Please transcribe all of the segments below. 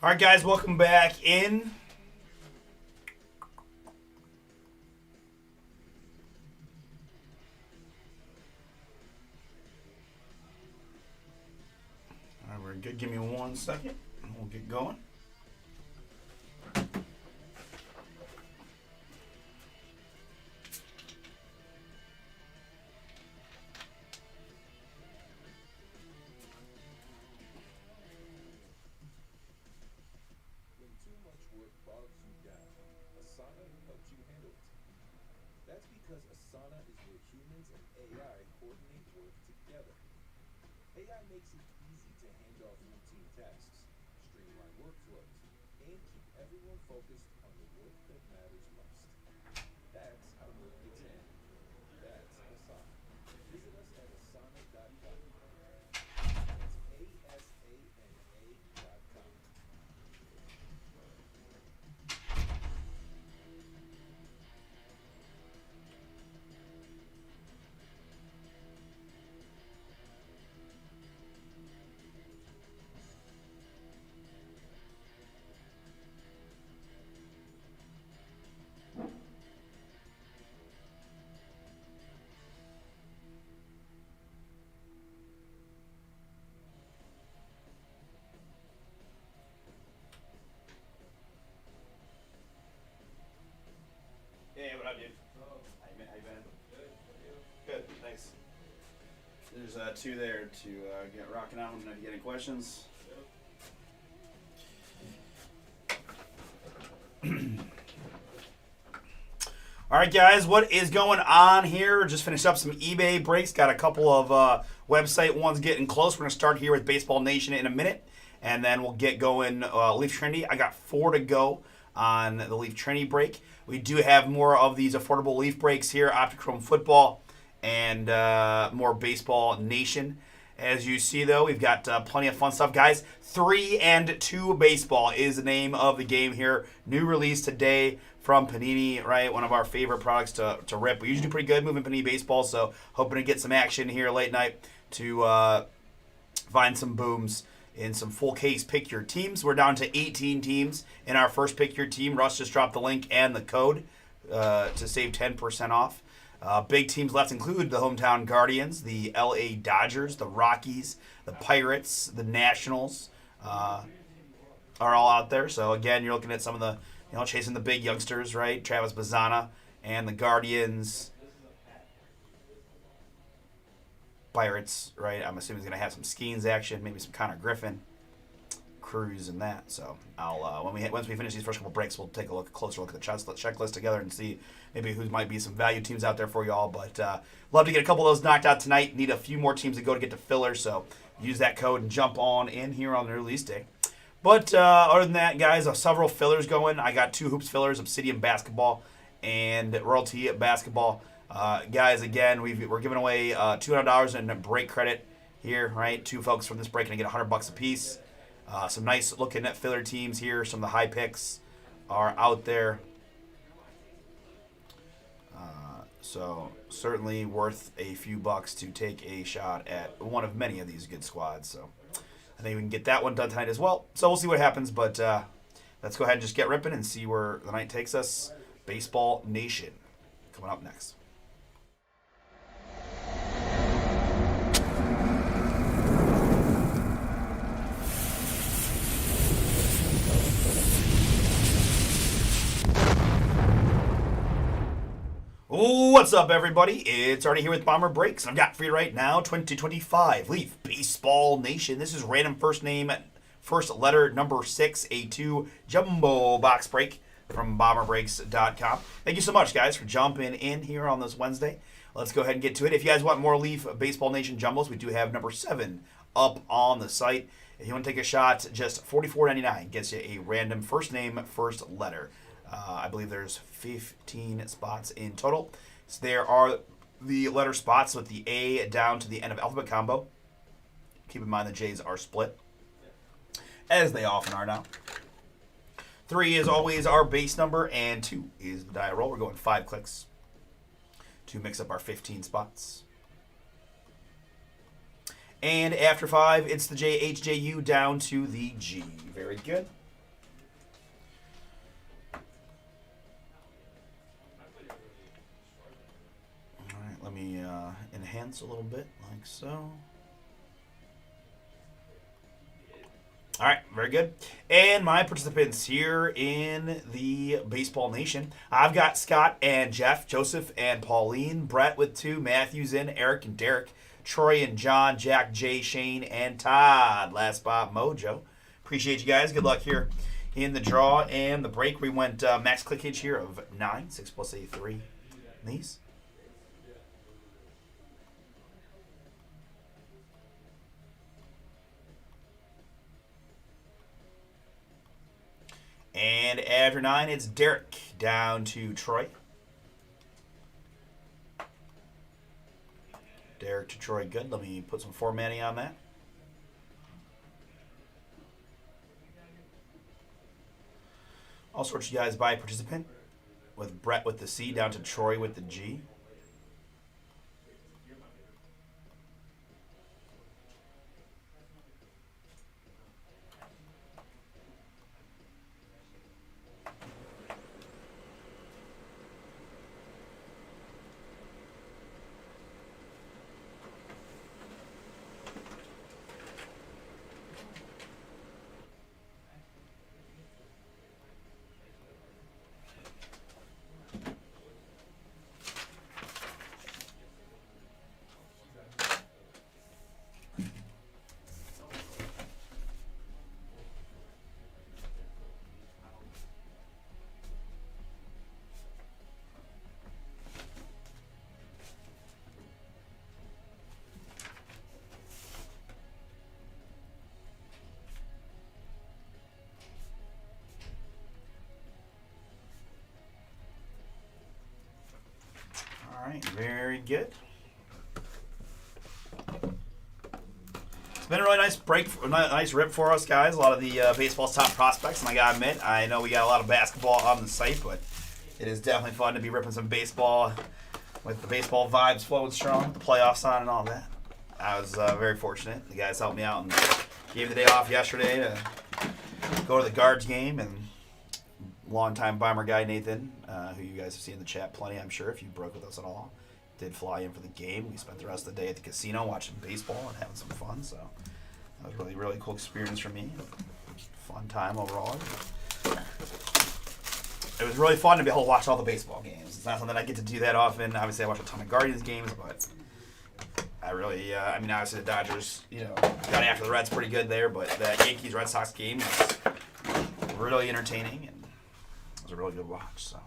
All right, guys, welcome back in. All right, we're good. Give me 1 second, and we'll get going. When too much work bogs you down, Asana helps you handle it. That's because Asana is where humans and AI coordinate work together. AI makes it easy to hand off routine tasks, streamline workflows, and keep everyone focused on the work that matters most. That's how work gets handled. That's Asana. Visit us at asana.com. That's ASANA.com. Hey, what up, dude? How you been? Good, thanks. There's two there to get rocking out. If you get any questions. All right, guys, what is going on here? Just finished up some eBay breaks. Got a couple of website ones getting close. We're going to start here with Baseball Nation in a minute, and then we'll get going Leaf Trinity. I got 4 to go on the Leaf Trinity break. We do have more of these affordable Leaf breaks here, Optichrome Football, and more Baseball Nation. As you see, though, we've got plenty of fun stuff. Guys, 3 and 2 baseball is the name of the game here. New release today from Panini, right? One of our favorite products to rip. We usually do pretty good moving Panini baseball, so hoping to get some action here late night to find some booms in some full case pick your teams. We're down to 18 teams in our first pick your team. Russ just dropped the link and the code to save 10% off. Big teams left include the hometown Guardians, the LA Dodgers, the Rockies, the Pirates, the Nationals are all out there. So again, you're looking at some of the, chasing the big youngsters, right? Travis Bazzana and the Guardians. Pirates, right? I'm assuming he's going to have some Skeens action, maybe some Connor Griffin, Cruz, and that. So I'll once we finish these first couple breaks, we'll take a closer look at the checklist together and see maybe who might be some value teams out there for y'all. But love to get a couple of those knocked out tonight. Need a few more teams to go to get to filler, so use that code and jump on in here on the release day. But other than that, guys, several fillers going. I got 2 hoops fillers, Obsidian Basketball and Royalty Basketball. Guys, again, we're giving away $200 in break credit here, right? 2 folks from this break going to get $100 a piece. Some nice looking at filler teams here. Some of the high picks are out there. So certainly worth a few bucks to take a shot at one of many of these good squads. So I think we can get that one done tonight as well. So we'll see what happens, but let's go ahead and just get ripping and see where the night takes us. Baseball Nation coming up next. What's up, everybody? It's Artie here with Bomber Breaks, and I've got for you right now 2025 Leaf Baseball Nation. This is random first name, first letter, number 6, a 2 jumbo box break from bomberbreaks.com. Thank you so much, guys, for jumping in here on this Wednesday. Let's go ahead and get to it. If you guys want more Leaf Baseball Nation jumbos, we do have number 7 up on the site. If you want to take a shot, just $44.99 gets you a random first name, first letter. I believe there's 15 spots in total. So there are the letter spots with the A down to the end of alphabet combo. Keep in mind the J's are split, as they often are now. 3 is always our base number, and 2 is the die roll. We're going 5 clicks to mix up our 15 spots. And after 5, it's the J, H, J, U down to the G. Very good. Let me enhance a little bit, like so. All right, very good. And my participants here in the Baseball Nation, I've got Scott and Jeff, Joseph and Pauline, Brett with 2, Matthews in, Eric and Derek, Troy and John, Jack, Jay, Shane, and Todd. Last spot, Mojo. Appreciate you guys. Good luck here in the draw and the break. We went max clickage here of 9, 6 plus 8, 3. These. And after 9, it's Derek down to Troy. Derek to Troy, good. Let me put some formatting on that. All sorts of guys by participant, with Brett with the C down to Troy with the G. All right, very good. It's been a really nice break, a nice rip for us, guys. A lot of the baseball's top prospects, and I gotta admit, I know we got a lot of basketball on the site, but it is definitely fun to be ripping some baseball with the baseball vibes flowing strong, the playoffs on, and all that. I was very fortunate. The guys helped me out and gave the day off yesterday to go to the Guards game, and longtime Bomber guy Nathan, who you guys have seen in the chat plenty, I'm sure, if you broke with us at all, did fly in for the game. We spent the rest of the day at the casino watching baseball and having some fun, so that was really, really cool experience for me. Fun time overall. It was really fun to be able to watch all the baseball games. It's not something I get to do that often. Obviously, I watch a ton of Guardians games, but I really, obviously the Dodgers, got after the Reds pretty good there, but that Yankees-Red Sox game was really entertaining, and it was a really good watch, so.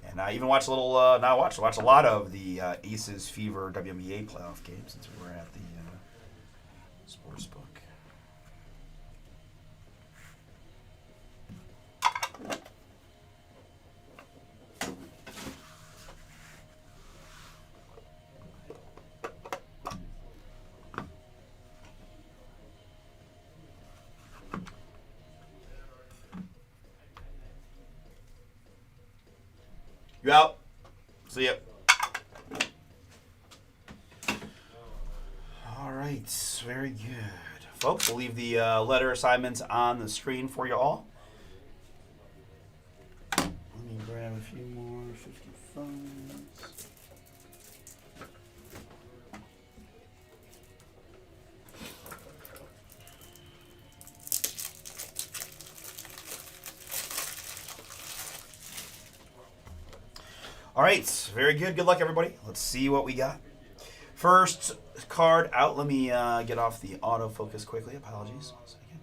And I even watched a little, watched a lot of the Aces Fever WNBA playoff games since we were at the sports book. You out? See ya. All right, very good. Folks, we'll leave the letter assignments on the screen for you all. Let me grab a few more 55s. All right, very good. Good luck, everybody. Let's see what we got. First card out. Let me get off the autofocus quickly. Apologies. 1 second.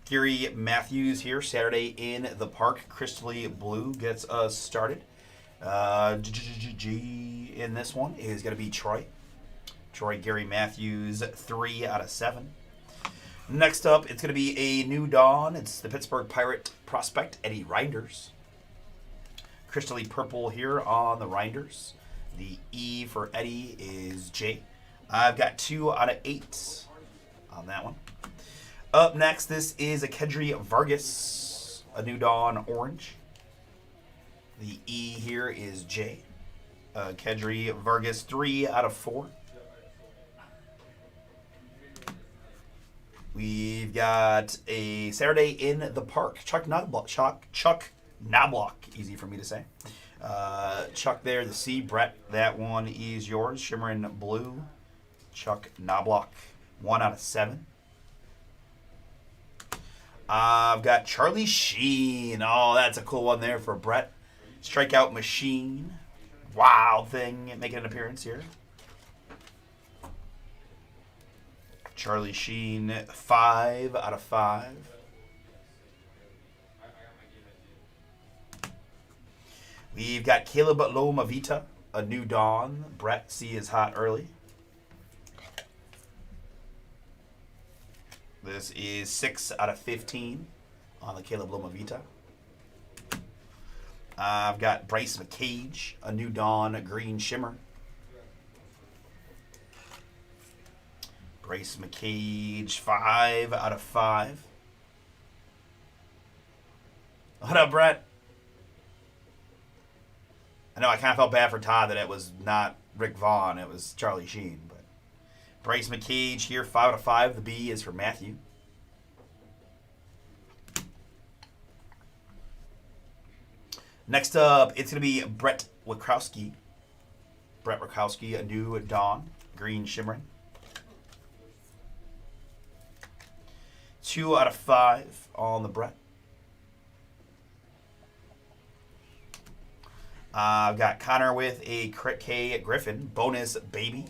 Gary Matthews here, Saturday in the Park. Crystally Blue gets us started. In this one is going to be Troy. Troy Gary Matthews, 3 out of 7. Next up, it's going to be a new dawn. It's the Pittsburgh Pirate prospect, Eddie Reinders. Crystally purple here on the Reinders. The E for Eddie is J. I've got 2 out of 8 on that one. Up next, this is a Kedry Vargas, a new dawn orange. The E here is J. Kedry Vargas, 3 out of 4. We've got a Saturday in the Park. Chuck Knobloch. Easy for me to say. Chuck there, the C. Brett, that one is yours. Shimmering Blue. Chuck Knobloch. 1 out of 7. I've got Charlie Sheen. Oh, that's a cool one there for Brett. Strikeout Machine. Wild Thing making an appearance here. Charlie Sheen, 5 out of 5. We've got Caleb Lomavita, A New Dawn. Brett C is hot early. This is 6 out of 15 on the Caleb Lomavita. I've got Bryce McCage, A New Dawn, Green Shimmer. Bryce McCage, 5 out of 5. What up, Brett? I know I kind of felt bad for Todd that it was not Rick Vaughn, it was Charlie Sheen. But Bryce McCage here, 5 out of 5. The B is for Matthew. Next up, it's going to be Brett Witkowski. Brett Witkowski, A New Dawn, Green Shimmering. 2 out of 5 on the Brett. I've got Connor with a Crit K Griffin. Bonus Baby.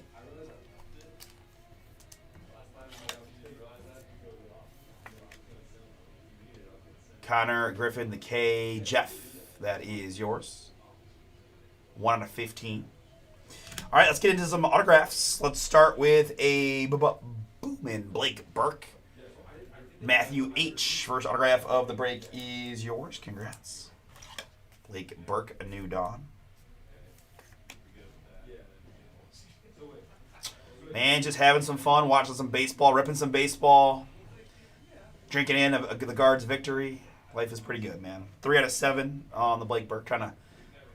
Connor Griffin, the K. Jeff, that is yours. 1 out of 15. All right, let's get into some autographs. Let's start with a Boomin' Blake Burke. Matthew H. First autograph of the break is yours. Congrats. Blake Burke, A New Dawn. Man, just having some fun, watching some baseball, ripping some baseball, drinking in the Guards' victory. Life is pretty good, man. 3 out of 7 on the Blake Burke. Trying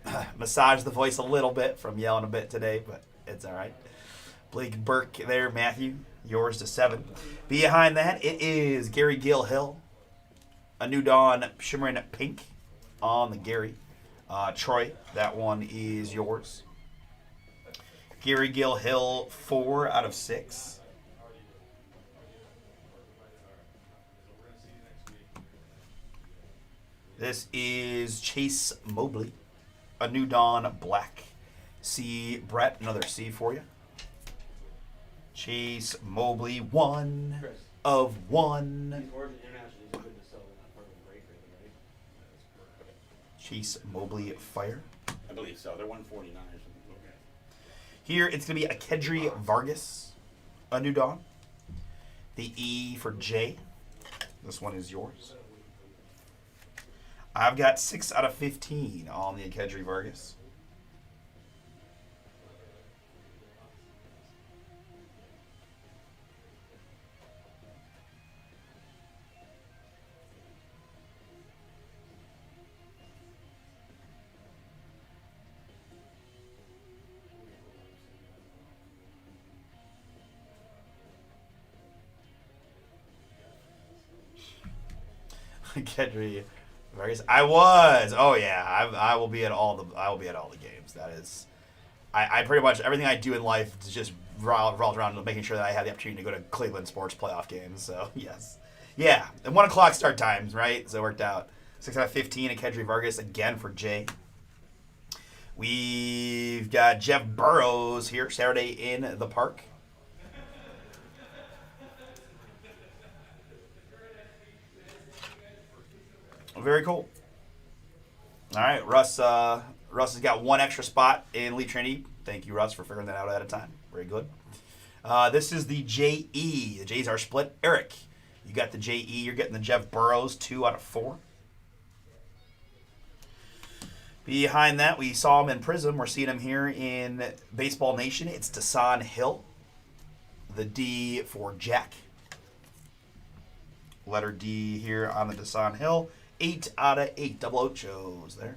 to massage the voice a little bit from yelling a bit today, but it's all right. Blake Burke there, Matthew. Yours to 7. Behind that, it is Gary Gill-Hill. A New Dawn, Shimmering Pink on the Gary. Troy, that one is yours. Gary Gill-Hill, 4 out of 6. This is Chase Mobley. A New Dawn, Black. C. Brett, another C for you. Chase Mobley, 1 of 1. Chase Mobley, Fire. I believe so. They're 149 or something. Here it's going to be a Kedry Vargas, A New Dawn. The E for J. This one is yours. I've got 6 out of 15 on the Kedry Vargas. Kedry Vargas. I was. Oh yeah. I will be at all the games. That is. I pretty much everything I do in life is just revolves around making sure that I have the opportunity to go to Cleveland sports playoff games. So yes. Yeah. And 1 o'clock start times, right? So it worked out. 6 out of 15 at Kedry Vargas again for Jay. We've got Jeff Burrows here Saturday in the Park. Very cool. All right, Russ. Russ has got 1 extra spot in Elite Trinity. Thank you, Russ, for figuring that out ahead of time. Very good. This is the JE. The J's are split. Eric, you got the JE. You're getting the Jeff Burrows, 2 out of 4. Behind that, we saw him in Prism. We're seeing him here in Baseball Nation. It's Dasan Hill. The D for Jack. Letter D here on the Dasan Hill. 8 out of 8. Double ochos there.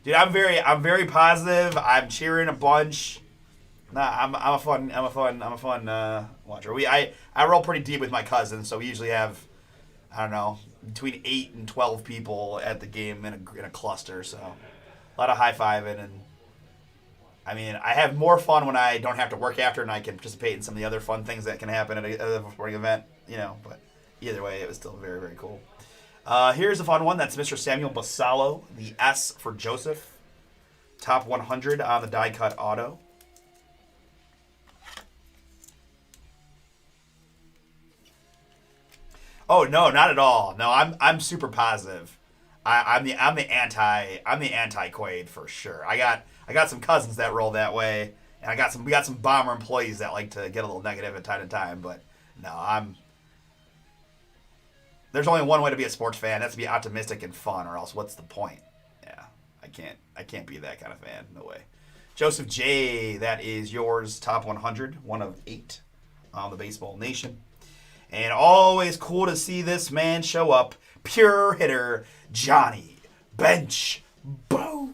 Dude, I'm very positive. I'm cheering a bunch. Nah, I'm a fun watcher. I roll pretty deep with my cousins, so we usually have, I don't know, between 8 and 12 people at the game in a cluster. So a lot of high fiving, and I mean, I have more fun when I don't have to work after and I can participate in some of the other fun things that can happen at a sporting event. But either way, it was still very, very cool. Here's a fun one. That's Mr. Samuel Basallo, the S for Joseph, top 100 on the die cut auto. Oh no, not at all. No, I'm super positive. I'm the anti Quaid for sure. I got some cousins that roll that way, and we got some bomber employees that like to get a little negative at time to time. But no, there's only one way to be a sports fan. That's to be optimistic and fun, or else what's the point? Yeah, I can't be that kind of fan. No way. Joseph J, that is yours. Top 100, one of 8 on the Baseball Nation. And always cool to see this man show up. Pure hitter, Johnny Bench. Boom.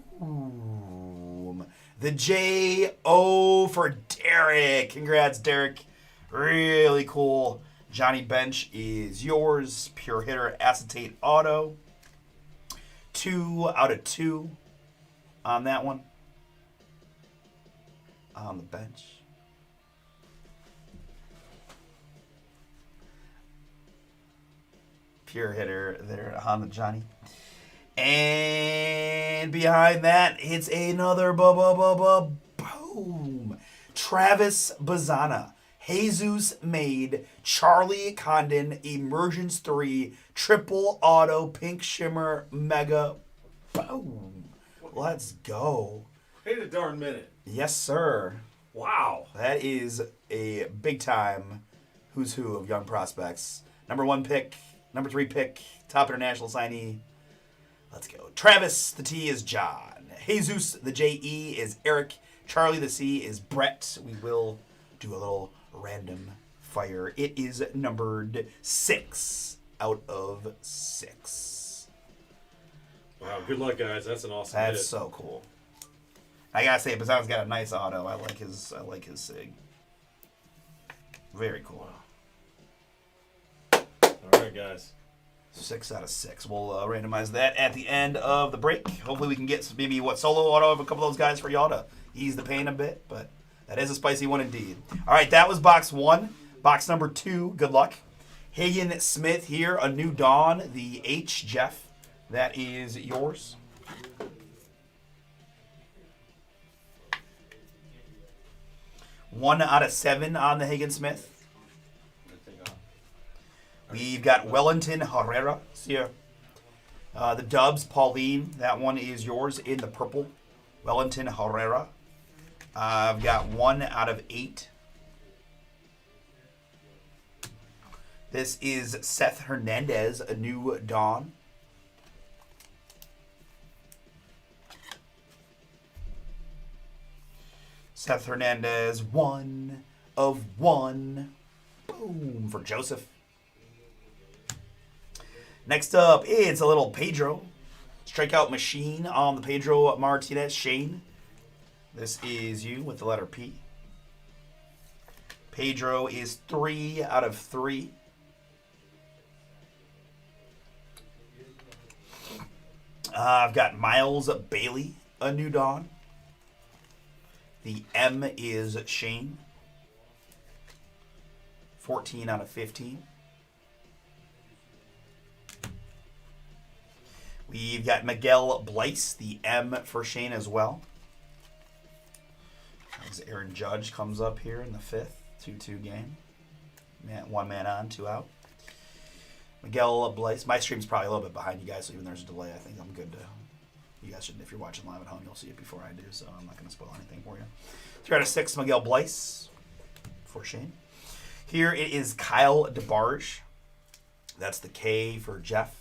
The J-O for Derek. Congrats, Derek. Really cool. Johnny Bench is yours. Pure hitter, acetate auto. 2 out of 2 on that one. On the bench. Pure hitter there on the Johnny. And behind that, it's another boom. Travis Bazana. Jesus made Charlie Condon Emergence 3 triple auto pink shimmer mega boom. Let's go. Wait a darn minute. Yes, sir. Wow. That is a big time who's who of young prospects. Number 1 pick. Number 3 pick, top international signee. Let's go. Travis, the T is John. Jesus, the J-E is Eric. Charlie, the C is Brett. We will do a little random fire. It is numbered 6 out of 6. Wow, good luck, guys. That's an awesome That's hit. so cool. I gotta say, Bazan's got a nice auto. I like his sig. Very cool. All right, guys. 6 out of 6. We'll randomize that at the end of the break. Hopefully we can get maybe solo auto of a couple of those guys for y'all to ease the pain a bit, but that is a spicy one indeed. All right, that was box 1. Box number 2, good luck. Hagen Smith here, a new dawn, the H, Jeff. That is yours. One out of 7 on the Hagen Smith. We've got Wellington Herrera here. The Dubs, Pauline. That one is yours in the purple. Wellington Herrera. I've got 1 out of 8. This is Seth Hernandez, a new dawn. Seth Hernandez, 1 of 1. Boom for Joseph. Next up, it's a little Pedro. Strikeout machine on the Pedro Martinez. Shane, this is you with the letter P. Pedro is 3 out of 3. I've got Miles Bailey, a new dawn. The M is Shane. 14 out of 15. We've got Miguel Bleis, the M for Shane as well. As Aaron Judge comes up here in the 5th, 2-2 game. 1 man on, 2 out. Miguel Bleis. My stream's probably a little bit behind you guys, so even there's a delay, I think I'm good to... You guys should, if you're watching live at home, you'll see it before I do, so I'm not going to spoil anything for you. 3 out of 6, Miguel Bleis for Shane. Here it is Kyle DeBarge. That's the K for Jeff.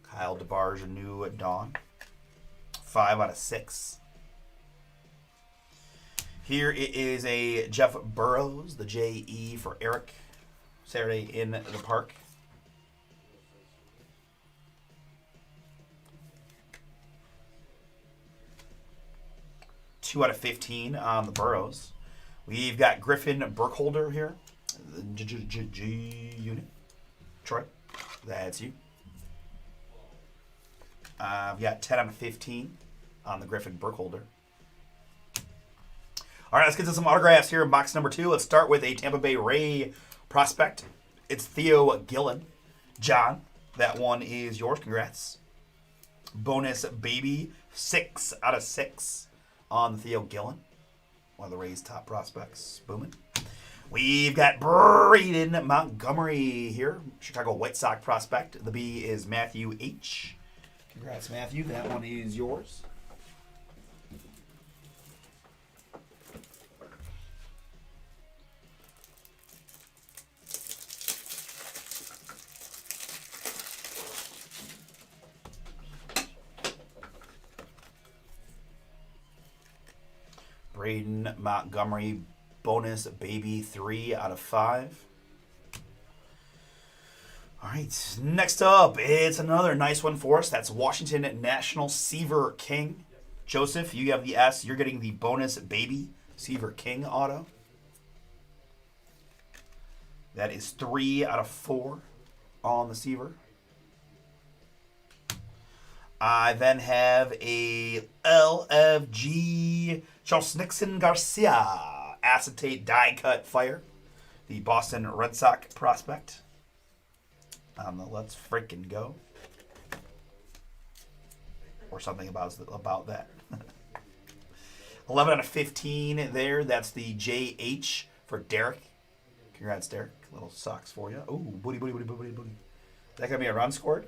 Kyle DeBarge, a new dawn. 5 out of 6. Here it is a Jeff Burrows, the J-E for Eric. Saturday in the park. 2 out of 15 on the Burrows. We've got Griffin Burkholder here. G unit. Troy, that's you. I've got 10 out of 15 on the Griffin Burkholder. All right, let's get to some autographs here in box number 2. Let's start with a Tampa Bay Ray prospect. It's Theo Gillen. John, that one is yours. Congrats. Bonus baby, 6 out of 6 on Theo Gillen. One of the Rays' top prospects. Booming. We've got Braden Montgomery here. Chicago White Sox prospect. The B is Matthew H. Congrats, Matthew. That one is yours. Braden Montgomery, bonus baby, 3 out of 5. All right, next up, it's another nice one for us. That's Washington National Seaver King. Joseph, you have the S. You're getting the bonus baby Seaver King auto. That is 3 out of 4 on the Seaver. I then have a LFG Charles Nixon Garcia acetate die cut fire, the Boston Red Sox prospect. Let's freaking go, or something about that. 11 out of 15 there. That's the JH for Derek. Congrats, Derek. Little socks for you. Ooh, booty. That gonna be a run scored.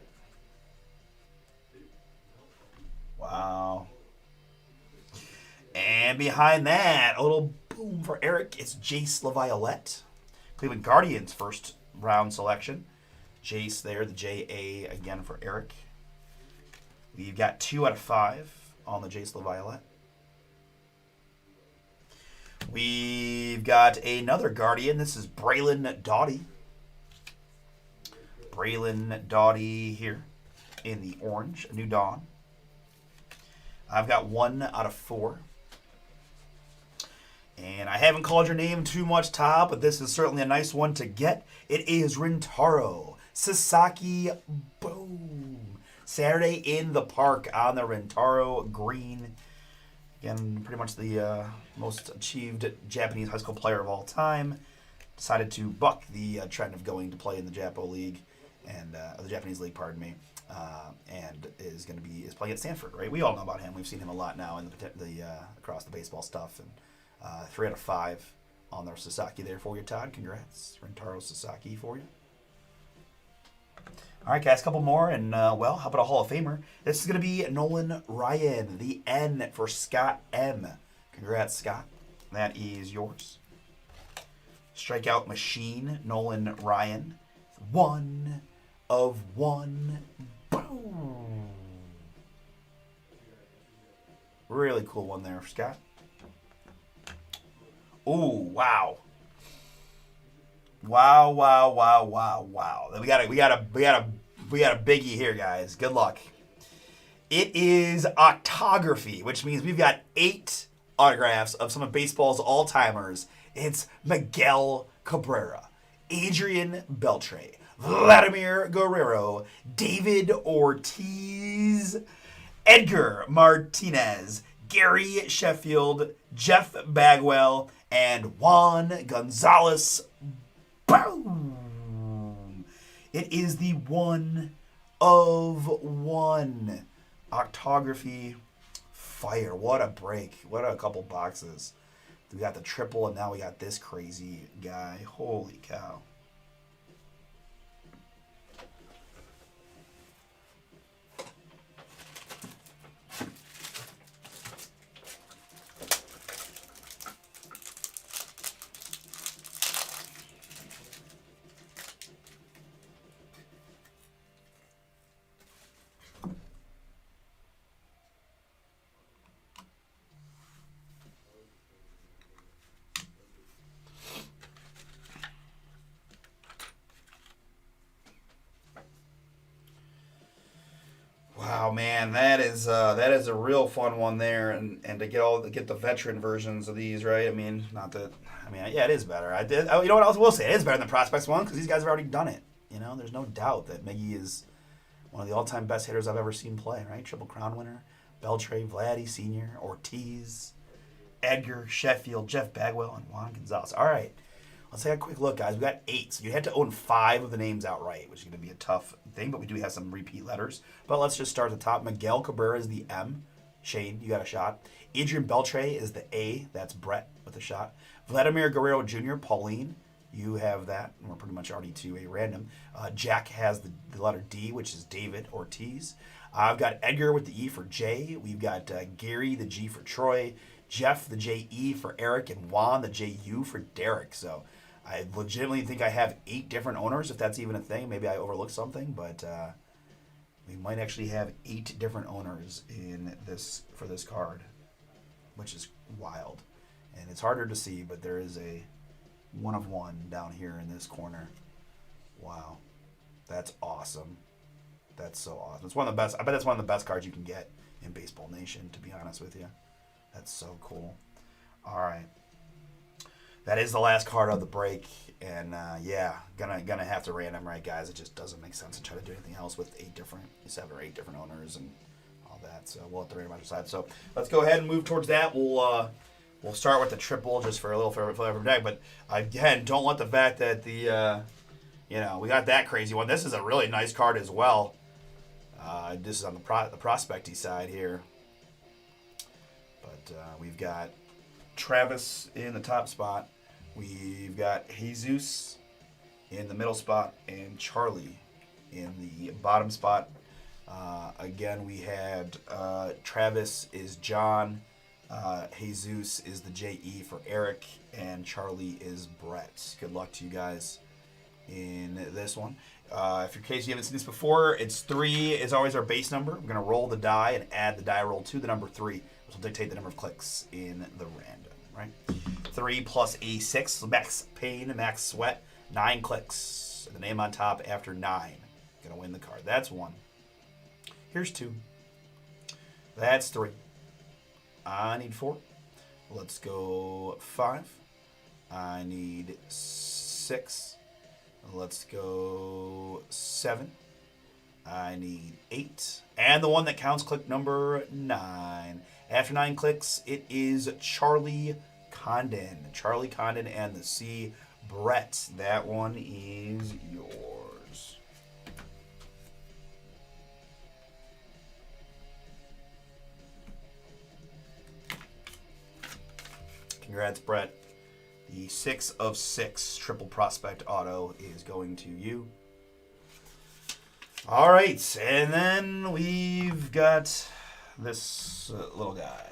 Wow. And behind that, a little boom for Eric. It's Jace LaViolette. Cleveland Guardians first round selection. Jace there, the JA again for Eric. We've got 2 out of 5 on the Jace LaViolette. We've got another Guardian. This is Braylon Doughty. Braylon Doughty here in the orange, New Dawn. I've got 1 out of 4. And I haven't called your name too much, Todd, but this is certainly a nice one to get. It is Rintaro Sasaki. Boom. Saturday in the Park on the Rintaro green. Again, pretty much the most achieved Japanese high school player of all time. Decided to buck the trend of going to play in the Japo League, and the Japanese League, pardon me. And is playing at Stanford, right? We all know about him. We've seen him a lot now in the across the baseball stuff. And 3 out of 5 on their Sasaki there for you, Todd. Congrats, Rintaro Sasaki for you. All right, guys, a couple more, and how about a Hall of Famer? This is going to be Nolan Ryan, the N for Scott M. Congrats, Scott. That is yours. Strikeout machine, Nolan Ryan. 1 of 1. Boom. Really cool one there, Scott. Ooh, wow. Wow. We got a biggie here, guys. Good luck. It is autography, which means we've got 8 autographs of some of baseball's all-timers. It's Miguel Cabrera, Adrian Beltre, Vladimir Guerrero, David Ortiz, Edgar Martinez, Gary Sheffield, Jeff Bagwell, and Juan Gonzalez. Boom! It is the 1 of 1 autography fire. What a break. What a couple boxes. We got the triple, and now we got this crazy guy. Holy cow. man, that is a real fun one there, and to get the veteran versions of these, right? I mean, yeah, it is better. You know what else I will say? It is better than the prospects one because these guys have already done it. You know, there's no doubt that Miggy is one of the all-time best hitters I've ever seen play. Right, Triple Crown winner, Beltre, Vladdy Sr., Ortiz, Edgar, Sheffield, Jeff Bagwell, and Juan Gonzalez. All right. Let's take a quick look, guys. We got 8. So you had to own 5 of the names outright, which is going to be a tough thing, but we do have some repeat letters. But let's just start at the top. Miguel Cabrera is the M. Shane, you got a shot. Adrian Beltre is the A. That's Brett with a shot. Vladimir Guerrero Jr., Pauline, you have that. And we're pretty much already to a random. Jack has the letter D, which is David Ortiz. I've got Edgar with the E for J. We've got Gary, the G for Troy. Jeff, the J-E for Eric. And Juan, the J-U for Derek. So I legitimately think I have 8 different owners, if that's even a thing. Maybe I overlooked something, but we might actually have 8 different owners for this card, which is wild. And it's harder to see, but there is a 1 of 1 down here in this corner. Wow. That's awesome. That's so awesome. It's one of the best. I bet that's one of the best cards you can get in Baseball Nation, to be honest with you. That's so cool. All right. That is the last card of the break, and gonna have to random, right, guys? It just doesn't make sense to try to do anything else with 7 or 8 different owners and all that. So we'll have to randomize side. So let's go ahead and move towards that. We'll start with the triple just for a little flavor of day. But again, don't let the fact that we got that crazy one. This is a really nice card as well. This is on the prospecty side here, but we've got Travis in the top spot. We've got Jesus in the middle spot and Charlie in the bottom spot. Again, we had Travis is John, Jesus is the J-E for Eric, and Charlie is Brett. Good luck to you guys in this one. If in case you haven't seen this before, it's 3 is always our base number. We're going to roll the die and add the die roll to the number 3, which will dictate the number of clicks in the random, right? 3 plus a 6, so max pain, max sweat, 9 clicks. The name on top after 9. Gonna win the card. That's 1. Here's 2. That's 3. I need 4. Let's go 5. I need 6. Let's go 7. I need 8. And the one that counts, click number 9. After 9 clicks, it is Charlie Condon. Charlie Condon and the C. Brett. That one is yours. Congrats, Brett. The 6 of 6 triple prospect auto is going to you. All right, and then we've got this little guy.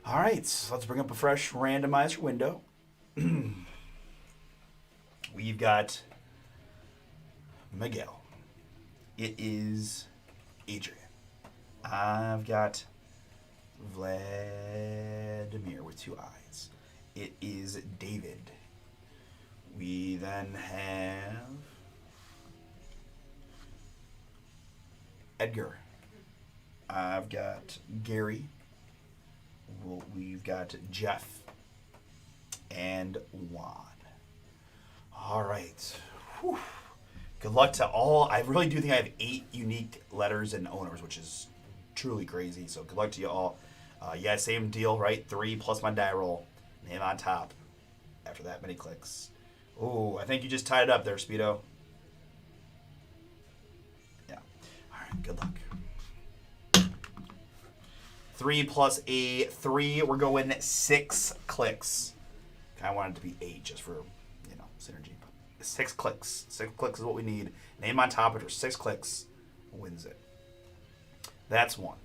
All right, so let's bring up a fresh randomizer window. We've got Miguel. It is Adrian. I've got Vladimir with 2 eyes. It is David. We then have Edgar. I've got Gary. We've got Jeff and Juan. All right. Whew. Good luck to all. I really do think I have 8 unique letters and owners, which is truly crazy. So good luck to you all. Same deal, right? 3 plus my die roll. Name on top after that many clicks. Oh, I think you just tied it up there, Speedo. Yeah. All right, good luck. 3 plus a 3. We're going 6 clicks. I wanted it to be 8 just for, synergy. 6 clicks. 6 clicks is what we need. Name on top after 6 clicks wins it. That's 1.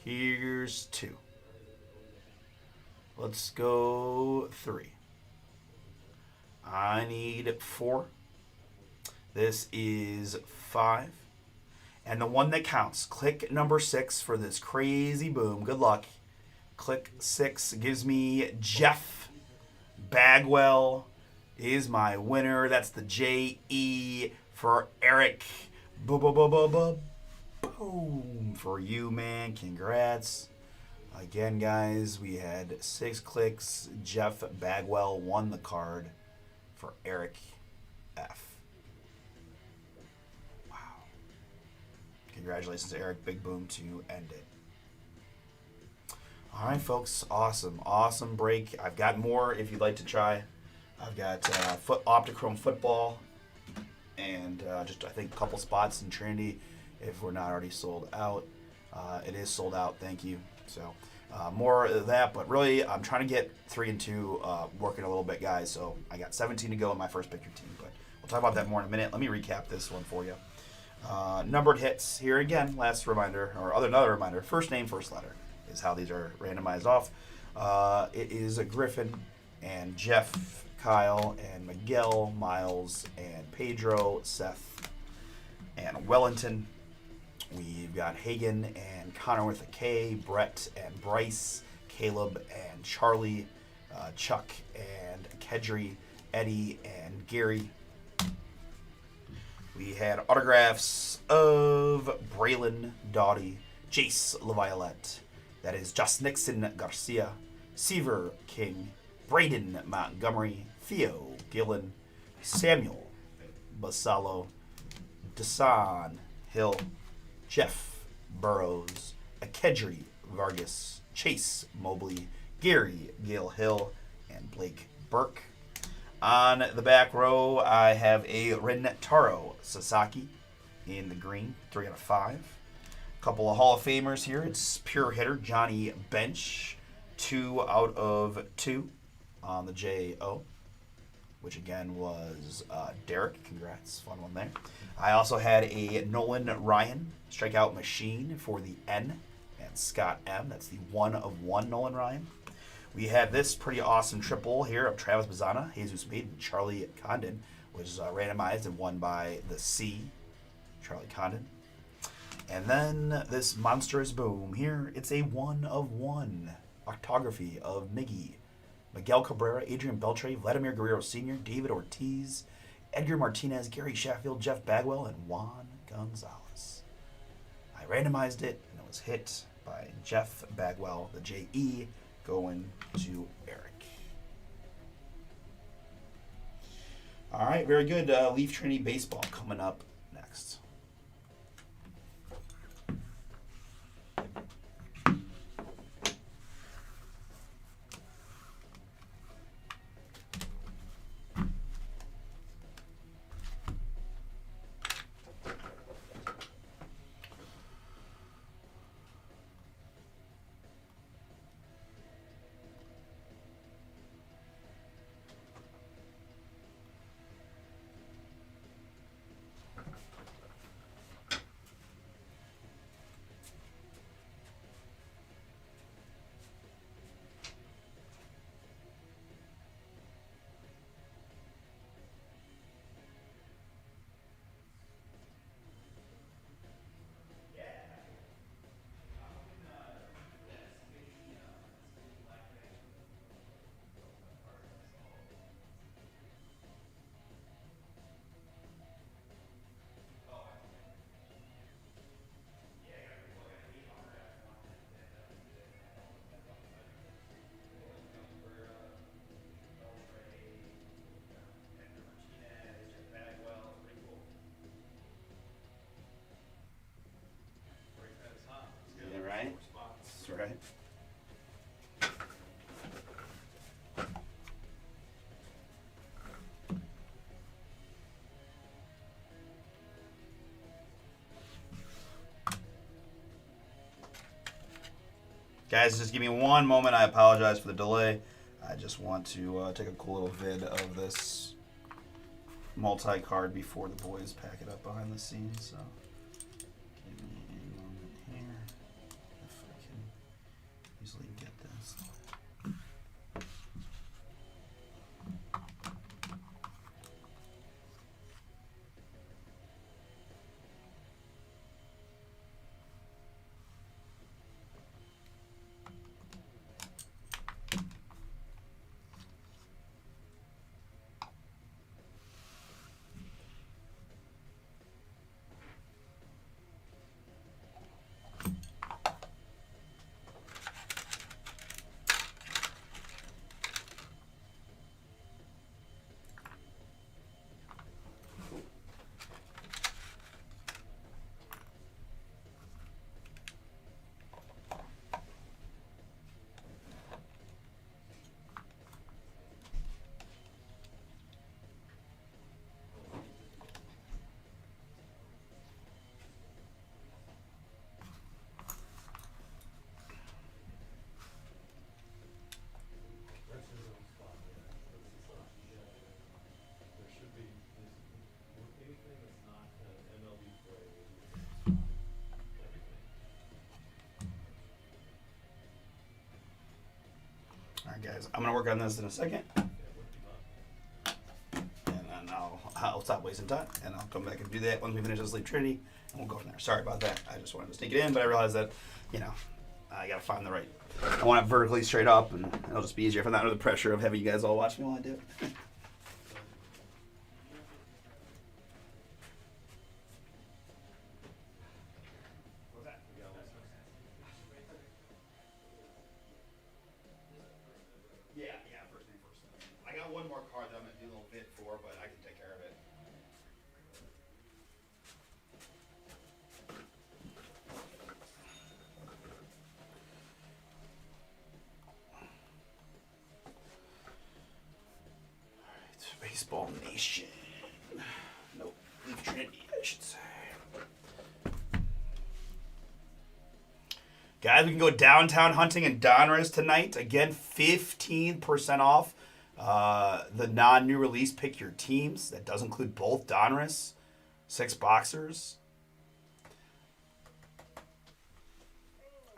Here's 2. Let's go 3. I need 4. This is 5. And the one that counts. Click number 6 for this crazy boom. Good luck. Click 6 gives me Jeff Bagwell is my winner. That's the J-E for Eric. Boom for you, man. Congrats. Again, guys, we had 6 clicks. Jeff Bagwell won the card for Eric F. Wow. Congratulations, Eric. Big boom to end it. All right, folks. Awesome. Awesome break. I've got more if you'd like to try. I've got Optichrome football and just, I think, a couple spots in Trinity if we're not already sold out. It is sold out. Thank you. So more of that, but really I'm trying to get 3 and 2 working a little bit, guys. So I got 17 to go in my first pick your team, but we'll talk about that more in a minute. Let me recap this one for you. Numbered hits here again. Last reminder, or another reminder. First name, first letter is how these are randomized off. It is Griffin and Jeff, Kyle and Miguel, Miles and Pedro, Seth and Wellington. We've got Hagen and Connor with a K, Brett and Bryce, Caleb and Charlie, Chuck and Kedri, Eddie and Gary. We had autographs of Braylon Doughty, Jace LaViolette, that is Just Nixon Garcia, Seaver King, Braden Montgomery, Theo Gillen, Samuel Basalo, Desan Hill, Jeff Burrows, Akedri Vargas, Chase Mobley, Gary Gale Hill, and Blake Burke. On the back row, I have a Rentaro Sasaki in the green, 3 out of 5. A couple of Hall of Famers here. It's pure hitter Johnny Bench, 2 out of 2 on the JO, which again was Derek. Congrats, fun one there. I also had a Nolan Ryan strikeout machine for the N and Scott M. That's the 1 of 1 Nolan Ryan. We had this pretty awesome triple here of Travis Bazzana, Jesus Meade, and Charlie Condon, which is randomized and won by the C, Charlie Condon. And then this monstrous boom here. It's a 1 of 1 octography of Miggy, Miguel Cabrera, Adrian Beltre, Vladimir Guerrero Sr., David Ortiz, Edgar Martinez, Gary Sheffield, Jeff Bagwell, and Juan Gonzalez. I randomized it, and it was hit by Jeff Bagwell, the J-E, going to Eric. All right, very good. Leaf Trinity Baseball coming up next. That's right. Guys, just give me one moment. I apologize for the delay. I just want to take a cool little vid of this multi-card before the boys pack it up behind the scenes. So give me a moment here if I can easily get this. guys. I'm gonna work on this in a second, and then I'll stop wasting time, and I'll come back and do that when we finish this Leaf Trinity, and we'll go from there. Sorry about that. I just wanted to sneak it in, but I realized that, I gotta find the right. I want it vertically straight up, and it'll just be easier if I'm not under the pressure of having you guys all watch me while I do it. Yeah, first name first. I got one more card that I'm gonna do a little bit for, but I can take care of it. Alright, Baseball Nation. Nope, Leaf Trinity, I should say. Guys, we can go downtown hunting in Donruss tonight. Again, 15% off the non-new release Pick Your Teams. That does include both Donruss, 6 boxers.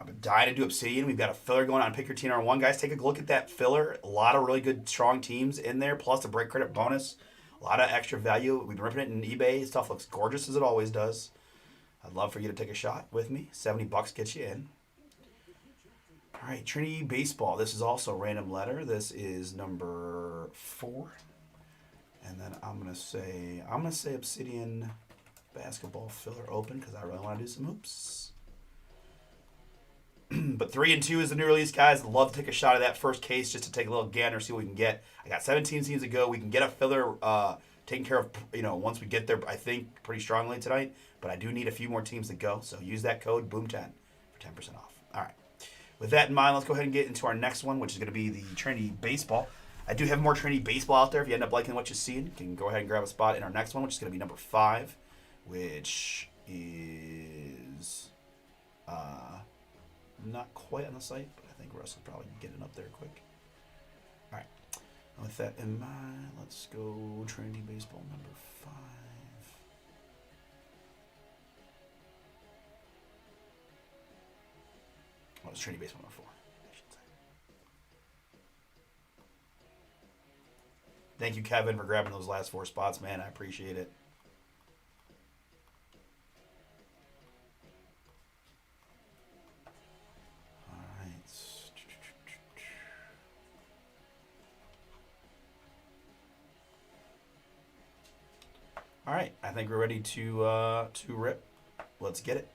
I've been dying to do Obsidian. We've got a filler going on Pick Your Team R1. Guys, take a look at that filler. A lot of really good, strong teams in there, plus a break credit bonus. A lot of extra value. We've been ripping it in eBay. Stuff looks gorgeous as it always does. I'd love for you to take a shot with me. $70 gets you in. All right, Trinity Baseball. This is also a random letter. This is number 4. And then I'm gonna say Obsidian basketball filler open because I really want to do some hoops. But 3 and 2 is the new release, guys. I'd love to take a shot of that first case just to take a little gander, see what we can get. I got 17 teams to go. We can get a filler taken care of, once we get there, I think, pretty strongly tonight. But I do need a few more teams to go. So use that code, BOOM10, for 10% off. All right. With that in mind, let's go ahead and get into our next one, which is going to be the Trinity Baseball. I do have more Trinity Baseball out there. If you end up liking what you see, you can go ahead and grab a spot in our next one, which is going to be number 5, which is not quite on the site, but I think Russ will probably get it up there quick. All right. With that in mind, let's go Trinity Baseball number 5. Oh, it's Trinity Baseball number 4, I should say. Thank you, Kevin, for grabbing those last 4 spots, man. I appreciate it. All right. All right. I think we're ready to rip. Let's get it.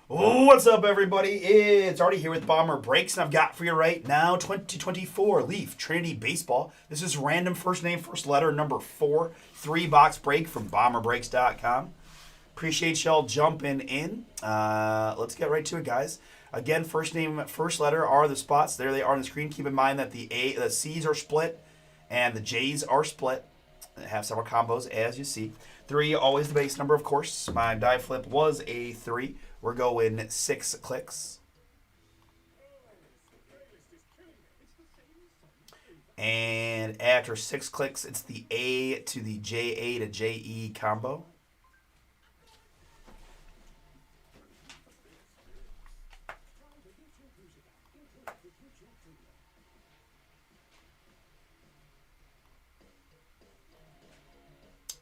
What's up, everybody? It's Artie here with Bomber Breaks, and I've got for you right now 2024 Leaf Trinity Baseball. This is random first name, first letter, number 4, 3-box break from BomberBreaks.com. Appreciate y'all jumping in. Let's get right to it, guys. Again, first name, first letter are the spots. There they are on the screen. Keep in mind that the C's are split and the J's are split. They have several combos, as you see. 3, always the base number, of course. My die flip was a 3. We're going 6 clicks. And after 6 clicks, it's the A to the JA to JE combo.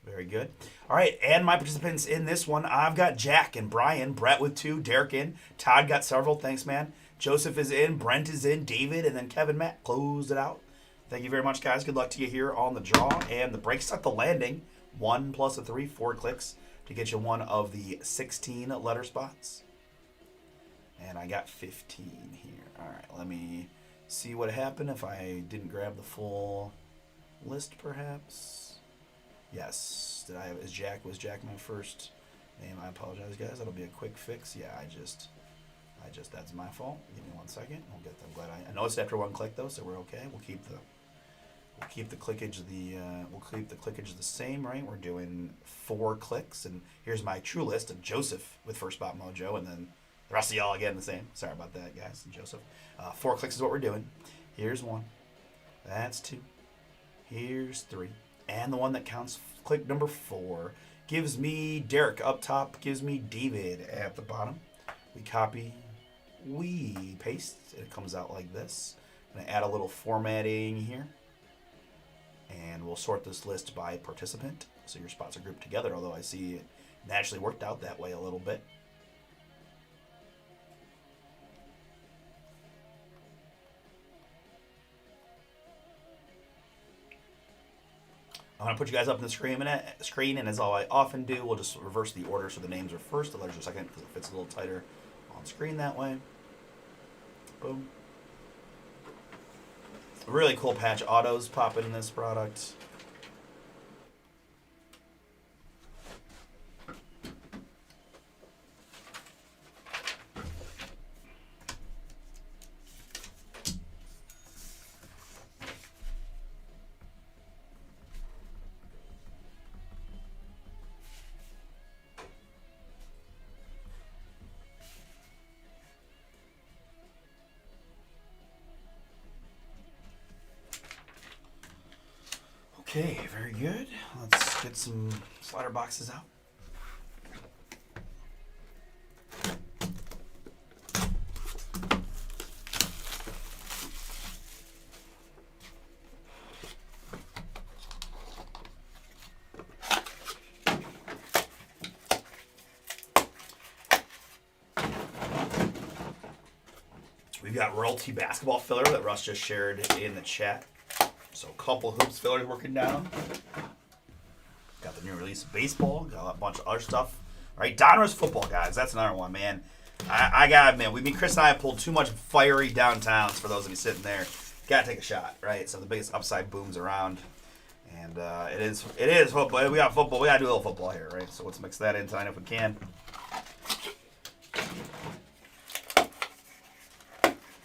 Very good. All right, and my participants in this one, I've got Jack and Brian, Brett with 2, Derek in, Todd got several, thanks, man. Joseph is in, Brent is in, David, and then Kevin Matt closed it out. Thank you very much, guys. Good luck to you here on the draw. And the break set the landing, 1 plus a 3, 4 clicks to get you one of the 16 letter spots. And I got 15 here. All right, let me see what happened if I didn't grab the full list, perhaps. Yes. Was Jack my first name? I apologize, guys. That'll be a quick fix. Yeah, I just That's my fault. Give me 1 second. We'll get them. Glad I noticed after 1 click though, so we're okay. We'll keep the clickage the same, right? We're doing 4 clicks, and here's my true list of Joseph with First Spot Mojo, and then the rest of y'all again the same. Sorry about that, guys. And Joseph. 4 clicks is what we're doing. Here's 1. That's 2. Here's 3. And the one that counts, click number 4, gives me Derek up top, gives me David at the bottom. We copy, we paste, and it comes out like this. I'm going to add a little formatting here. And we'll sort this list by participant. So your spots are grouped together, although I see it naturally worked out that way a little bit. I'm going to put you guys up on the screen, and as I often do, we'll just reverse the order so the names are first, the letters are second, because it fits a little tighter on screen that way. Boom. Really cool patch autos popping in this product. Okay, very good. Let's get some slider boxes out. We've got Royalty Basketball Filler that Russ just shared in the chat. So a couple hoops fillers working down. Got the new release of baseball. Got a bunch of other stuff. All right, Donruss football, guys. That's another one, man. I gotta admit, Chris and I have pulled too much fiery downtowns for those of you sitting there. Gotta take a shot, right? So the biggest upside booms around, and it is football. We got football. We gotta do a little football here, right? So let's mix that in tonight if we can.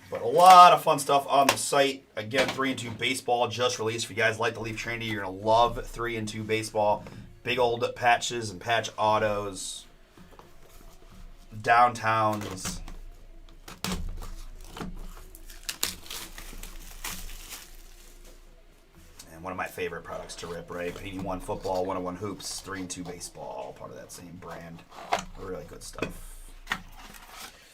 But a lot of fun stuff on the site. Again, 3-2 baseball just released. If you guys like the Leaf Trinity, you're going to love 3-2 baseball. Big old patches and patch autos. Downtowns. And one of my favorite products to rip, right? Panini 1 football, 101 hoops, 3-2 baseball. Part of that same brand. Really good stuff.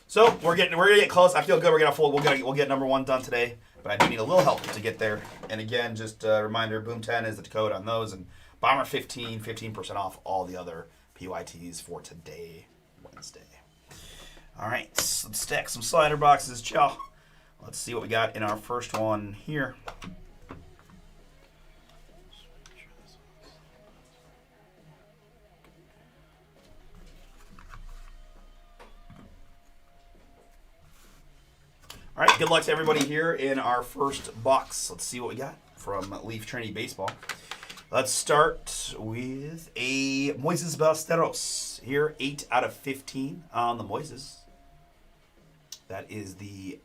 So we're gonna get close. I feel good. We'll get number 1 done today, but I do need a little help to get there. And again, just a reminder: Boom 10 is the code on those, and Bomber 15% off all the other PYTs for today, Wednesday. All right, let's stack some slider boxes, y'all. Let's see what we got in our first one here. All right, good luck to everybody here in our first box. Let's see what we got from Leaf Trinity Baseball. Let's start with a Moises Ballesteros. Here, 8 out of 15 on the Moises. That is the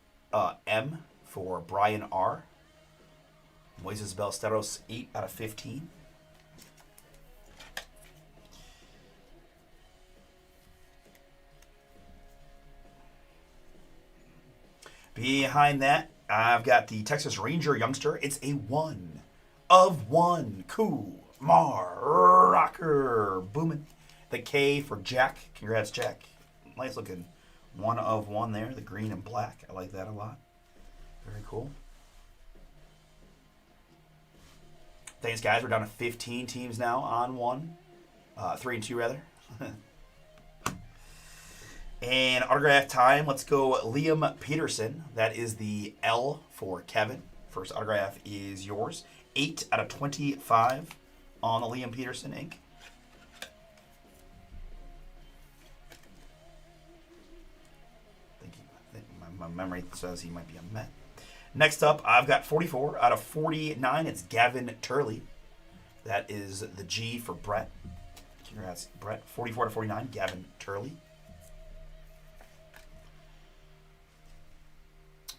M for Brian R. Moises Ballesteros, 8 out of 15. Behind that, I've got the Texas Ranger youngster. It's a 1 of 1. Kumar Rocker. Boomin'. The K for Jack. Congrats, Jack. Nice looking 1 of 1 there. The green and black. I like that a lot. Very cool. Thanks, guys. We're down to 15 teams now on 1. 3-2, rather. And autograph time, let's go Liam Peterson. That is the L for Kevin. First autograph is yours. 8 out of 25 on the Liam Peterson ink. My memory says he might be a Met. Next up, I've got 44 out of 49. It's Gavin Turley. That is the G for Brett. Congrats, Brett. 44 out of 49, Gavin Turley.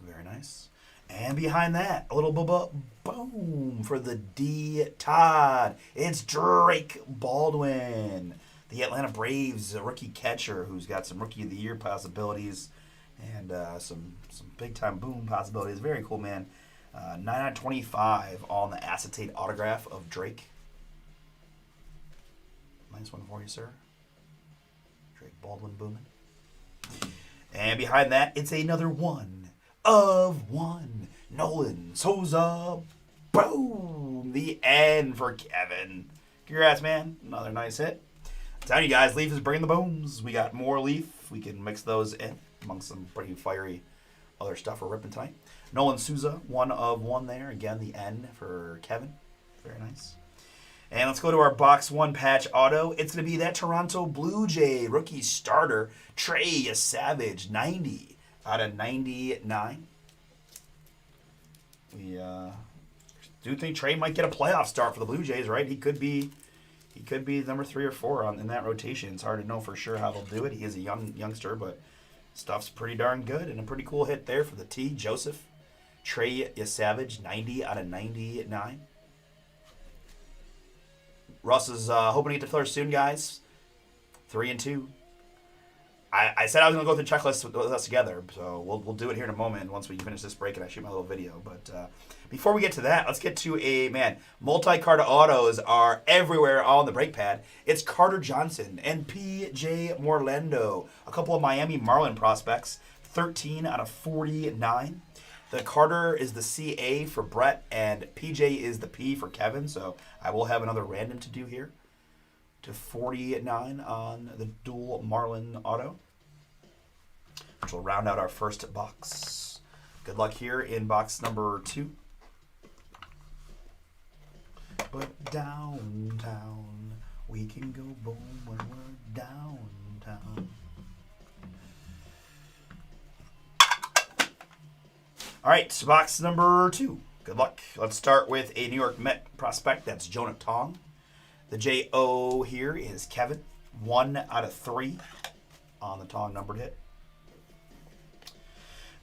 Very nice. And behind that, a little boom for the D Todd. It's Drake Baldwin, the Atlanta Braves rookie catcher who's got some Rookie of the Year possibilities and some big time boom possibilities. Very cool, man. 9/25 on the acetate autograph of Drake. Nice one for you, sir. Drake Baldwin booming. And behind that, it's another 1 of 1. Nolan Souza. Boom. The end for Kevin. Congrats, man. Another nice hit. I'm telling you guys, Leaf is bringing the booms. We got more Leaf. We can mix those in amongst some pretty fiery other stuff we're ripping tonight. Nolan Souza, 1 of 1 there. Again, the N for Kevin. Very nice. And let's go to our box 1 patch auto. It's going to be that Toronto Blue Jay rookie starter, Trey Savage, 90/99. We do think Trey might get a playoff start for the Blue Jays, right? He could be number 3 or 4 in that rotation. It's hard to know for sure how they'll do it. He is a youngster, but stuff's pretty darn good, and a pretty cool hit there for the T. Joseph. Trey Savage, 90/99. Russ is hoping to get to third soon, guys. 3 and 2. I said I was going to go through the checklist with us together, so we'll do it here in a moment once we finish this break and I shoot my little video. But before we get to that, let's get to multi-card autos are everywhere on the break pad. It's Carter Johnson and P.J. Morlando, a couple of Miami Marlin prospects, 13/49. The Carter is the CA for Brett, and PJ is the P for Kevin, so I will have another random to do here. To 49 on the dual Marlin auto, which will round out our first box. Good luck here in box number 2. But downtown, we can go boom when we're downtown. All right, so box number 2. Good luck. Let's start with a New York Met prospect. That's Jonah Tong. The J.O. here is Kevin. 1/3 on the Tong numbered hit.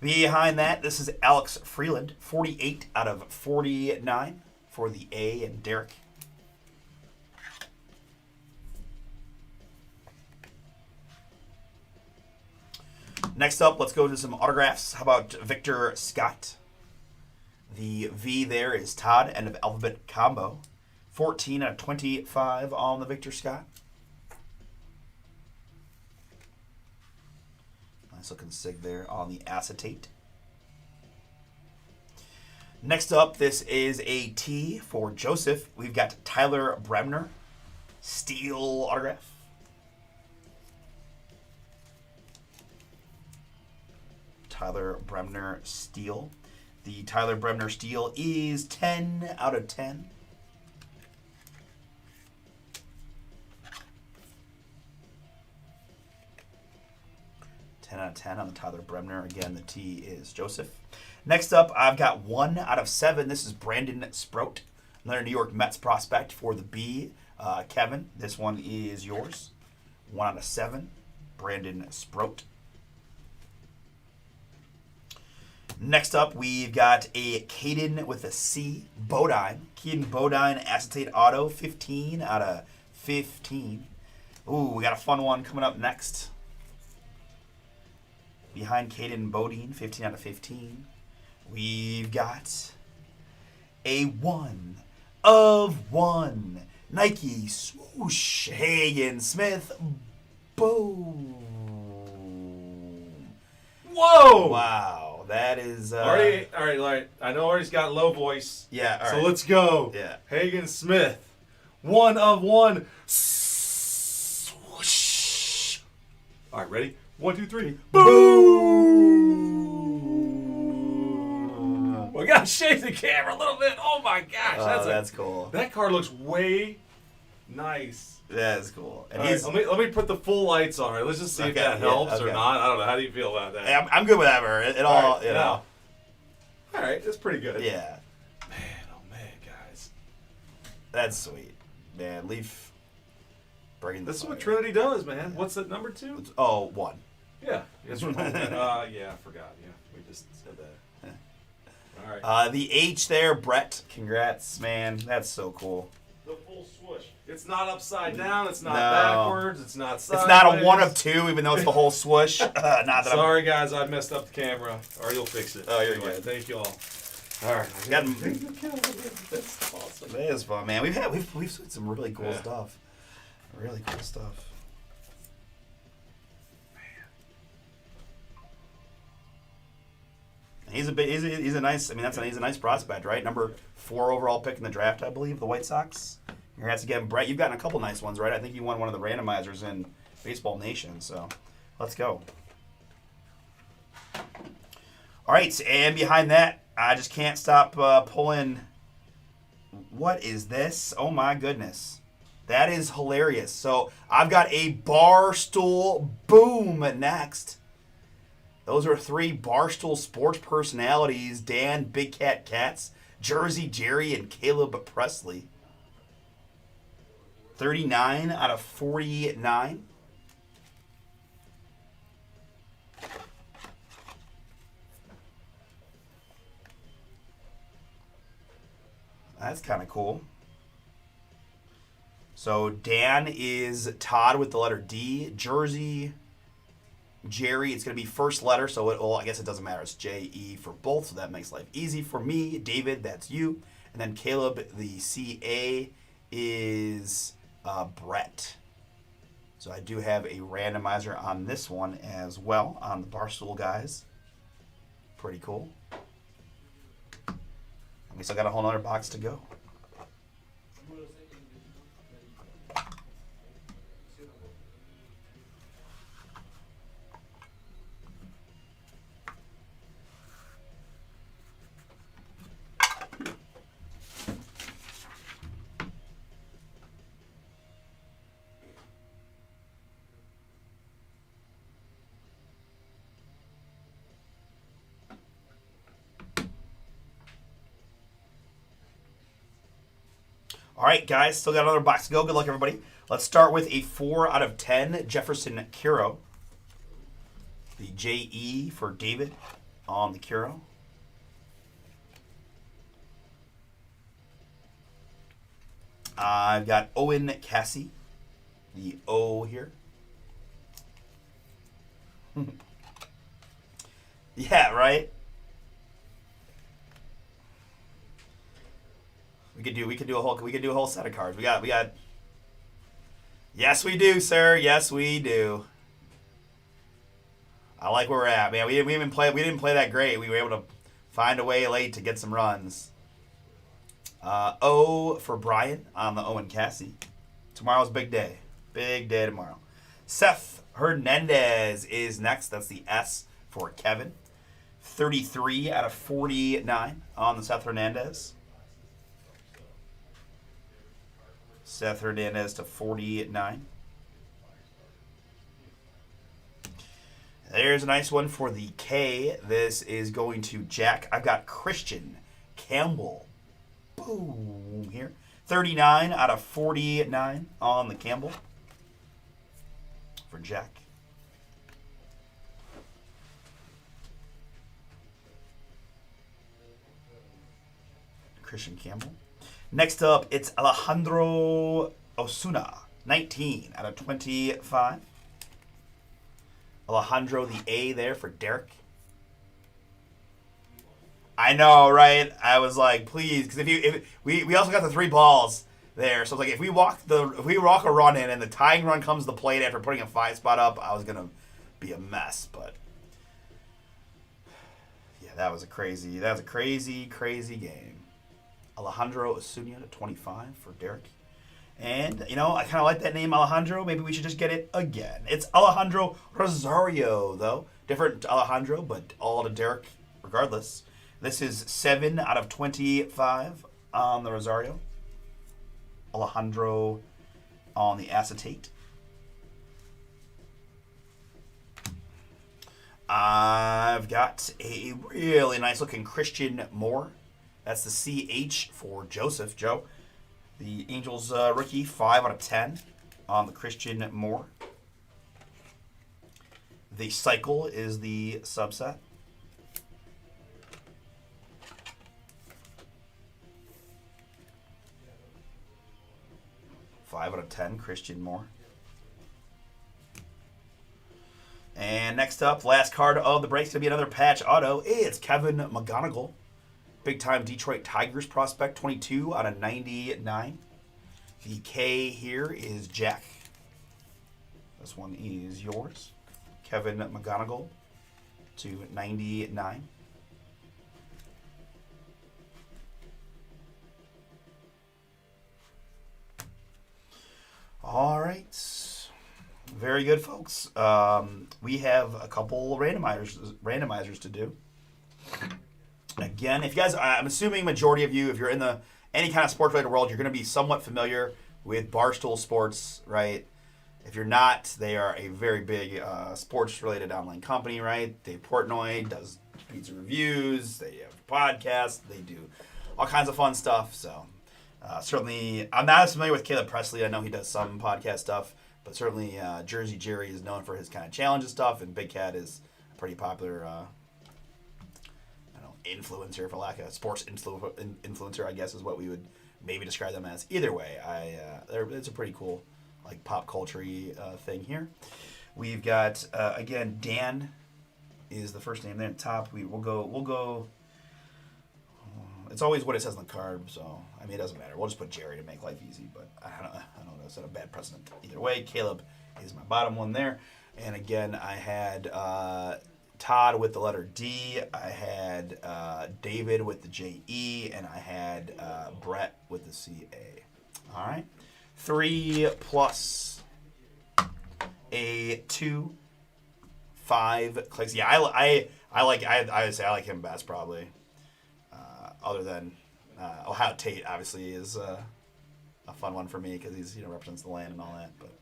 Behind that, this is Alex Freeland. 48/49 for the A and Derek. Next up, let's go to some autographs. How about Victor Scott? The V there is Todd, end of alphabet combo. 14/25 on the Victor Scott. Nice looking sig there on the acetate. Next up, this is a T for Joseph. We've got Tyler Bremner, steel autograph. Tyler Bremner steel. The Tyler Bremner steel is 10/10. 10/10 on the Tyler Bremner. Again, the T is Joseph. Next up, I've got 1/7. This is Brandon Sproat, another New York Mets prospect for the B. Kevin, this one is yours. 1/7, Brandon Sproat. Next up, we've got a Caden with a C, Bodine. Caden Bodine acetate auto, 15/15. Ooh, we got a fun one coming up next. Behind Caden Bodine, 15/15. We've got a 1/1 Nike swoosh Hagen Smith. Boom. Whoa! Wow, that is All right. I know Artie's got low voice. Yeah, all so right. let's go. Yeah. Hagen Smith, 1/1. Swoosh. All right, ready? 1, 2, 3. Boom! We gotta shake the camera a little bit. Oh my gosh, that's cool. That card looks way nice. That's cool. And All right, let me put the full lights on. Right, let's just see if Okay, that yeah, helps or okay. not. I don't know. How do you feel about that? Hey, I'm good with whatever. It all, right, you know. All right, that's pretty good. Yeah, Man, oh man, guys. that's sweet. Man, Leaf bringing the This is what fire. Trinity does, man. What's that number 2? Oh, 1. Yeah. It's yeah, I forgot. Yeah, we just said that. right. The H there, Brett. Congrats, man. That's so cool. The full swoosh. It's not upside down. It's not No. backwards. It's not sideways. It's not a 1 of 2, even though it's the whole swoosh. Not that Sorry, guys. I messed up the camera. Or you'll fix it. Oh, you're Anyway, good. Thank you all. I'm. All right. Got him. That's awesome. That is fun, man. We've seen some really cool Yeah. stuff. Really cool stuff. He's a nice. I mean, he's a nice prospect, right? Number 4 overall pick in the draft, I believe. The White Sox. Congrats again, Brett. You've gotten a couple nice ones, right? I think you won one of the randomizers in Baseball Nation. So, let's go. All right, and behind that, I just can't stop pulling. What is this? Oh my goodness. That is hilarious. So I've got a Barstool Boom next. Those are 3 Barstool sports personalities: Dan Big Cat Katz, Jersey Jerry, and Caleb Presley. 39 out of 49. That's kind of cool. So Dan is Todd with the letter D. Jersey, Jerry, it's going to be first letter, so I guess it doesn't matter. It's J-E for both, so that makes life easy for me. David, that's you. And then Caleb, the C-A, is Brett. So I do have a randomizer on this one as well, on the Barstool guys. Pretty cool. We still got a whole nother box to go. All right, guys, still got another box to go. Good luck, everybody. Let's start with a 4 out of 10, Jefferson Curo. The J-E for David on the Curo. I've got Owen Cassie, the O here. Yeah, right? We could do a whole set of cards. We got. Yes, we do, sir. Yes, we do. I like where we're at, man. We didn't play that great. We were able to find a way late to get some runs. O for Brian on the Owen Cassie. Tomorrow's a big day. Big day tomorrow. Seth Hernandez is next. That's the S for Kevin. 33 out of 49 on the Seth Hernandez. Seth Hernandez to 49. There's a nice one for the K. This is going to Jack. I've got Christian Campbell. Boom here. 39 out of 49 on the Campbell for Jack. Christian Campbell. Next up, it's Alejandro Osuna. 19 out of 25. Alejandro, the A there for Derek. I know, right? I was like, please, because if we also got the 3 balls there, so it's like if we walk a run in and the tying run comes to the plate after putting a 5 spot up, I was gonna be a mess. But yeah, that was a crazy game. Alejandro Osuna to 25 for Derek. And, I kind of like that name, Alejandro. Maybe we should just get it again. It's Alejandro Rosario, though. Different Alejandro, but all to Derek regardless. This is 7 out of 25 on the Rosario. Alejandro on the acetate. I've got a really nice looking Christian Moore. That's the CH for Joseph, Joe. The Angels rookie, 5 out of 10 on the Christian Moore. The cycle is the subset. 5 out of 10, Christian Moore. And next up, last card of the break's going to be another patch auto. It's Kevin McGonigal. Big-time Detroit Tigers prospect, 22 out of 99. The K here is Jack. This one is yours. Kevin McGonigal to 99. All right. Very good, folks. We have a couple randomizers to do. Again, if you guys, I'm assuming majority of you, if you're in the any kind of sports-related world, you're going to be somewhat familiar with Barstool Sports, right? If you're not, they are a very big sports-related online company, right? Dave Portnoy does pizza reviews. They have podcasts. They do all kinds of fun stuff. So certainly, I'm not as familiar with Caleb Presley. I know he does some podcast stuff, but certainly Jersey Jerry is known for his kind of challenges stuff, and Big Cat is a pretty popular influencer, for lack of sports influencer, I guess is what we would maybe describe them as. Either way, it's a pretty cool like pop culture-y thing here. We've got again, Dan is the first name there at the top. We'll go. It's always what it says on the card, so I mean it doesn't matter. We'll just put Jerry to make life easy, but I don't know. Set a bad precedent either way. Caleb is my bottom one there, and again I had Todd with the letter D. I had David with the J-E, and I had Brett with the C-A. All right. 3 plus a 2, 5 clicks. Yeah, I would say I like him best probably. Other than Ohio Tate, obviously is a fun one for me because he's represents the land and all that. But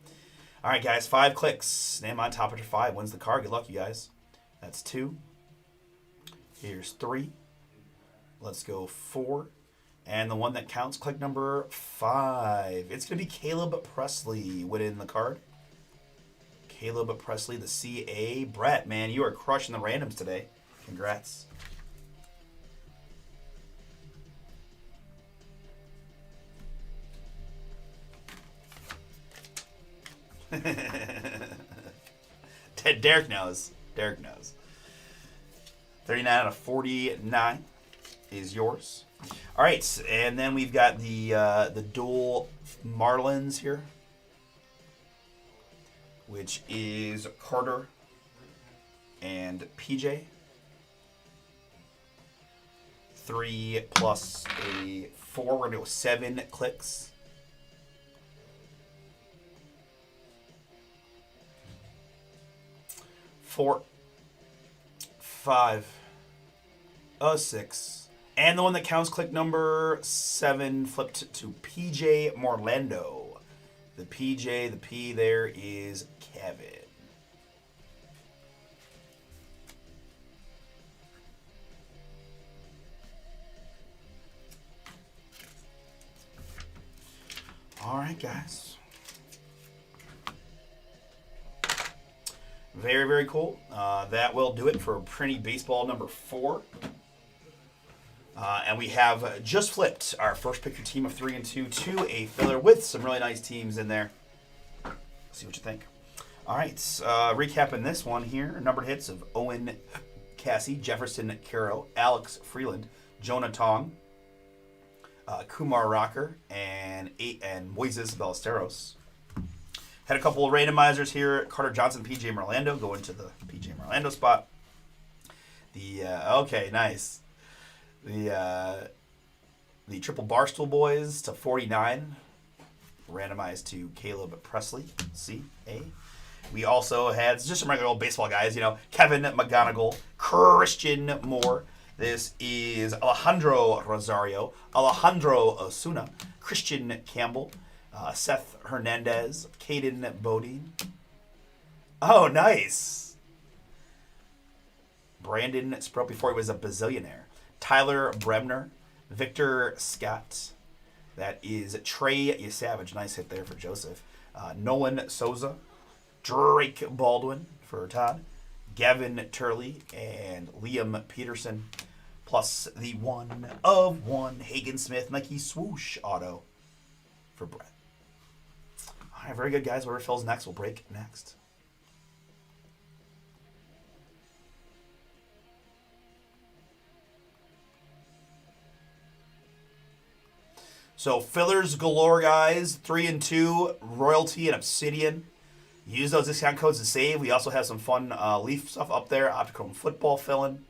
all right, guys, 5 clicks. Name on top after 5 wins the card. Good luck, you guys. That's 2. Here's 3. Let's go 4. And the one that counts, click number 5. It's going to be Caleb Presley winning the card. Caleb Presley, the CA. Brett, man, you are crushing the randoms today. Congrats. Derek knows. 39 out of 49 is yours. All right, and then we've got the dual Marlins here, which is Carter and PJ. 3 plus a 4. We're going to go 7 clicks. 4, 5, 6. And the one that counts, click number 7, flipped to PJ Morlando. The PJ, the P there is Kevin. All right, guys. Very, very cool. That will do it for Printy Baseball number 4. And we have just flipped our first pick your team of 3 and 2 to a filler with some really nice teams in there. See what you think. All right, recapping this one here. Numbered hits of Owen Cassie, Jefferson Caro, Alex Freeland, Jonah Tong, Kumar Rocker, and Moises Ballesteros. Had a couple of randomizers here. Carter Johnson, PJ Morlando, going to the PJ Morlando spot. Okay, nice. The triple Barstool Boys to 49, randomized to Caleb Presley, C-A. We also had just some regular old baseball guys, Kevin McGonigal, Christian Moore. This is Alejandro Rosario, Alejandro Osuna, Christian Campbell, Seth Hernandez, Caden Bodine. Oh, nice. Brandon Sprout before he was a bazillionaire. Tyler Bremner, Victor Scott. That is Trey Yesavage. Nice hit there for Joseph. Nolan Souza, Drake Baldwin for Todd, Gavin Turley, and Liam Peterson. Plus the 1 of 1 Hagen Smith Nike swoosh auto for Brett. All right, very good, guys. Whatever fills next, we'll break next. So fillers galore, guys. 3 and 2, Royalty and Obsidian. Use those discount codes to save. We also have some fun Leaf stuff up there. Optichrome football filling.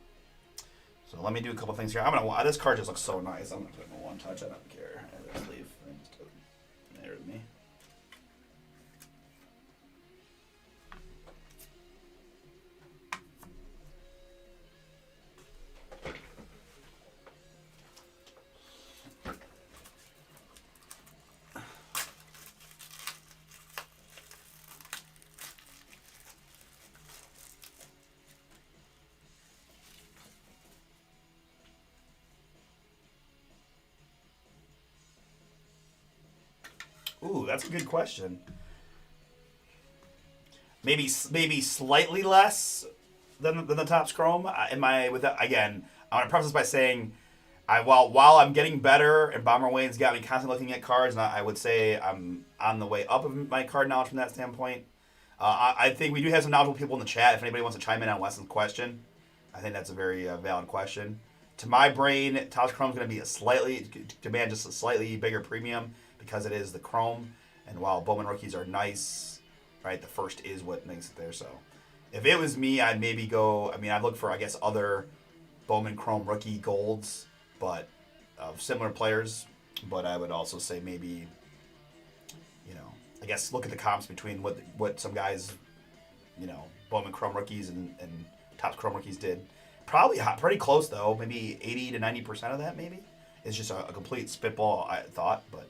So let me do a couple things here. This card just looks so nice. I'm gonna put it in one touch. I don't care. There's Leaf. There's me. Ooh, that's a good question. Maybe slightly less than the Topps Chrome. Am I with that again? I want to preface this by saying, while I'm getting better and Bomber Wayne's got me constantly looking at cards, and I would say I'm on the way up of my card knowledge from that standpoint. I think we do have some knowledgeable people in the chat. If anybody wants to chime in on Weston's question, I think that's a very valid question. To my brain, Topps Chrome is going to be demand just a slightly bigger premium because it is the Chrome, and while Bowman rookies are nice, right, the first is what makes it there. So if it was me, I'd maybe go, I'd look for, I guess, other Bowman Chrome rookie golds, but of similar players, but I would also say maybe, I guess look at the comps between what some guys, Bowman Chrome rookies and Topps Chrome rookies did. Probably pretty close, though, maybe 80 to 90% of that, maybe. It's just a complete spitball thought, but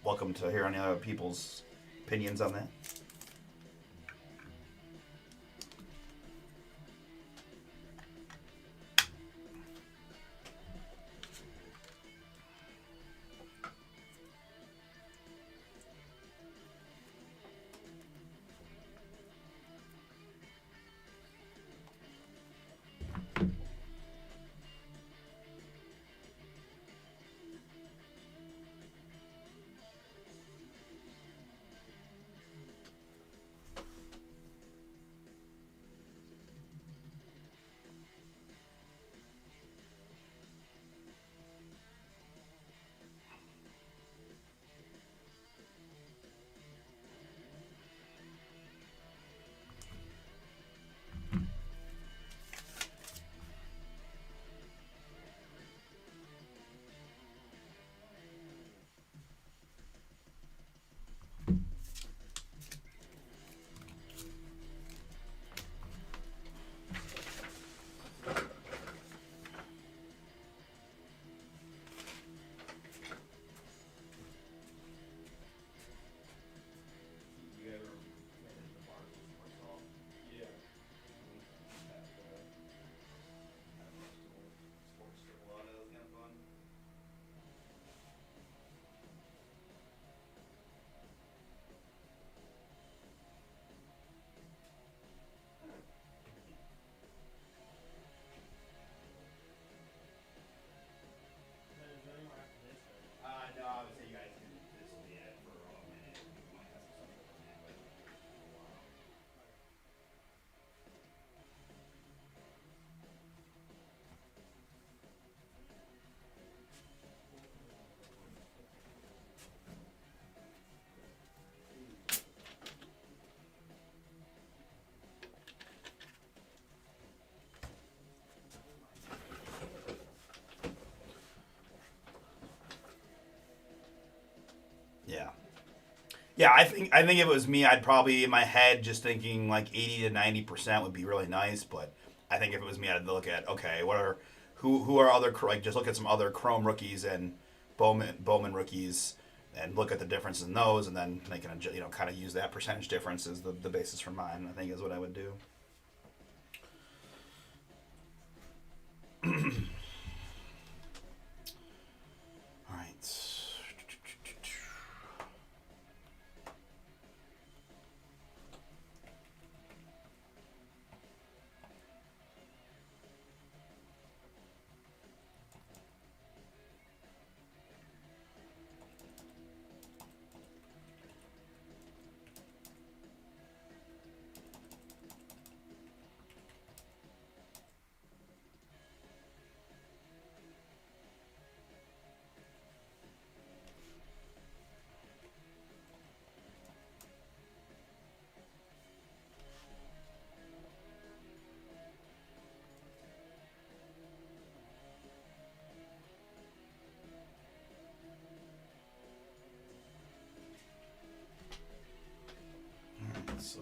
welcome to hear any other people's opinions on that. Yeah, I think if it was me, I'd probably in my head just thinking like 80 to 90% would be really nice. But I think if it was me, I'd look at who are other just look at some other Chrome rookies and Bowman rookies and look at the difference in those, and then they can kind of use that percentage difference as the basis for mine. I think is what I would do. All right.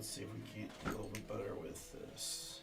let's see if we can't do a little bit better with this.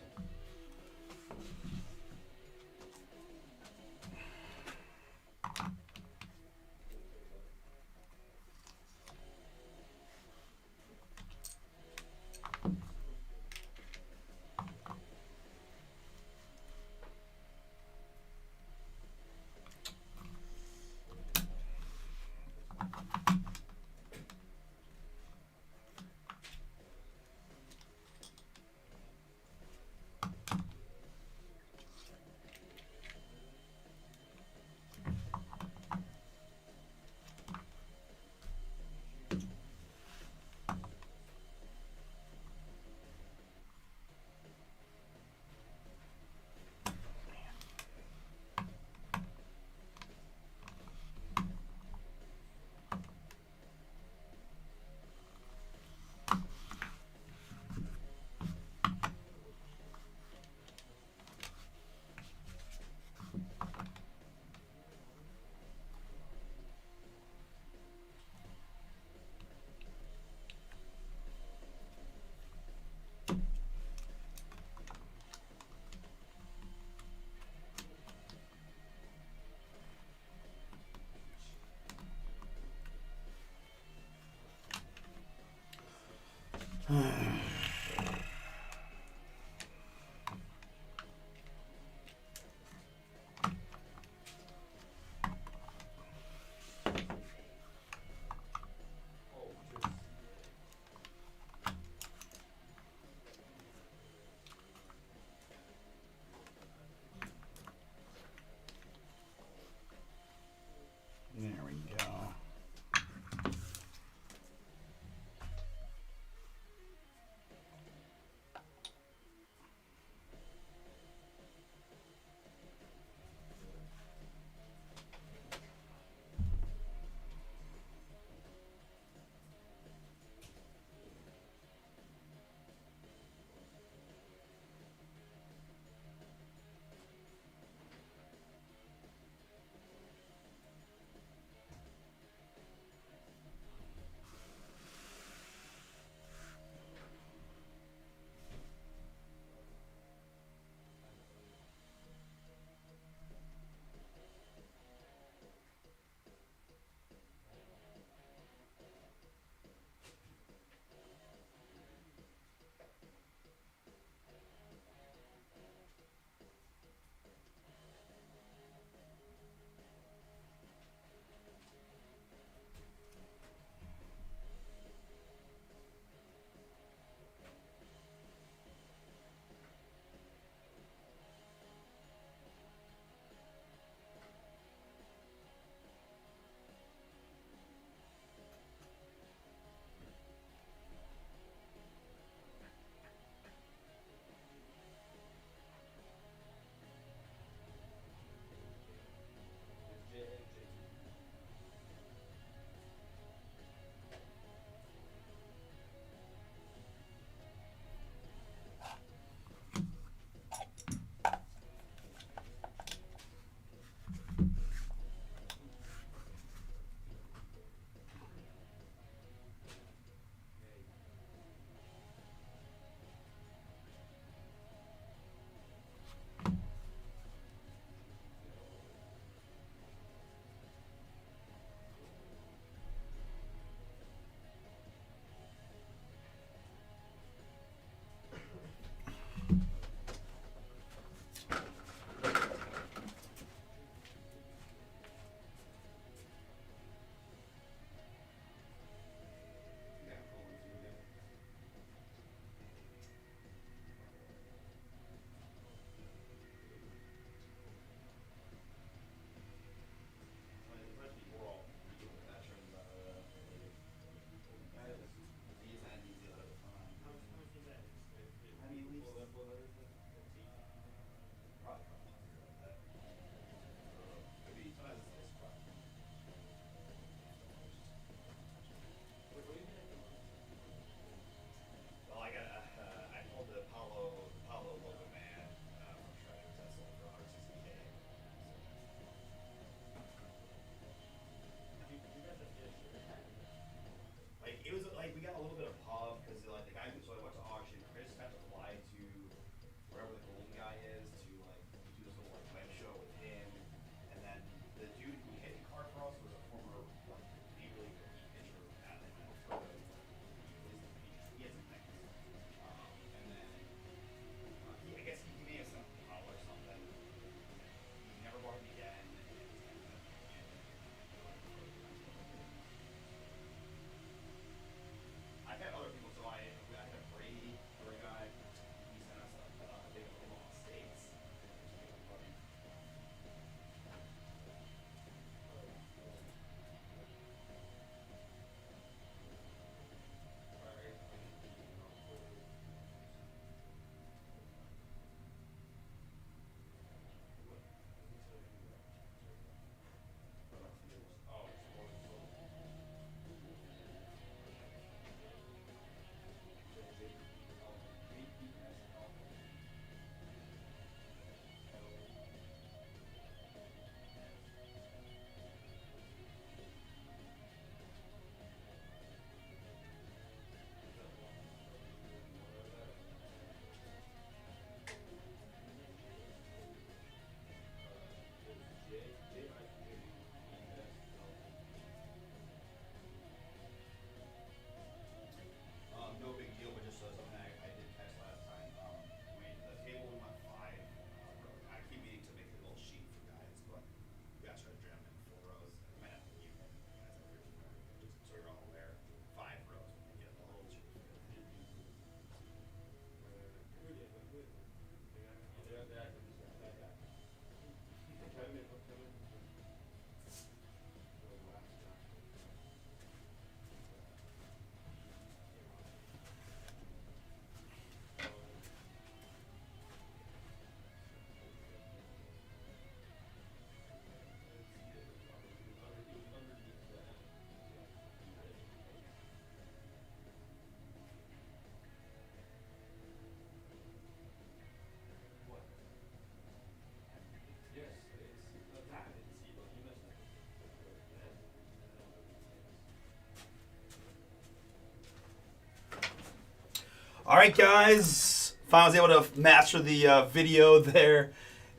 All right, guys. Finally was able to master the video there.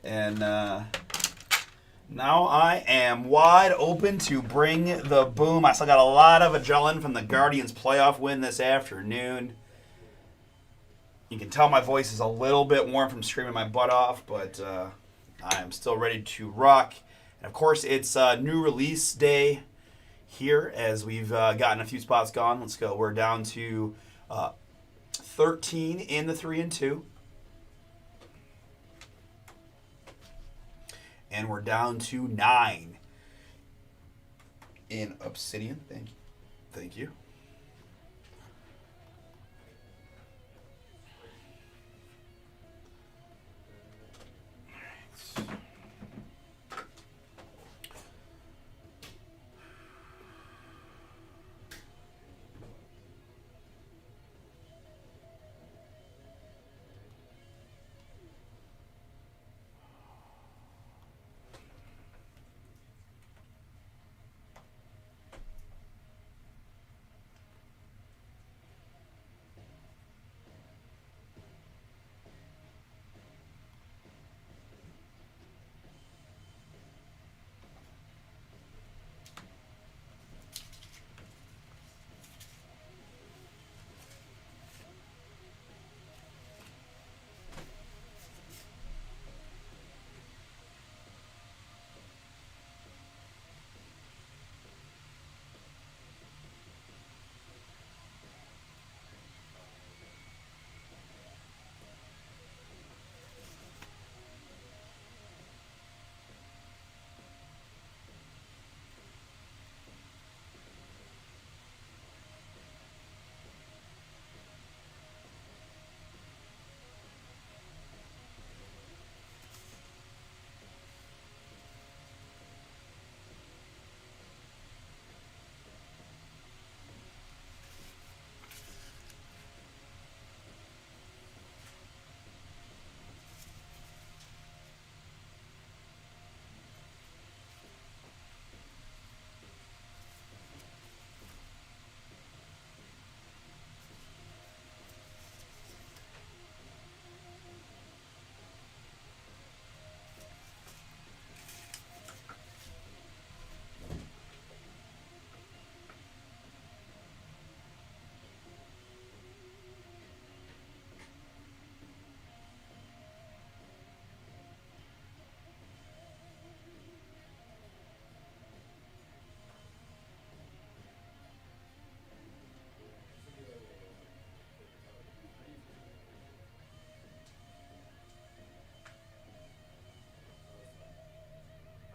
And now I am wide open to bring the boom. I still got a lot of adrenaline from the Guardians playoff win this afternoon. You can tell my voice is a little bit warm from screaming my butt off, but I am still ready to rock. And of course, it's new release day here as we've gotten a few spots gone. Let's go. We're down to 13 in the 3 and 2. And we're down to 9 in Obsidian. Thank you. Thank you.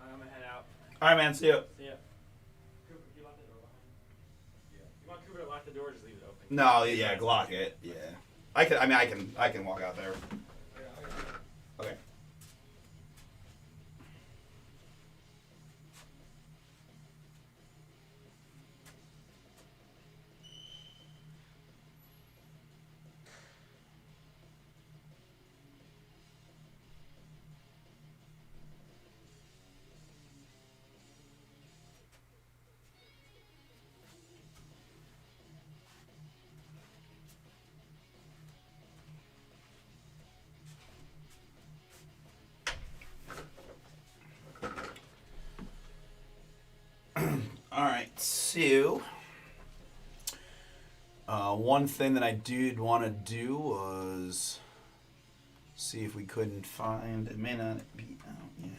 I'm gonna head out. All right, man. See ya. See ya. Cooper, can you lock the door behind you? Yeah. You want Cooper to lock the door or just leave it open? No, yeah, Glock it. Yeah. I can. I mean, I can walk out there. Okay. All right, so one thing that I did want to do was see if we couldn't find. It may not be out yet.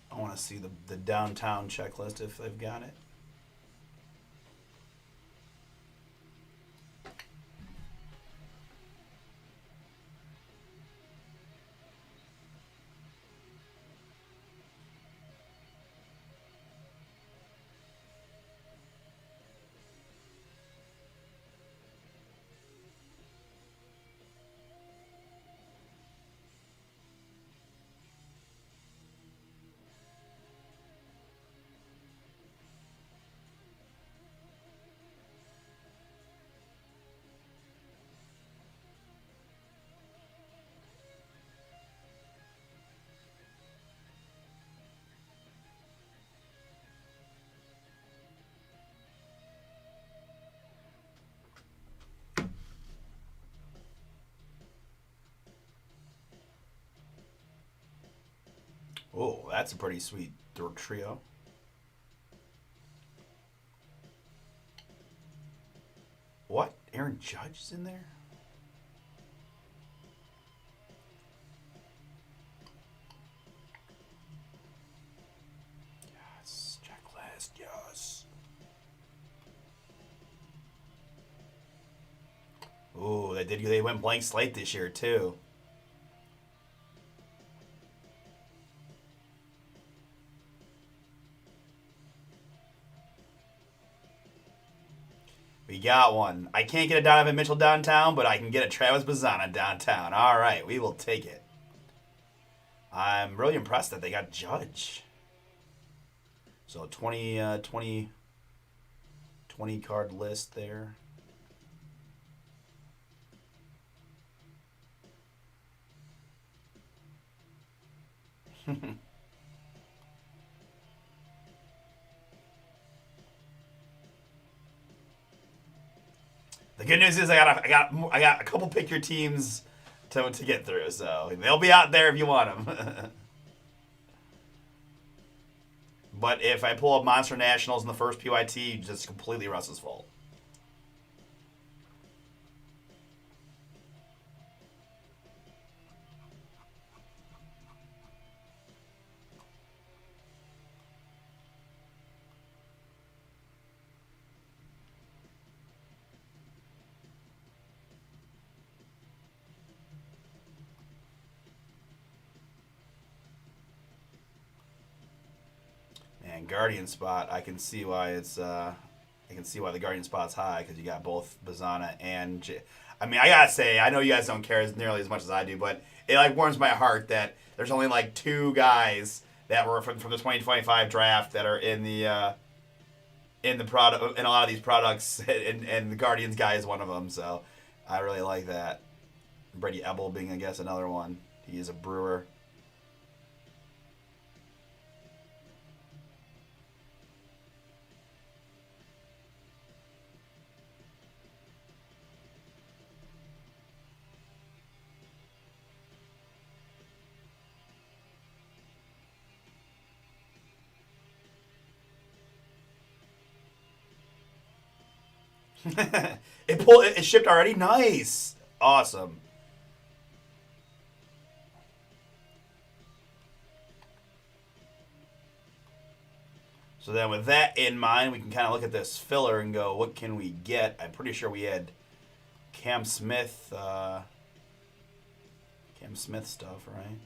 But I want to see the downtown checklist if they've got it. Oh, that's a pretty sweet trio. What? Aaron Judge is in there? Yes, Jack Last, yes. Ooh, they went blank slate this year too. We got one. I can't get a Donovan Mitchell downtown, but I can get a Travis Bazana downtown. All right, we will take it. I'm really impressed that they got Judge. So 20 card list there. The good news is I got a couple pick your teams to get through, so they'll be out there if you want them. But if I pull up Monster Nationals in the first PYT, it's completely Russ's fault. And Guardian spot, I can see why it's I can see why the Guardian spot's high because you got both Bazana and I mean, I gotta say, I know you guys don't care as nearly as much as I do, but it like warms my heart that there's only like 2 guys that were from the 2025 draft that are in the product in a lot of these products, and the Guardians guy is one of them. So I really like that. Brady Ebel being, I guess, another one. He is a Brewer. It shipped already. Nice, awesome. So then, with that in mind, we can kind of look at this filler and go, what can we get? I'm pretty sure we had Cam Smith stuff, right?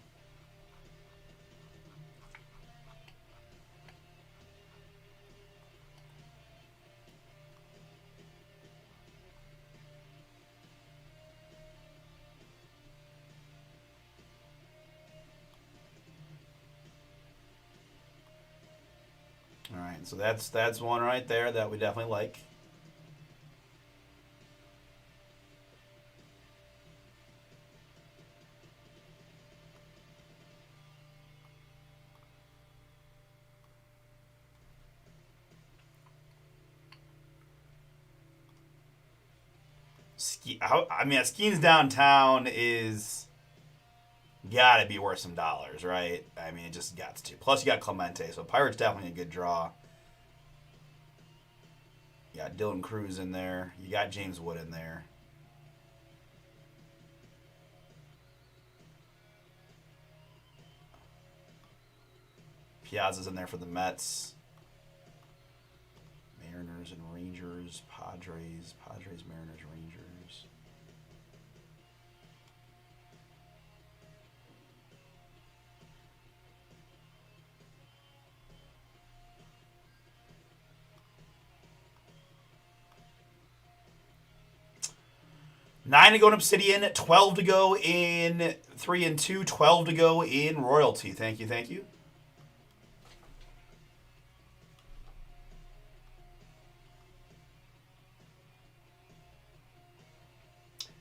All right, so that's one right there that we definitely like. I mean, Skeens downtown is gotta be worth some dollars, right? I mean, it just got to. Plus, you got Clemente, so Pirates definitely a good draw. You got Dylan Cruz in there. You got James Wood in there. Piazza's in there for the Mets. Mariners and Rangers. Padres, Mariners, Rangers. Nine to go in Obsidian, 12 to go in 3 and 2, 12 to go in Royalty. Thank you, thank you.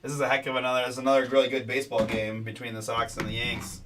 This is a heck of another really good baseball game between the Sox and the Yanks.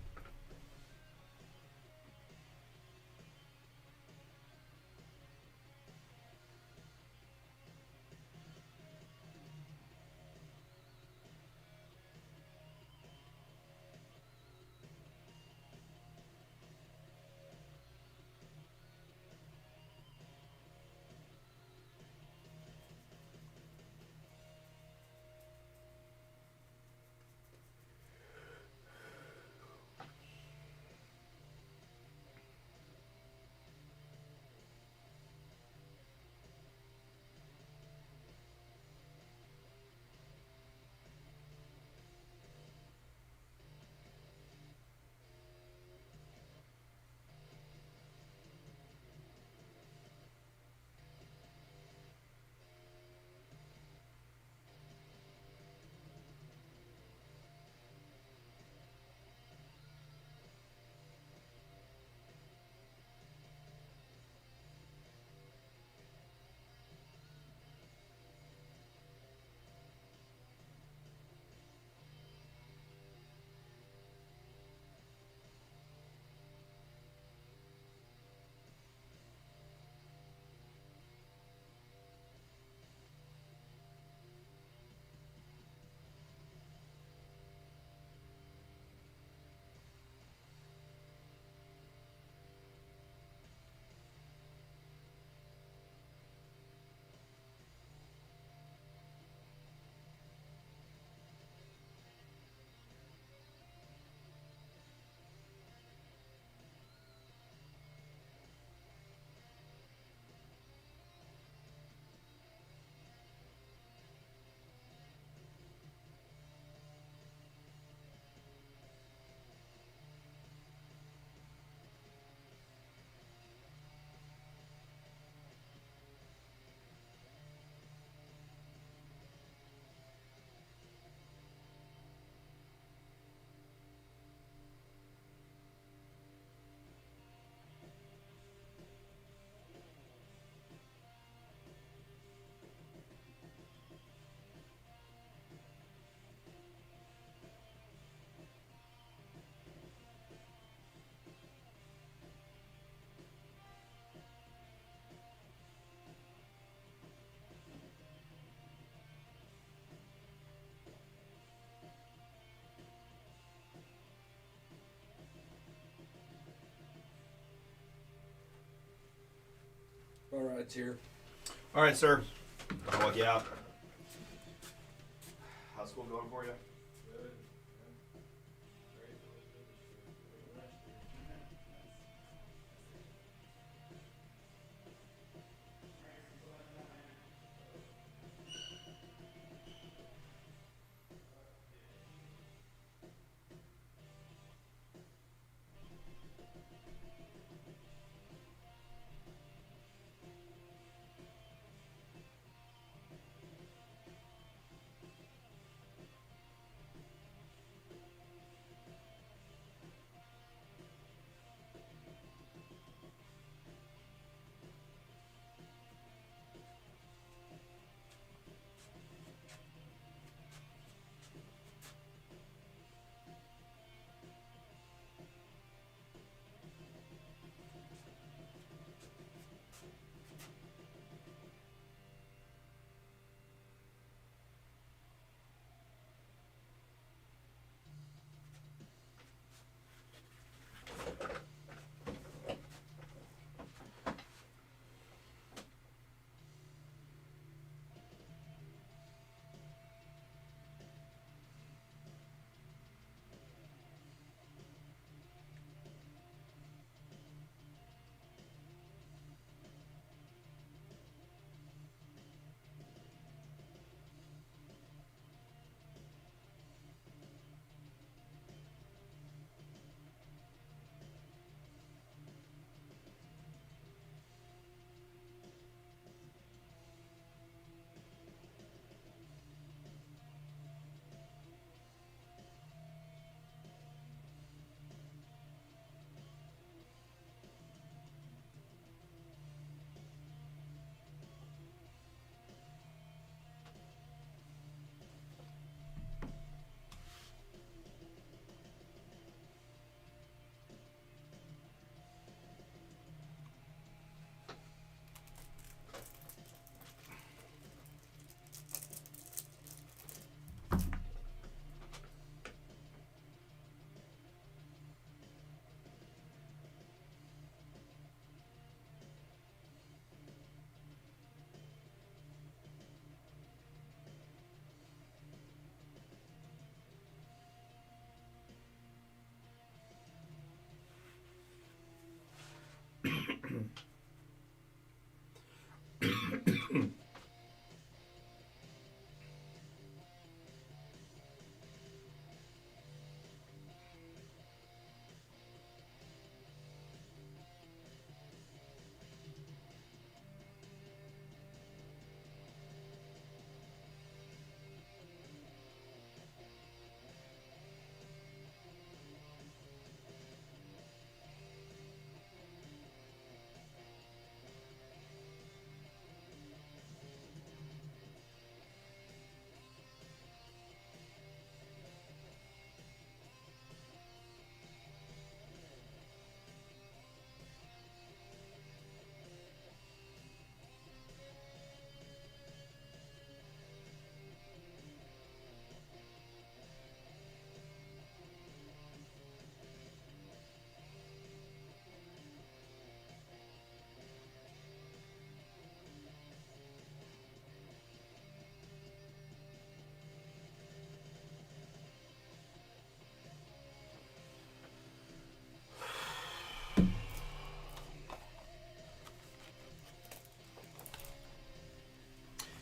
rides here. All right, sir. I'll look you out. How's school going for you?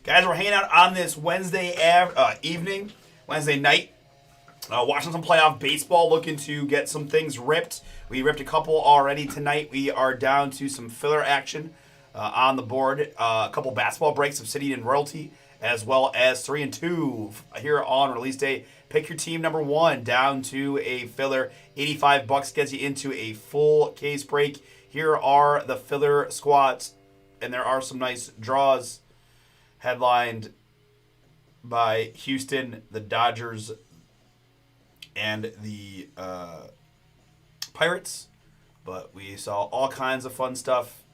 Guys, we're hanging out on this Wednesday evening, Wednesday night, watching some playoff baseball, looking to get some things ripped. We ripped a couple already tonight. We are down to some filler action on the board. A couple basketball breaks, Obsidian and Royalty, as well as 3 and 2 here on release day. Pick your team number 1 down to a filler. $85 gets you into a full case break. Here are the filler squads, and there are some nice draws. Headlined by Houston, the Dodgers, and the Pirates. But we saw all kinds of fun stuff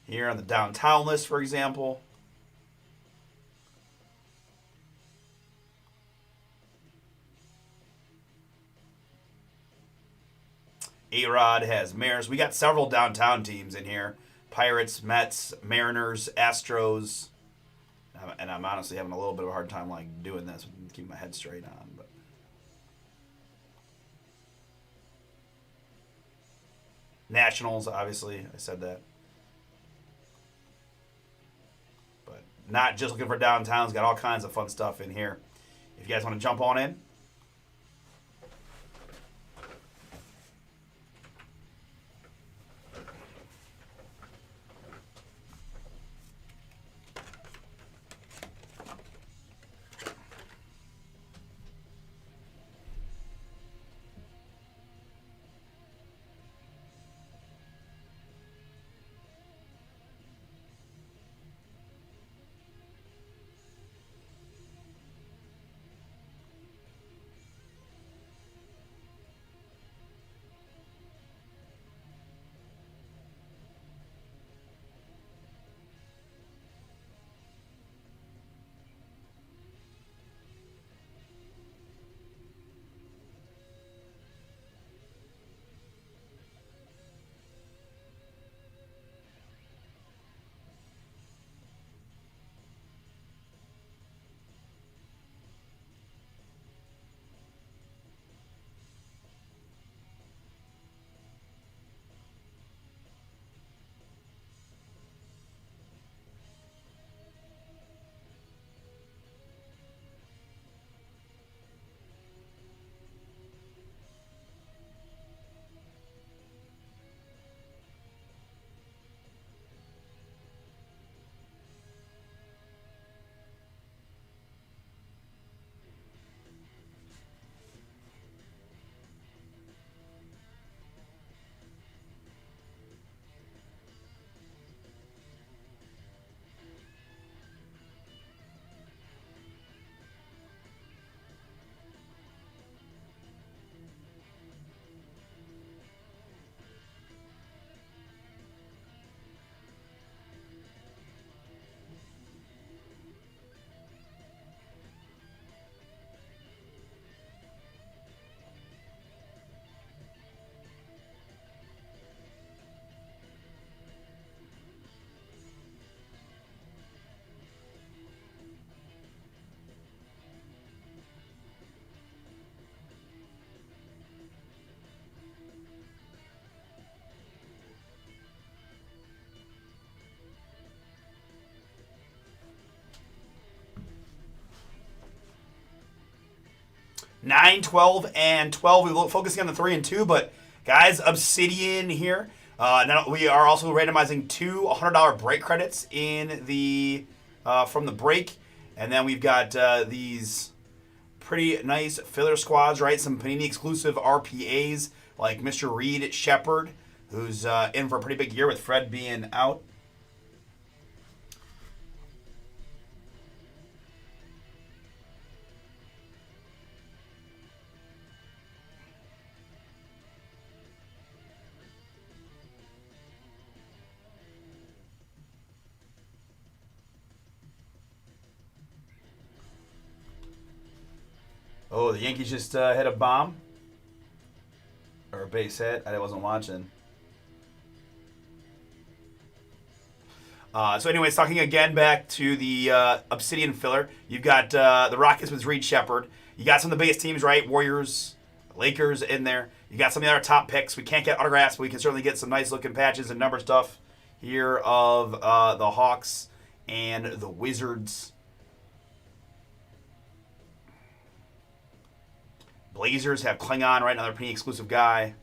here on the downtown list, for example. A-Rod has Mariners. We got several downtown teams in here. Pirates, Mets, Mariners, Astros. And I'm honestly having a little bit of a hard time like doing this and keeping my head straight on. But Nationals, obviously, I said that. But not just looking for downtowns. Got all kinds of fun stuff in here. If you guys want to jump on in. Nine, 12, and 12. We will focusing on the 3 and 2, but guys, Obsidian here. Now we are also randomizing two $100 break credits in the from the break, and then we've got these pretty nice filler squads, right? Some Panini exclusive RPAs like Mr. Reed Shepard, who's in for a pretty big year with Fred being out. Oh, the Yankees just hit a bomb. Or a base hit. I wasn't watching. So anyways, talking again back to the Obsidian filler. You've got the Rockets with Reed Shepard. You got some of the biggest teams, right? Warriors, Lakers in there. You got some of the other top picks. We can't get autographs, but we can certainly get some nice looking patches and number stuff here of the Hawks and the Wizards. Blazers have Klingon, right? Another pretty exclusive guy.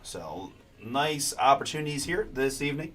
So, nice opportunities here this evening.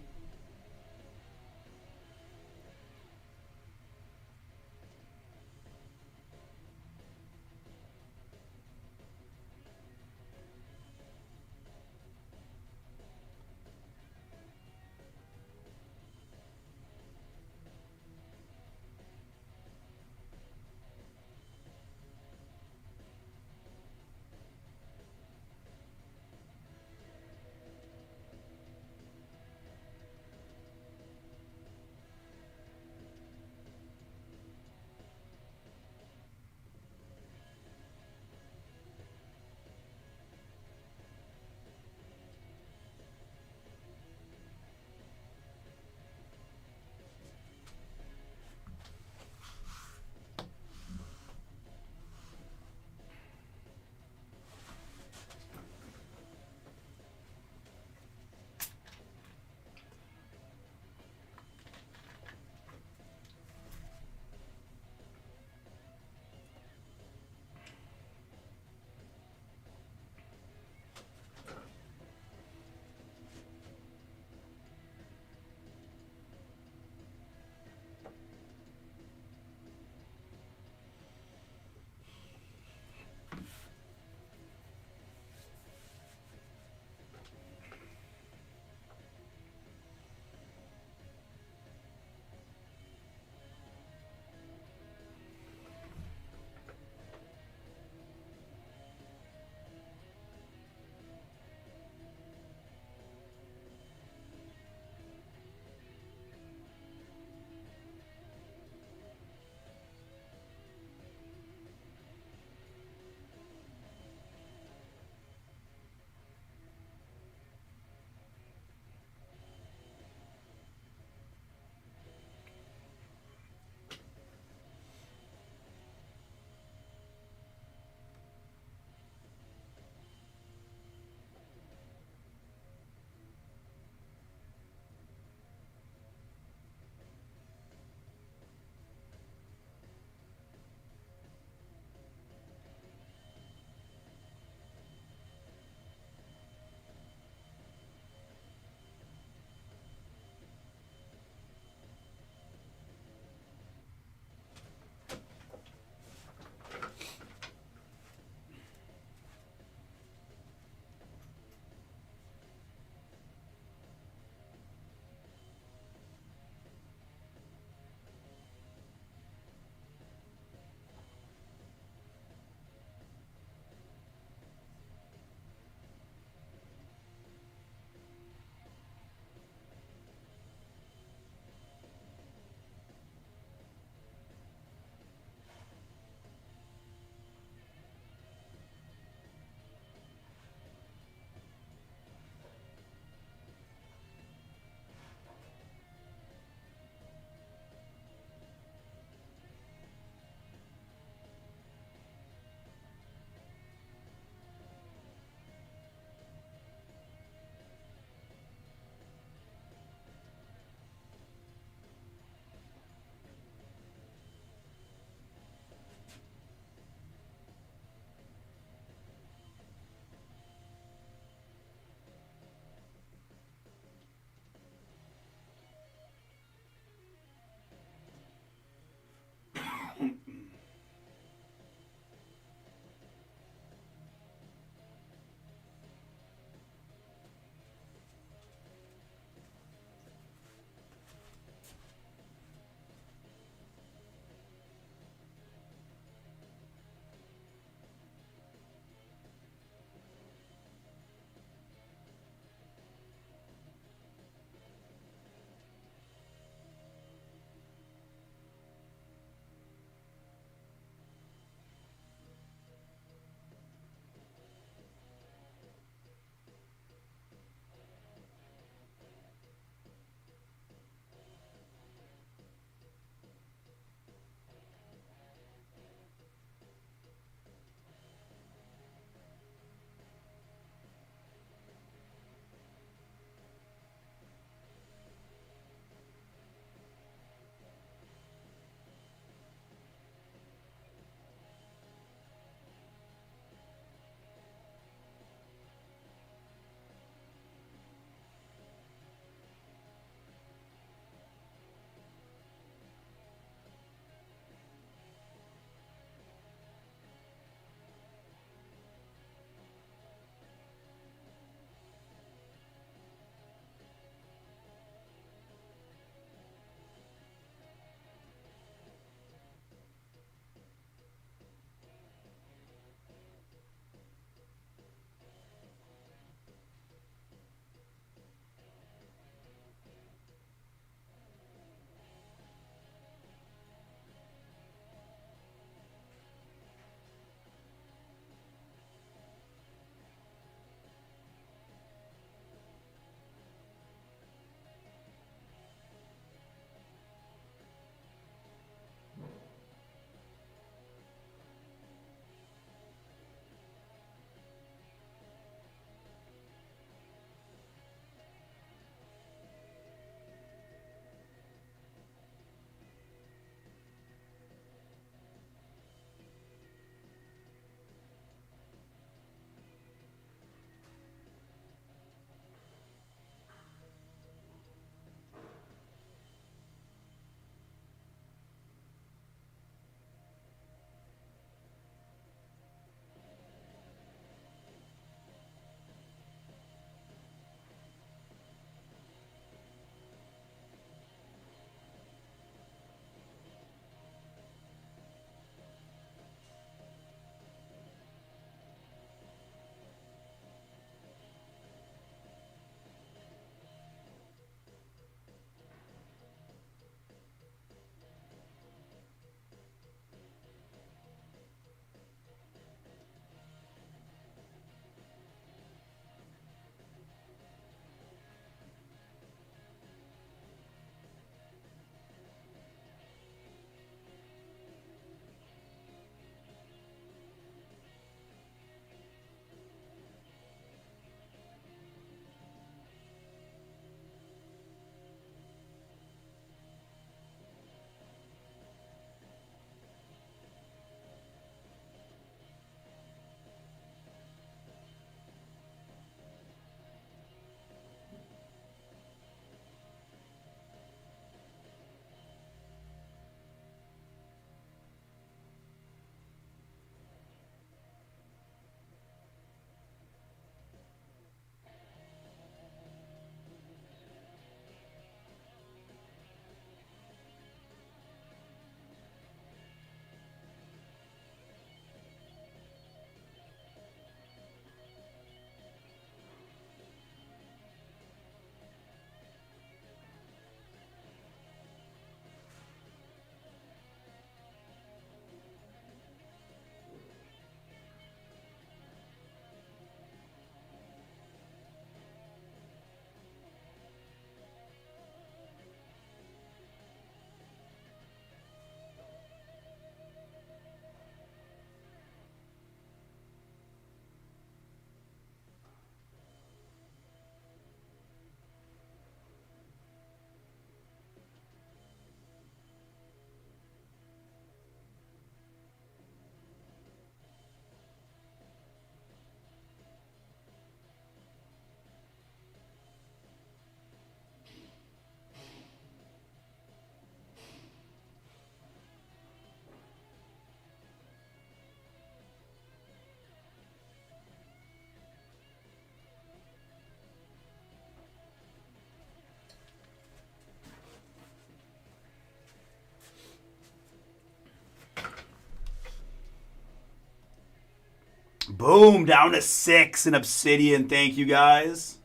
Boom, down to 6 in Obsidian. Thank you, guys.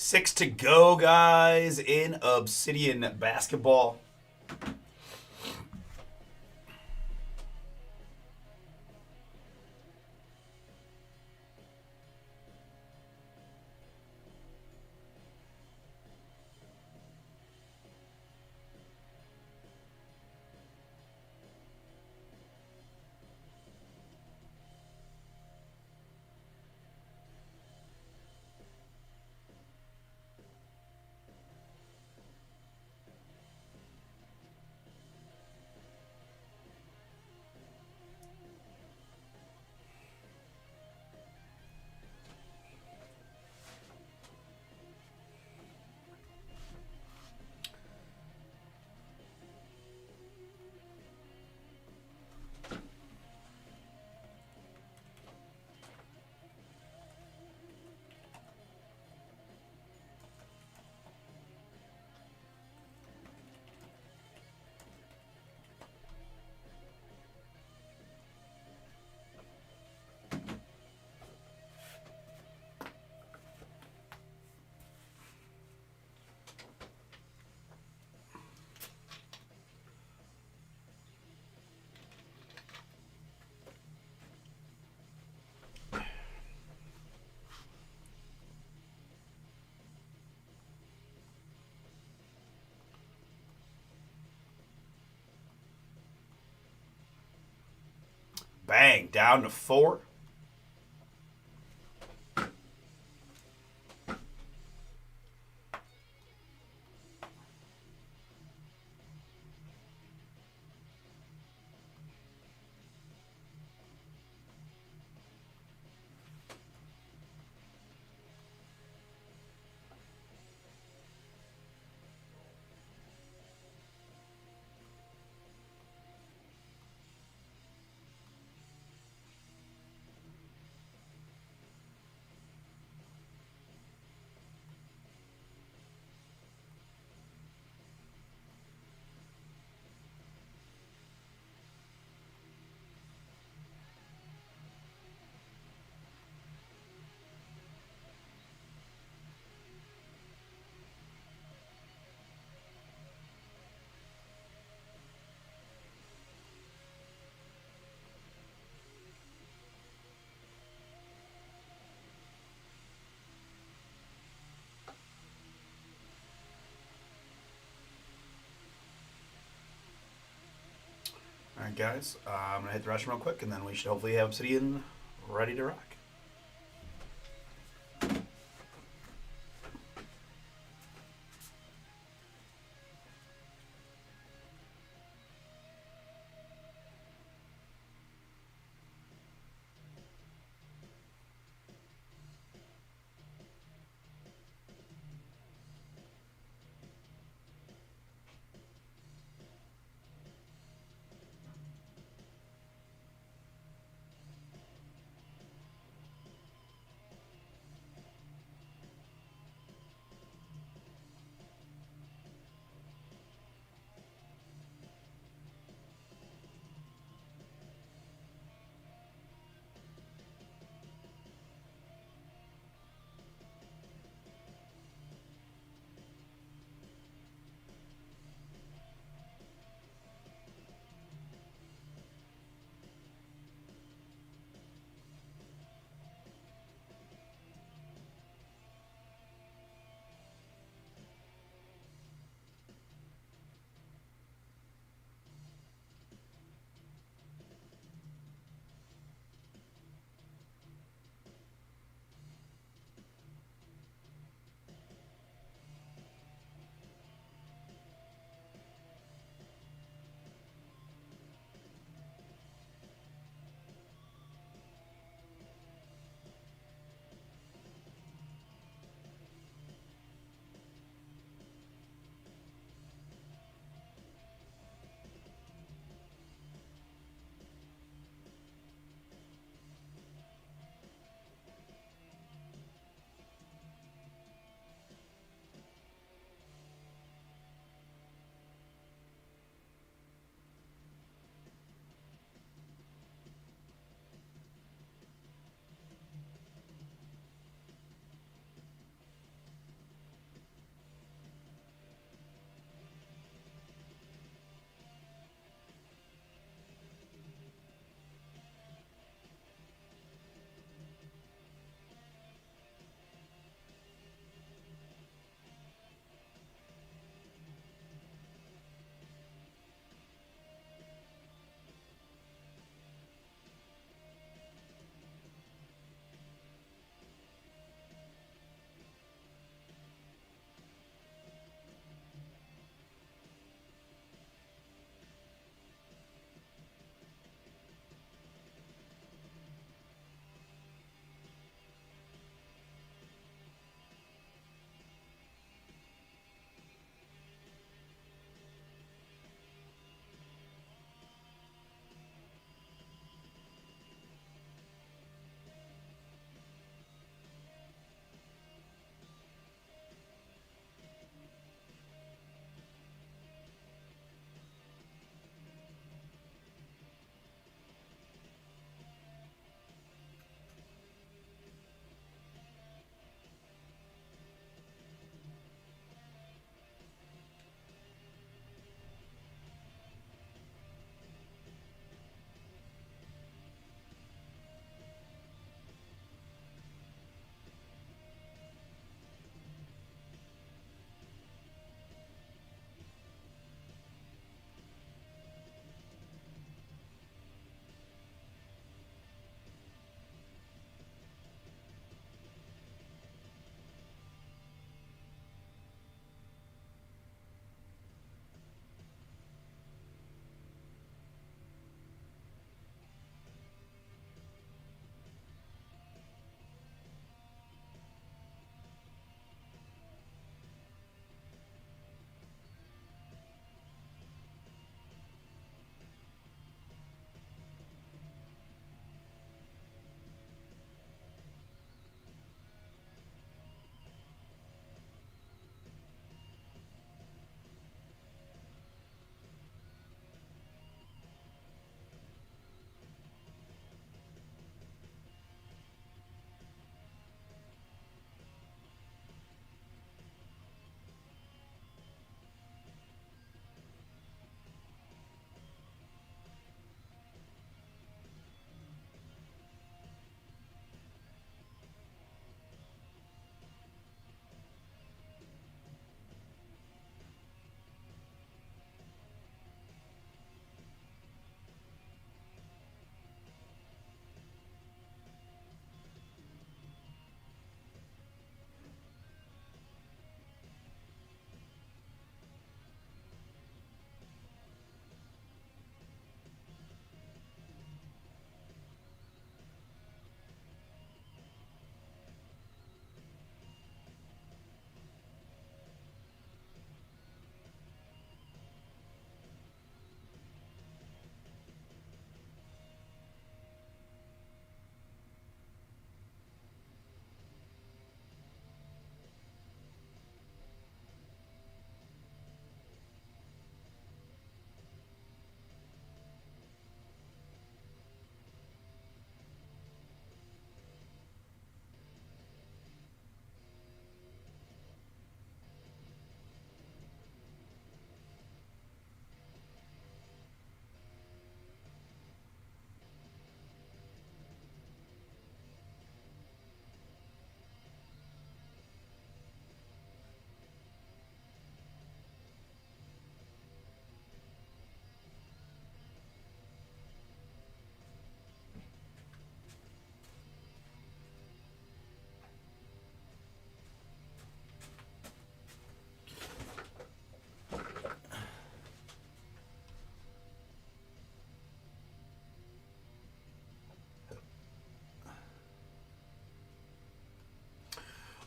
Six to go, guys, in Obsidian basketball. Bang, down to 4. All right, guys. I'm going to hit the restroom real quick, and then we should hopefully have Obsidian ready to rock.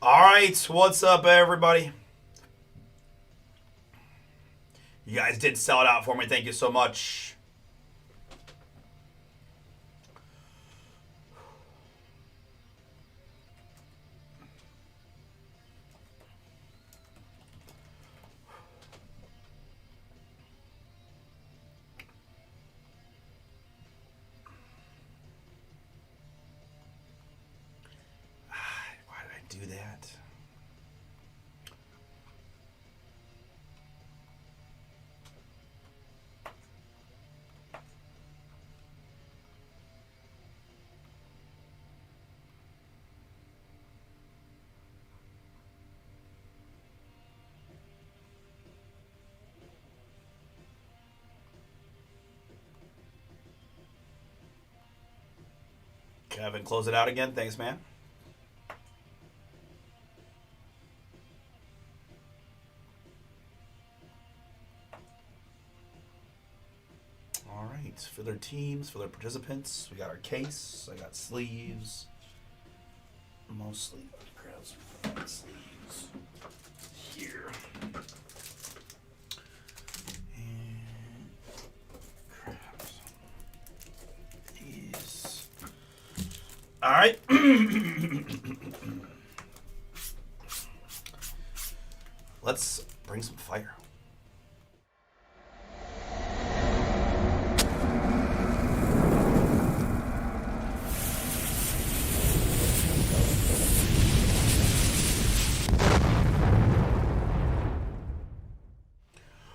All right, what's up, everybody? You guys did sell it out for me. Thank you so much. Why did I do that? Kevin, close it out again. Thanks, man. All right, for their teams, for their participants, we got our case. I got sleeves. Mostly, let's grab some sleeves here. And grab some of these. All right. Let's bring some fire.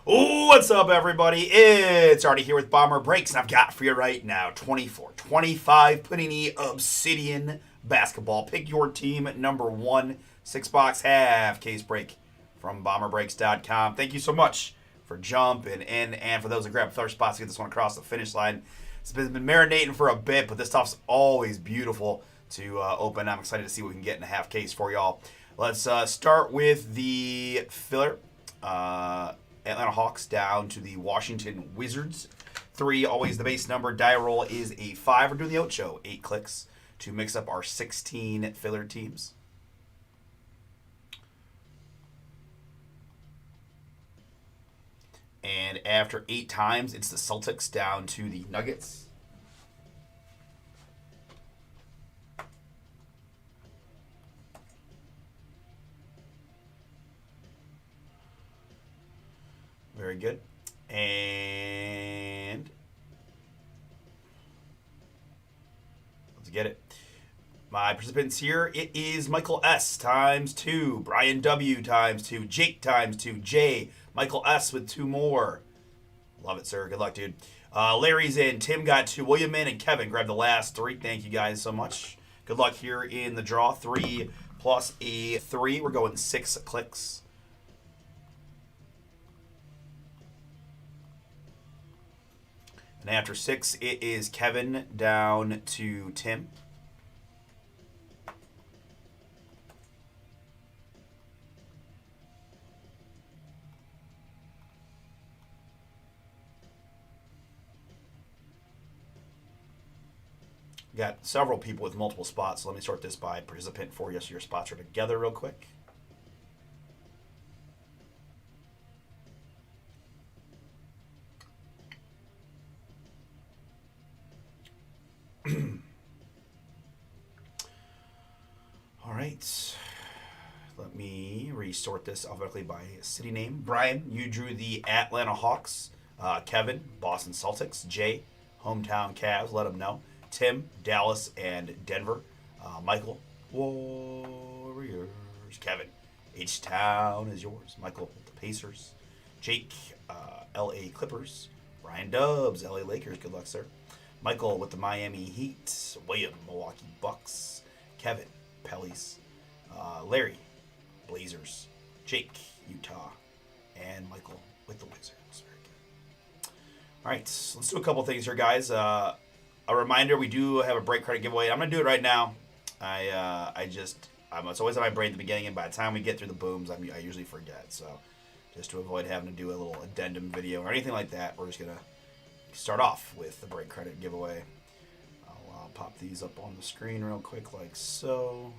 What's up, everybody? It's Artie here with Bomber Breaks, and I've got for you right now 24-25 Panini Obsidian Basketball. Pick your team at number 1, 6-box half case break from BomberBreaks.com. Thank you so much for jumping in, and for those that grab third spots to get this one across the finish line. It's been marinating for a bit, but this stuff's always beautiful to open. I'm excited to see what we can get in a half case for y'all. Let's start with the filler. Atlanta Hawks down to the Washington Wizards. 3, always the base number. Die roll is a 5. We're doing the Ocho. 8 clicks to mix up our 16 filler teams. And after 8 times, it's the Celtics down to the Nuggets. Very good. And let's get it. My participants here, it is Michael S. times 2, Brian W. times 2, Jake times 2, Jay, Michael S. with 2 more. Love it, sir. Good luck, dude. Larry's in. Tim got 2. William in, and Kevin grabbed the last 3. Thank you guys so much. Good luck here in the draw. 3 plus a 3. We're going 6 clicks. And after 6, it is Kevin down to Tim. Got several people with multiple spots, so let me sort this by participant for you so your spots are together real quick. All right, let me resort this alphabetically by city name. Brian, you drew the Atlanta Hawks. Kevin, Boston Celtics. Jay, hometown Cavs, let them know. Tim, Dallas and Denver. Michael, Warriors. Kevin, H-Town is yours. Michael, the Pacers. Jake, L.A. Clippers. Brian Dubs, L.A. Lakers. Good luck, sir. Michael with the Miami Heat. William, Milwaukee Bucks. Kevin, Pellies. Larry, Blazers. Jake, Utah. And Michael with the Wizards. Very good. All right, let's do a couple things here, guys. A reminder, we do have a break credit giveaway. I'm going to do it right now. It's always on my brain at the beginning, and by the time we get through the booms, I usually forget. So just to avoid having to do a little addendum video or anything like that, we're just going to start off with the break credit giveaway. I'll pop these up on the screen real quick like so.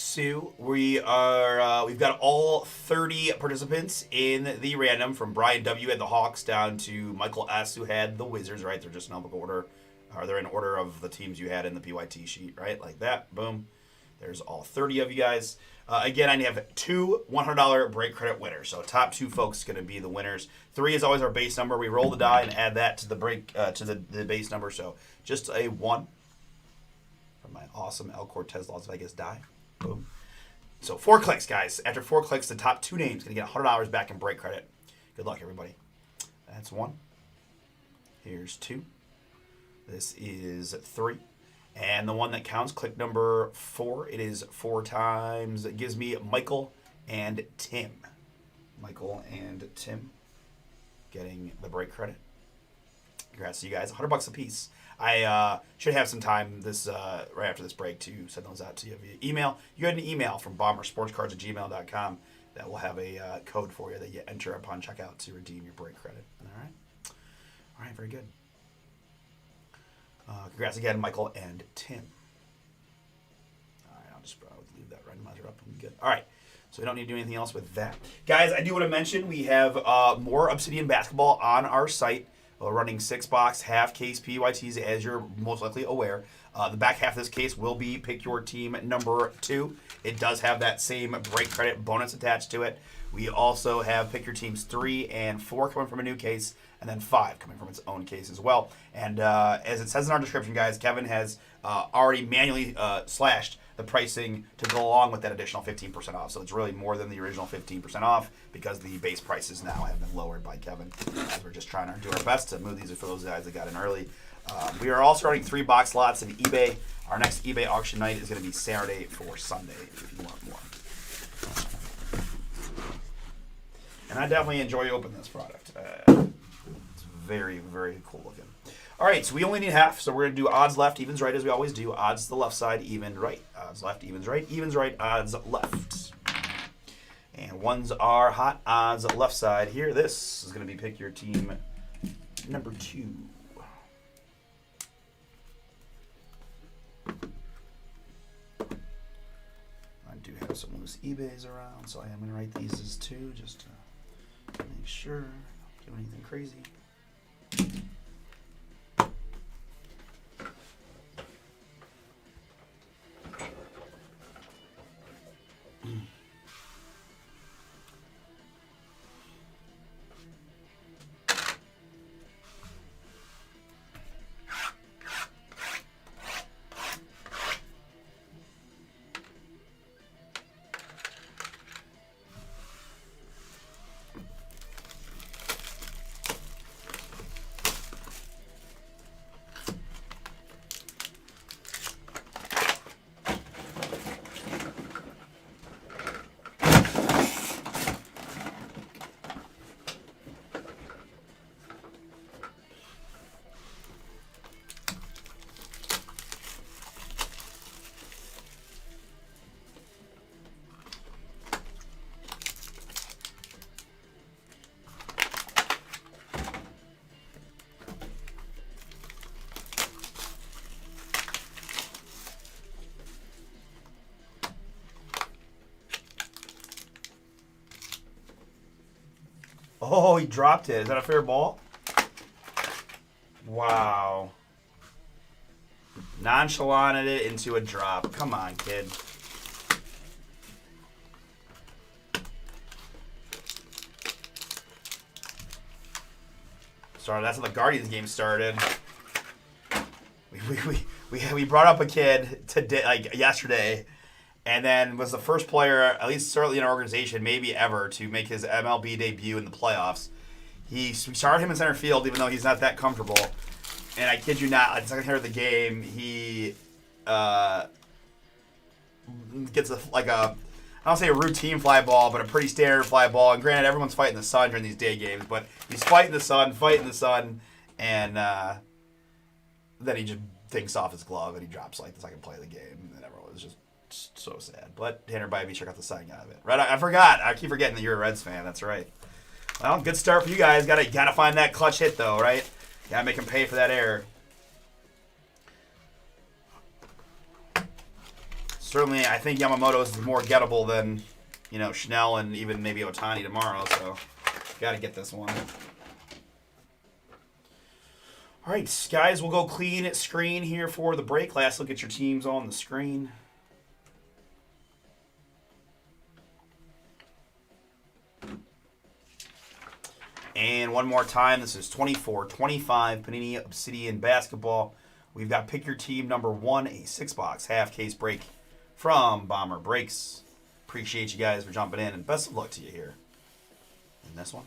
Sue. We've got all 30 participants in the random, from Brian W. had the Hawks down to Michael S. who had the Wizards, right? They're just in alphabetical order. Or they're in order of the teams you had in the PYT sheet, right? Like that. Boom. There's all 30 of you guys. Again, I have 2 $100 break credit winners. So top 2 folks going to be the winners. 3 is always our base number. We roll the die and add that to the break to the base number. So just a 1 from my awesome El Cortez Las Vegas die. Boom. So 4 clicks, guys. After 4 clicks, the top 2 names going to get $100 back in break credit. Good luck, everybody. That's 1. Here's 2. This is 3. And the one that counts, click number 4. It is 4 times. It gives me Michael and Tim. Michael and Tim getting the break credit. Congrats to you guys. $100 a piece. I should have some time right after this break to send those out to you via email. You get an email from bombersportscards@gmail.com that will have a code for you that you enter upon checkout to redeem your break credit. All right, very good. Congrats again, Michael and Tim. All right, I'll just leave that randomizer up and be good. All right, so we don't need to do anything else with that. Guys, I do want to mention we have more Obsidian basketball on our site. We're running 6-box half-case PYTs, as you're most likely aware. The back half of this case will be pick your team number 2. It does have that same break credit bonus attached to it. We also have pick your teams 3 and 4 coming from a new case, and then 5 coming from its own case as well. And as it says in our description, guys, Kevin has already manually slashed the pricing to go along with that additional 15% off. So it's really more than the original 15% off because the base prices now have been lowered by Kevin. As we're just trying to do our best to move these for those guys that got in early. We are also running 3 box lots in eBay. Our next eBay auction night is going to be Saturday for Sunday if you want more. And I definitely enjoy opening this product. It's very, very cool looking. All right, so we only need half, so we're going to do odds left, evens right, as we always do. Odds to the left side, even right. Odds left, evens right, odds left. And ones are hot, odds left side here. This is going to be pick your team number 2. I do have some loose eBays around, so I am going to write these as 2 just to make sure I don't do anything crazy. Oh, he dropped it. Is that a fair ball? Wow. Nonchalanted it into a drop. Come on, kid. Sorry, that's how the Guardians game started. We brought up a kid today, like yesterday, and then was the first player, at least certainly in our organization, maybe ever, to make his MLB debut in the playoffs. We started him in center field, even though he's not that comfortable. And I kid you not, like the second hitter of the game, he gets I don't say a routine fly ball, but a pretty standard fly ball. And granted, everyone's fighting the sun during these day games, but he's fighting the sun, and then he just thinks off his glove and he drops like the second play of the game, and everyone was just so sad. But Tanner Bybee, check out the signing out of it. Right, I forgot. I keep forgetting that you're a Reds fan. That's right. Well, good start for you guys. Gotta find that clutch hit though, right? Gotta make him pay for that error. Certainly, I think Yamamoto's is more gettable than, you know, Schnell and even maybe Otani tomorrow. So, got to get this one. All right, guys, we'll go clean screen here for the break. Last look at your teams on the screen. And one more time, this is 24-25 Panini Obsidian Basketball. We've got Pick Your Team number 1, a 6-box half-case break from Bomber Breaks. Appreciate you guys for jumping in, and best of luck to you here in this one.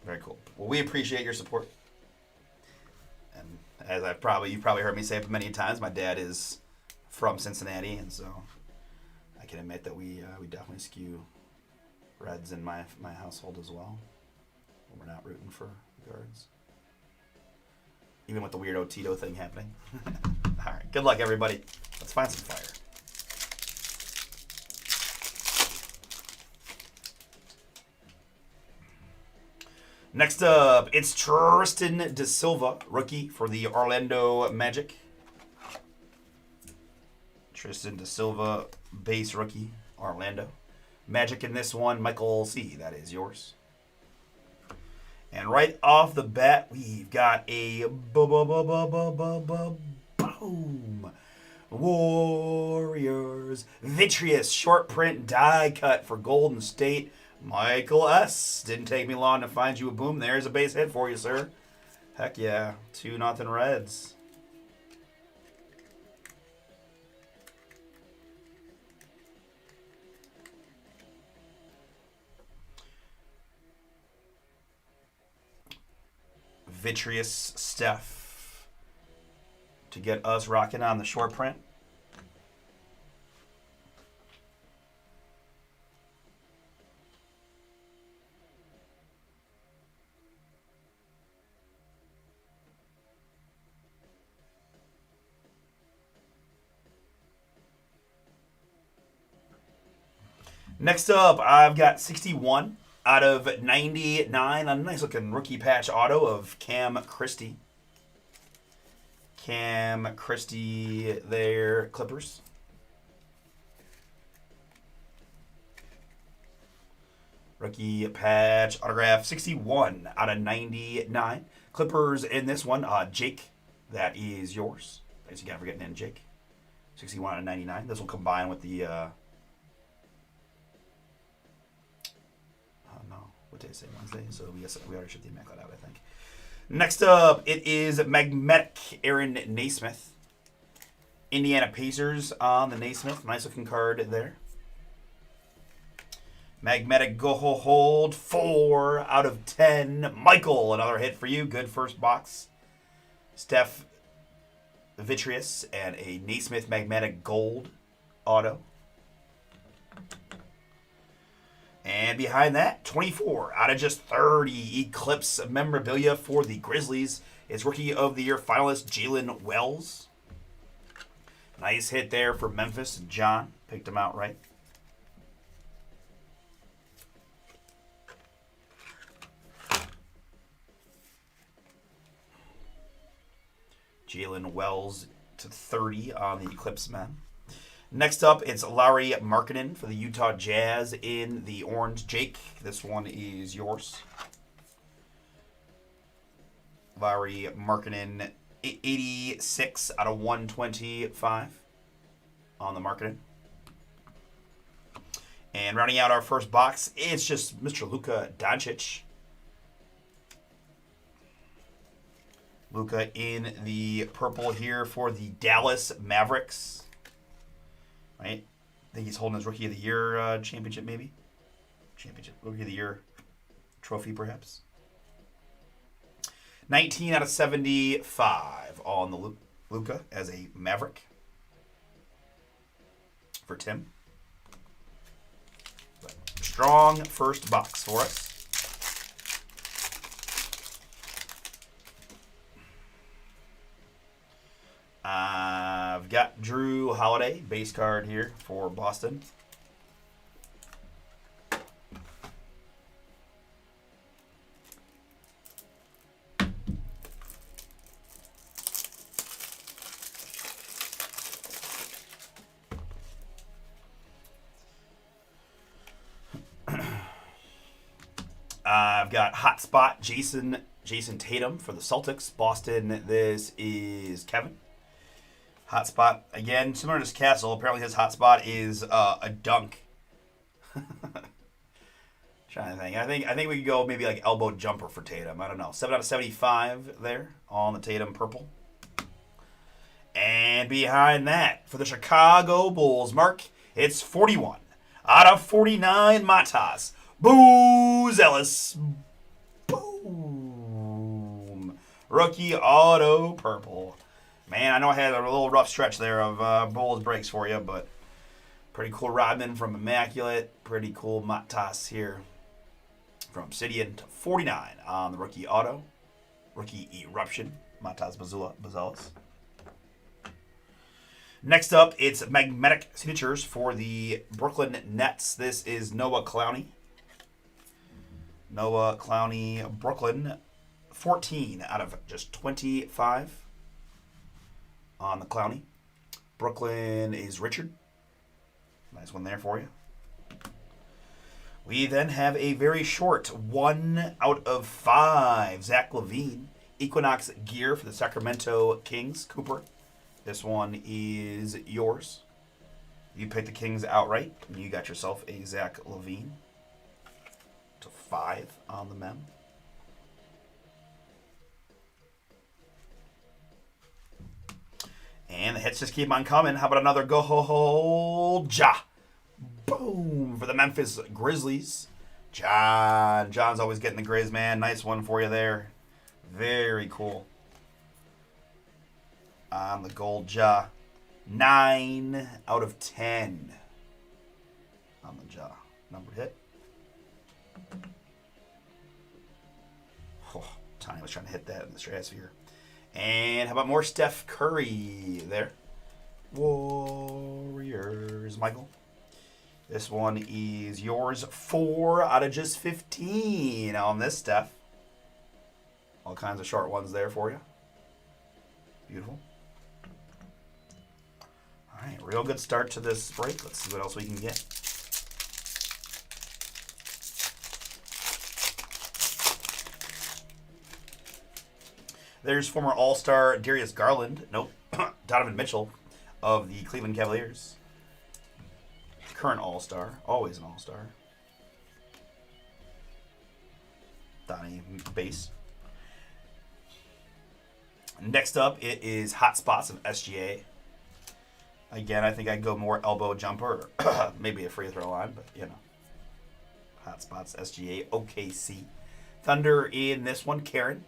Very cool. Well, we appreciate your support. And as you've probably heard me say it many times, my dad is from Cincinnati, and so I can admit that we definitely skew Reds in my household as well. We're not rooting for the Guards, even with the weirdo Tito thing happening. All right, good luck, everybody. Let's find some fire. Next up, it's Tristan Da Silva, rookie for the Orlando Magic. Tristan Da Silva, base rookie, Orlando Magic in this one. Michael C., that is yours. And right off the bat, we've got a boom Warriors Vitreous short print die cut for Golden State. Michael S. Didn't take me long to find you a boom. There's a base hit for you, sir. Heck yeah. 2-0 Reds. Vitreous Steph to get us rocking on the short print. Next up, I've got 61 out of 99. A nice looking rookie patch auto of Cam Christie. Cam Christie there, Clippers. Rookie patch autograph 61 out of 99. Clippers in this one. Jake, that is yours. Thanks again for getting in, Jake. 61 out of 99. This will combine with the... what day is it? Wednesday? So we already shipped the Immaculate out, I think. Next up, it is Magnetic Aaron Naismith. Indiana Pacers on the Naismith. Nice looking card there. Magnetic go hold 4 out of 10. Michael, another hit for you. Good first box. Steph Vitreous and a Naismith Magnetic Gold auto. And behind that, 24 out of just 30 Eclipse memorabilia for the Grizzlies is Rookie of the Year finalist Jalen Wells. Nice hit there for Memphis. John picked him out right. Jalen Wells to 30 on the Eclipse men. Next up, it's Lauri Markkanen for the Utah Jazz in the orange. Jake, this one is yours. Lauri Markkanen, 86 out of 125 on the Markkanen. And rounding out our first box, it's just Mr. Luka Doncic. Luka in the purple here for the Dallas Mavericks. Right? I think he's holding his Rookie of the Year championship, maybe? Championship. Rookie of the Year trophy, perhaps. 19 out of 75 on the Luka as a Maverick for Tim. But strong first box for us. I've got Drew Holiday, base card here for Boston. I've got hotspot Jason Tatum for the Celtics. Boston, this is Kevin. Hotspot, again, similar to Castle. Apparently his hotspot is a dunk. Trying to think. I think we could go maybe like elbow jumper for Tatum. I don't know. 7 out of 75 there on the Tatum purple. And behind that, for the Chicago Bulls, Mark, it's 41 out of 49 Matas. Booze Ellis. Boom. Rookie auto purple. Man, I know I had a little rough stretch there of Bulls breaks for you, but pretty cool Rodman from Immaculate. Pretty cool Matas here from Obsidian to 49 on the rookie auto. Rookie Eruption, Matas Bazelis. Next up, it's Magnetic Signatures for the Brooklyn Nets. This is Noah Clowney. Noah Clowney, Brooklyn, 14 out of just 25 on the Clowney. Brooklyn is Richard. Nice one there for you. We then have a very short 1 out of 5. Zach LaVine, Equinox gear for the Sacramento Kings. Cooper, this one is yours. You picked the Kings outright. You got yourself a Zach LaVine to 5 on the mem. And the hits just keep on coming. How about another Gold Ja? Boom for the Memphis Grizzlies. John's always getting the Grizz, man. Nice one for you there. Very cool. On the Gold Ja. 9 out of 10 on the Ja. Numbered hit. Oh, Tiny was trying to hit that in the stratosphere. And how about more Steph Curry there? Warriors, Michael. This one is yours. 4 out of just 15 on this, Steph. All kinds of short ones there for you. Beautiful. All right, real good start to this break. Let's see what else we can get. There's former All-Star Darius Garland. Nope. Donovan Mitchell of the Cleveland Cavaliers. Current All-Star. Always an All-Star. Donnie base. Next up, it is Hot Spots of SGA. Again, I think I'd go more elbow jumper. Or maybe a free throw line, but you know. Hot Spots, SGA, OKC. Thunder in this one, Karen.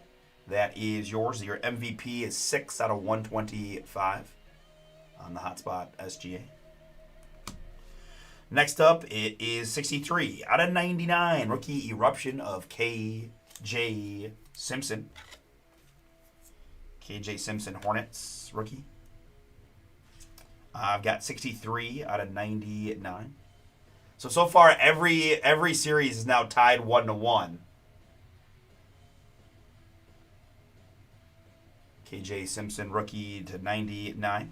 That is yours. Your MVP is 6 out of 125 on the Hotspot SGA. Next up, it is 63 out of 99. Rookie Eruption of KJ Simpson. KJ Simpson Hornets rookie. I've got 63 out of 99. So far, every series is now tied 1-1. KJ Simpson rookie to 99.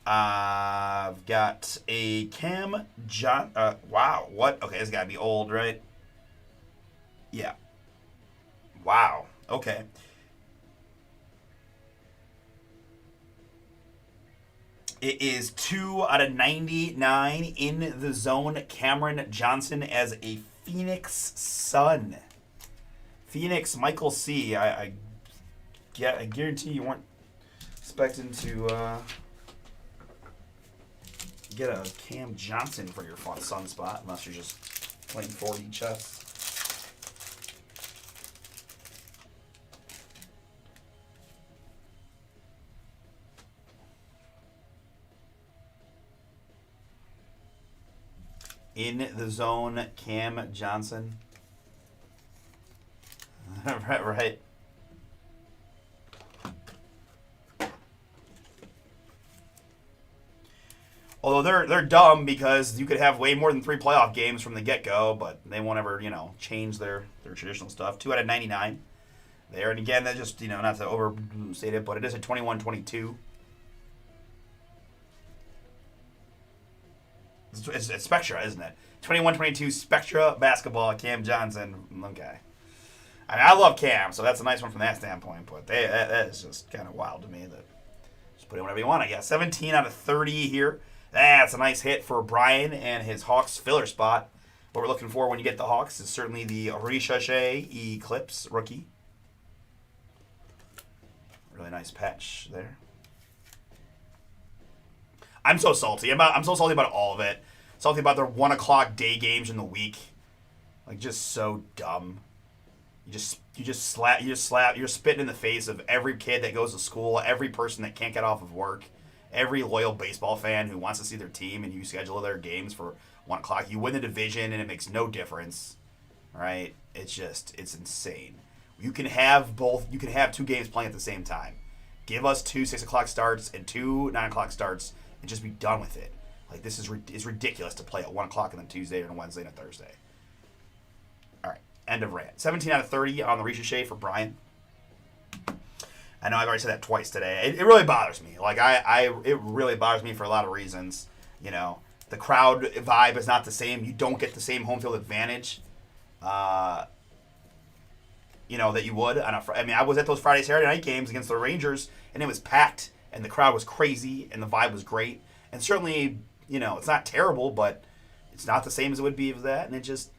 I've got a Cam John. Wow, what? Okay, it's got to be old, right? Yeah. Wow. Okay. It is 2 out of 99 in the zone. Cameron Johnson as a Phoenix Sun. Phoenix Michael C. I guarantee you weren't expecting to get a Cam Johnson for your fun sun spot unless you're just playing 4D chess. In the zone, Cam Johnson. right. Although they're dumb because you could have way more than 3 playoff games from the get-go, but they won't ever, change their traditional stuff. 2 out of 99 there. And again, that just, not to overstate it, but it is a 21-22. It's Spectra, isn't it? 21-22 Spectra basketball. Cam Johnson. Okay. I mean, I love Cam, so that's a nice one from that standpoint. But that is just kind of wild to me. That just put in whatever you want, I guess. 17 out of 30 here. That's a nice hit for Brian and his Hawks filler spot. What we're looking for when you get the Hawks is certainly the Ricochet Eclipse rookie. Really nice patch there. I'm so salty. I'm so salty about all of it. Salty about their 1 o'clock day games in the week. Like, just so dumb. You're spitting in the face of every kid that goes to school, every person that can't get off of work, every loyal baseball fan who wants to see their team, and you schedule their games for 1 o'clock. You win the division, and it makes no difference. Right? It's insane. You can have 2 games playing at the same time. Give us 2 6 o'clock starts and 2 9 o'clock starts, and just be done with it. Like, this is ridiculous to play at 1 o'clock on a Tuesday or a Wednesday and a Thursday. All right, end of rant. 17 out of 30 on the Ricochet for Brian. I know I've already said that twice today. It really bothers me. Like, it really bothers me for a lot of reasons. You know, the crowd vibe is not the same. You don't get the same home field advantage. You know, that you would on a. I mean, I was at those Friday, Saturday night games against the Rangers, and it was packed, and the crowd was crazy, and the vibe was great, and certainly, you know, it's not terrible, but it's not the same as it would be with that, and it just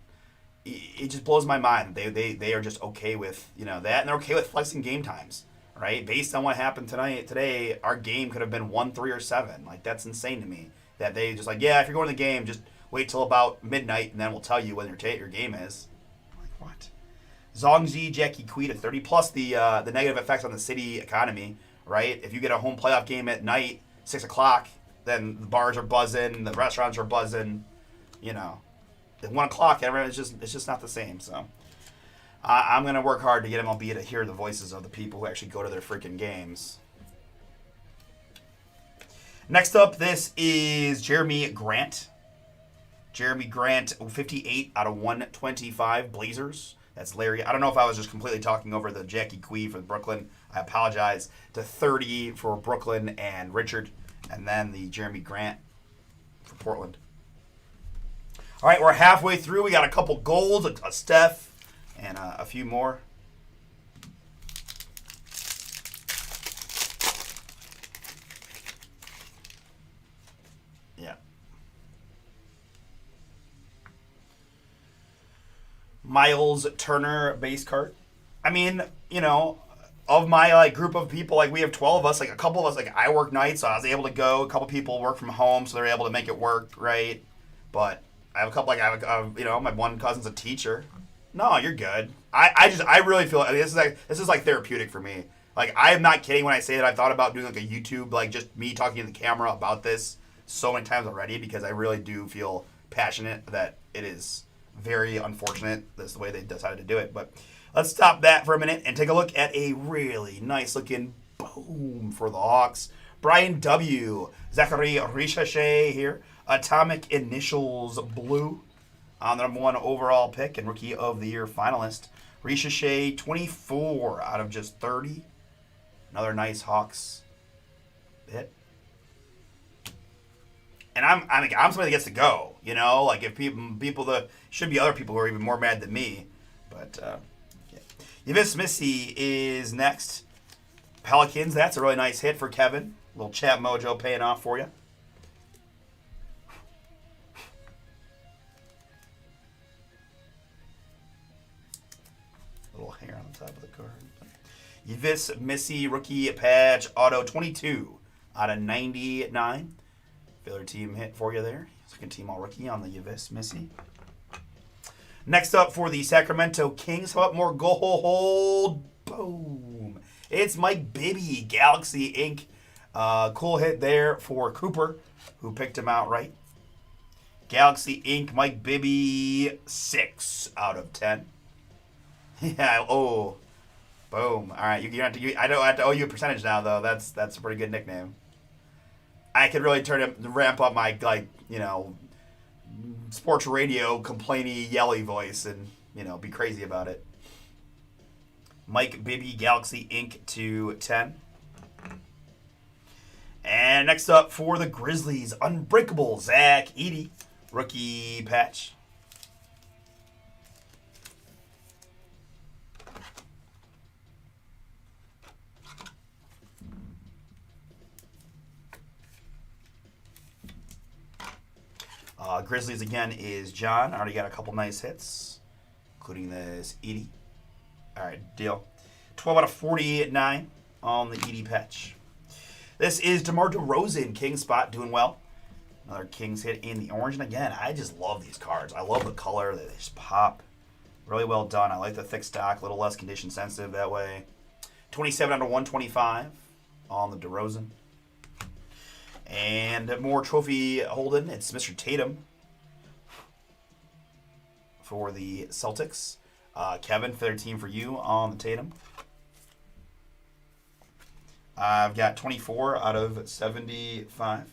blows my mind. They are just okay with, you know, that, and they're okay with flexing game times, right? Based on what happened today, our game could have been 1-3 or 7. Like, that's insane to me. That they just like, yeah, if you're going to the game, just wait till about midnight, and then we'll tell you when your game is. Like, what? Zongzi, Jackie Quee to 30, plus the negative effects on the city economy, right? If you get a home playoff game at night, 6 o'clock, then the bars are buzzing, the restaurants are buzzing, you know. At 1 o'clock, it's just not the same. So I'm going to work hard to get MLB to hear the voices of the people who actually go to their freaking games. Next up, this is Jeremy Grant. Jeremy Grant, 58 out of 125 Blazers. That's Larry. I don't know if I was just completely talking over the Jackie Quee for Brooklyn. I apologize. To 30 for Brooklyn and Richard. And then the Jeremy Grant for Portland. All right, we're halfway through. We got a couple golds, a Steph, and a few more. Yeah. Miles Turner base card. I mean, you know, of my group of people, we have 12 of us, a couple of us, I work nights, so I was able to go. A couple people work from home, so they're able to make it work, right? But I have a couple, my one cousin's a teacher. No, you're good. I really feel this is therapeutic for me. I am not kidding when I say that I've thought about doing a YouTube, just me talking to the camera about this so many times already, because I really do feel passionate that it is very unfortunate that's the way they decided to do it. But let's stop that for a minute and take a look at a really nice looking boom for the Hawks. Brian W. Zachary Ricochet here. Atomic Initials Blue on the #1 overall pick and Rookie of the Year finalist. Ricochet, 24 out of just 30. Another nice Hawks hit. And I'm somebody that gets to go, you know? If people should be other people who are even more mad than me. But, yeah. Yves Missy is next. Pelicans, that's a really nice hit for Kevin. A little chat mojo paying off for you. Little hair on the top of the card. Yves Missy rookie patch auto 22 out of 99. Filler team hit for you there. Second team all rookie on the Yves Missy. Next up for the Sacramento Kings, how about more gold? Boom. It's Mike Bibby, Galaxy Inc. Cool hit there for Cooper, who picked him out right. Galaxy Inc. Mike Bibby, 6 out of 10. Yeah, oh. Boom. All right, I don't have to owe you a percentage now, though. That's a pretty good nickname. I could really ramp up my, sports radio complainy, yelly voice and, be crazy about it. Mike Bibby, Galaxy Inc. to 10. And next up for the Grizzlies, Unbreakable Zach Edey. rookie patch. Grizzlies again is John. Already got a couple nice hits, including this Edie. All right, deal. 12 out of 49 on the Edie patch. This is DeMar DeRozan, King spot, doing well. Another Kings hit in the orange. And again, I just love these cards. I love the color. They just pop. Really well done. I like the thick stock, a little less condition sensitive that way. 27 out of 125 on the DeRozan. And more trophy holding. It's Mr. Tatum for the Celtics. Kevin, for their team for you on the Tatum. I've got 24 out of 75.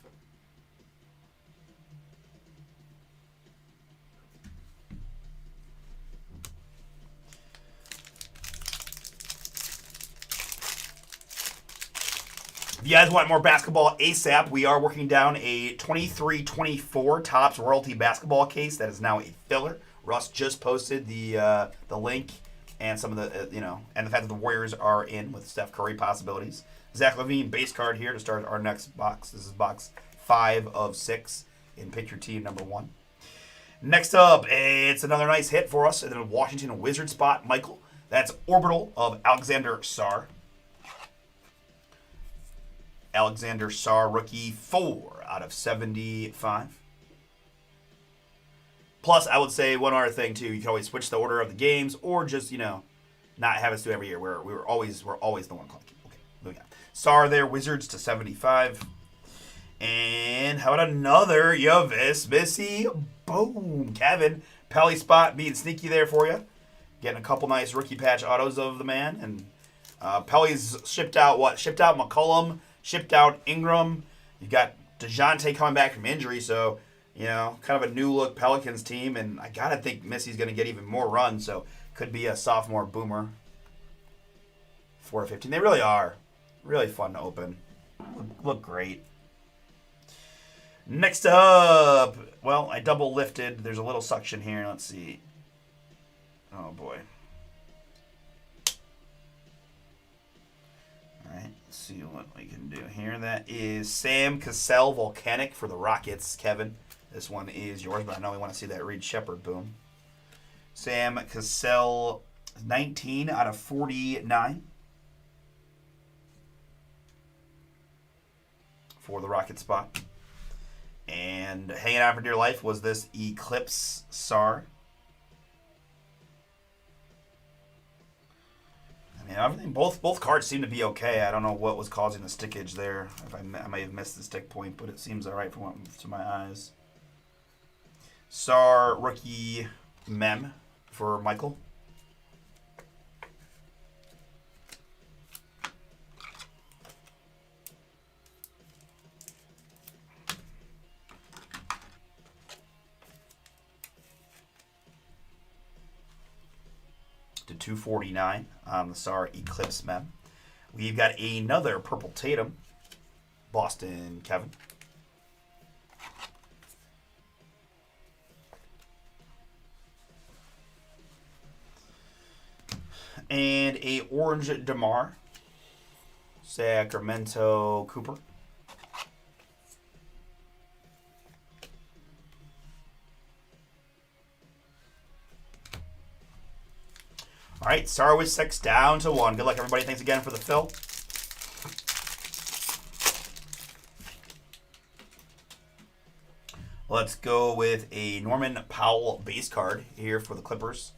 If you guys want more basketball ASAP, we are working down a 23-24 Topps Royalty basketball case that is now a filler. Russ just posted the link and some of the and the fact that the Warriors are in with Steph Curry possibilities. Zach LaVine base card here to start our next box. This is box 5 of 6 in Pick Your Team number 1. Next up, it's another nice hit for us in the Washington Wizard spot, Michael. That's Orbital of Alexander Sarr. Alexander Sarr, rookie, 4 out of 75. Plus, I would say one other thing, too. You can always switch the order of the games or just, not have us do every year. We're always the one clunky. Okay, moving on. Sarr there, Wizards to 75. And how about another Yavis Missy? Boom. Kevin, Pelly spot being sneaky there for you. Getting a couple nice rookie patch autos of the man. And Pelly's shipped out Shipped out McCollum. Shipped out Ingram. You've got DeJounte coming back from injury, so, kind of a new-look Pelicans team, and I got to think Missy's going to get even more run, so could be a sophomore boomer. 4/15. They really are. Really fun to open. Look great. Next up, well, I double lifted. There's a little suction here. Let's see. Oh, boy. Alright, let's see what we can do here. That is Sam Cassell Volcanic for the Rockets, Kevin. This one is yours, but I know we want to see that Reed Shepherd boom. Sam Cassell, 19 out of 49 for the Rocket spot. And hanging out for dear life was this Eclipse Sarr. Everything, both cards seem to be okay. I don't know what was causing the stickage there. If I may have missed the stick point, but it seems all right to my eyes. Sarr rookie mem for Michael. To 249 on the Sarr Eclipse mem. We've got another purple Tatum. Boston, Kevin. And a orange DeMar. Sacramento Cooper. All right, Sarr with 6 down to 1. Good luck, everybody. Thanks again for the fill. Let's go with a Norman Powell base card here for the Clippers.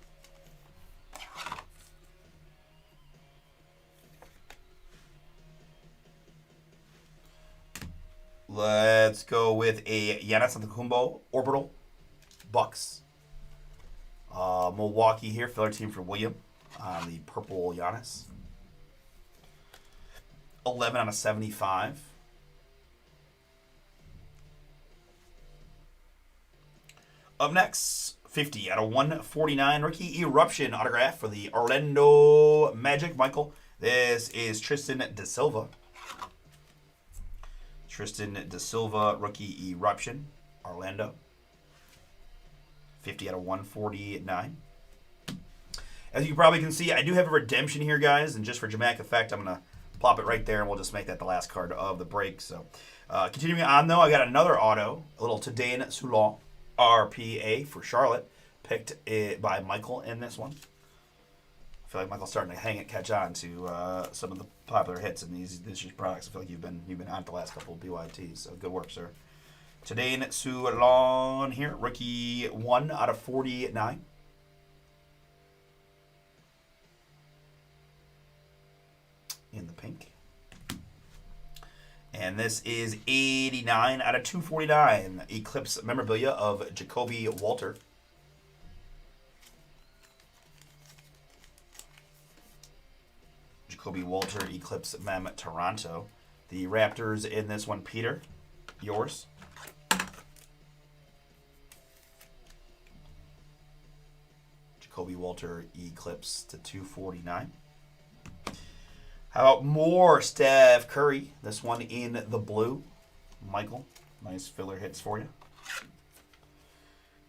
Let's go with a Giannis Antetokounmpo Orbital Bucks. Milwaukee here, filler team for William. The purple Giannis. 11 out of 75. Up next, 50 out of 149. Rookie Eruption autograph for the Orlando Magic. Michael, this is Tristan Da Silva. Tristan Da Silva, rookie Eruption, Orlando. 50 out of 149. As you probably can see, I do have a redemption here, guys, and just for dramatic effect, I'm going to plop it right there, and we'll just make that the last card of the break. So, continuing on, though, I got another auto, a little Tadane Soulon RPA for Charlotte, picked by Michael in this one. I feel like Michael's starting to catch on to some of the popular hits in these year's products. I feel like you've been on it the last couple of BYTs, so good work, sir. Tadane Soulon here, rookie 1 out of 49. In the pink. And this is 89 out of 249. Eclipse memorabilia of Jacoby Walter. Jacoby Walter, Eclipse Mem Toronto. The Raptors in this one, Peter. Yours. Jacoby Walter, Eclipse to 249. How about more Steph Curry? This one in the blue. Michael, nice filler hits for you.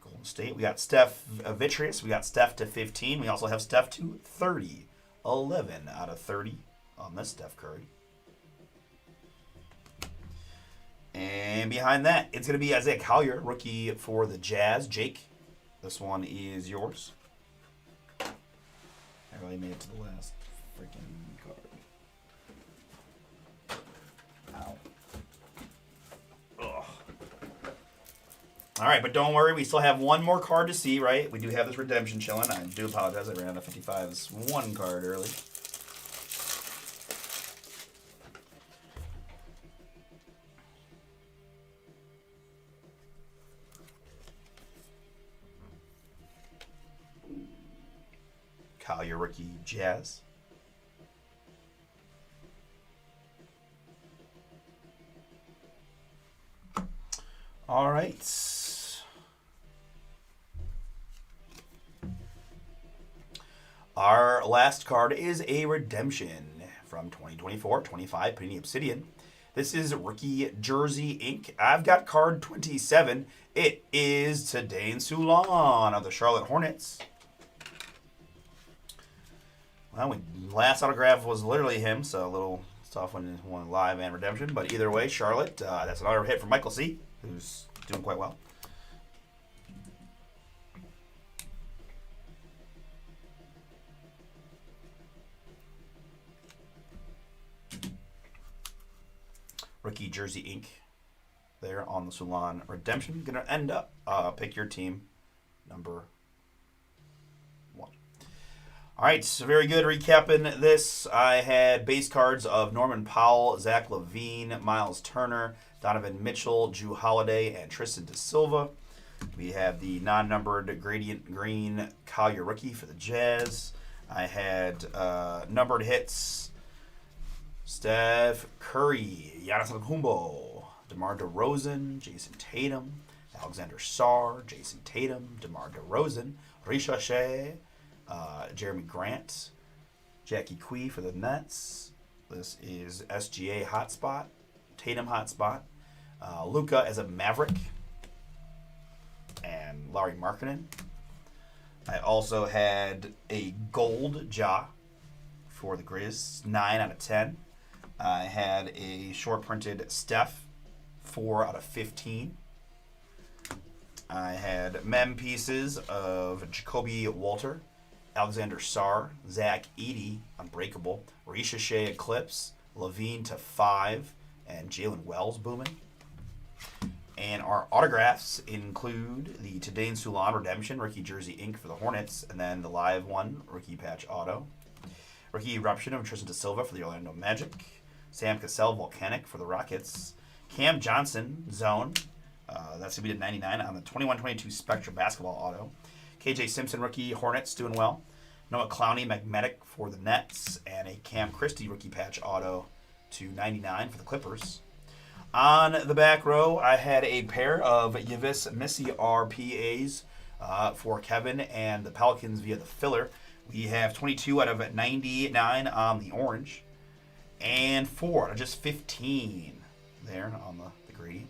Golden State. We got Steph Vitreous. We got Steph to 15. We also have Steph to 30. 11 out of 30 on this Steph Curry. And behind that, it's going to be Isaiah Collier, rookie for the Jazz. Jake, this one is yours. I really made it to the last freaking card. Ow. Ugh. All right, but don't worry. We still have one more card to see, right? We do have this redemption chilling. I do apologize. I ran out of 55's one card early. Collier rookie Jazz. All right. Our last card is a redemption from 2024-25 Panini Obsidian. This is Rookie Jersey Inc. I've got card 27. It is Tadane Soulon of the Charlotte Hornets. Well, last autograph was literally him, so a little tough when live and redemption. But either way, Charlotte, that's another hit from Michael C., who's doing quite well. Rookie Jersey Inc. there on the Soulon redemption. Going to end up, pick your team, number 1. All right, so very good. Recapping this, I had base cards of Norman Powell, Zach LaVine, Miles Turner, Donovan Mitchell, Jrue Holiday, and Tristan da Silva. We have the non-numbered Gradient Green Collier rookie for the Jazz. I had numbered hits, Steph Curry, Giannis Antetokounmpo, DeMar DeRozan, Jason Tatum, Alexander Sarr, Jason Tatum, DeMar DeRozan, Ricochet, Jeremy Grant, Jackie Quee for the Nets. This is SGA Hotspot, Tatum Hotspot, Luka as a Maverick, and Lauri Markkanen. I also had a gold Ja for the Grizz, 9 out of 10. I had a short printed Steph, 4 out of 15. I had mem pieces of Jacoby Walter, Alexander Sarr, Zach Edey, Unbreakable, Ricochet Eclipse, Levine to 5, and Jalen Wells booming. And our autographs include the Tadane Soulon Redemption, Rookie Jersey Inc. for the Hornets, and then the live one, Rookie Patch Auto. Rookie Eruption of Tristan da Silva for the Orlando Magic. Sam Cassell Volcanic for the Rockets. Cam Johnson Zone. That's going to be to 99 on the 21-22 Spectra Basketball Auto. KJ Simpson Rookie Hornets doing well. Noah Clowney Magnetic for the Nets. And a Cam Christie Rookie Patch Auto to 99 for the Clippers. On the back row, I had a pair of Yavis Missy RPAs for Kevin and the Pelicans via the filler. We have 22 out of 99 on the orange, and 4 out of just 15 there on the gradient.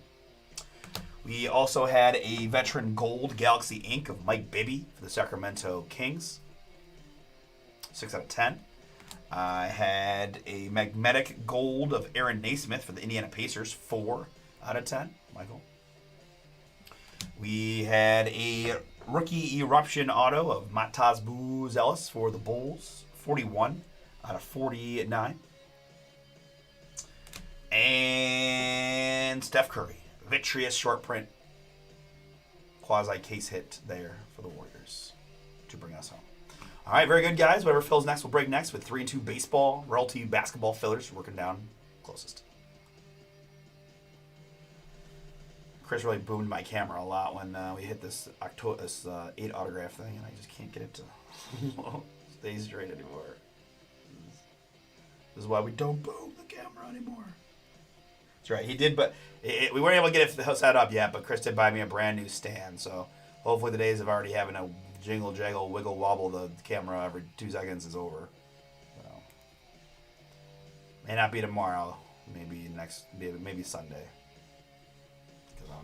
We also had a veteran gold Galaxy Ink of Mike Bibby for the Sacramento Kings. 6 out of 10. I had a magnetic gold of Aaron Naismith for the Indiana Pacers. 4 out of 10. Michael. We had a rookie eruption auto of Mataz Buzelis for the Bulls. 41 out of 49. And Steph Curry. Vitreous short print. Quasi case hit there for the Warriors to bring us home. All right, very good, guys. Whatever fills next, we'll break next with 3 and 2 baseball, Royalty basketball fillers working down closest. Chris really boomed my camera a lot when we hit this 8 autograph thing, and I just can't get it to stay straight anymore. This is why we don't boom the camera anymore. That's right, he did, but we weren't able to get it set up yet, but Chris did buy me a brand new stand, so hopefully the days of already having a jingle, jaggle, wiggle, wobble the camera every 2 seconds is over. So, may not be tomorrow, maybe maybe Sunday. Because I'll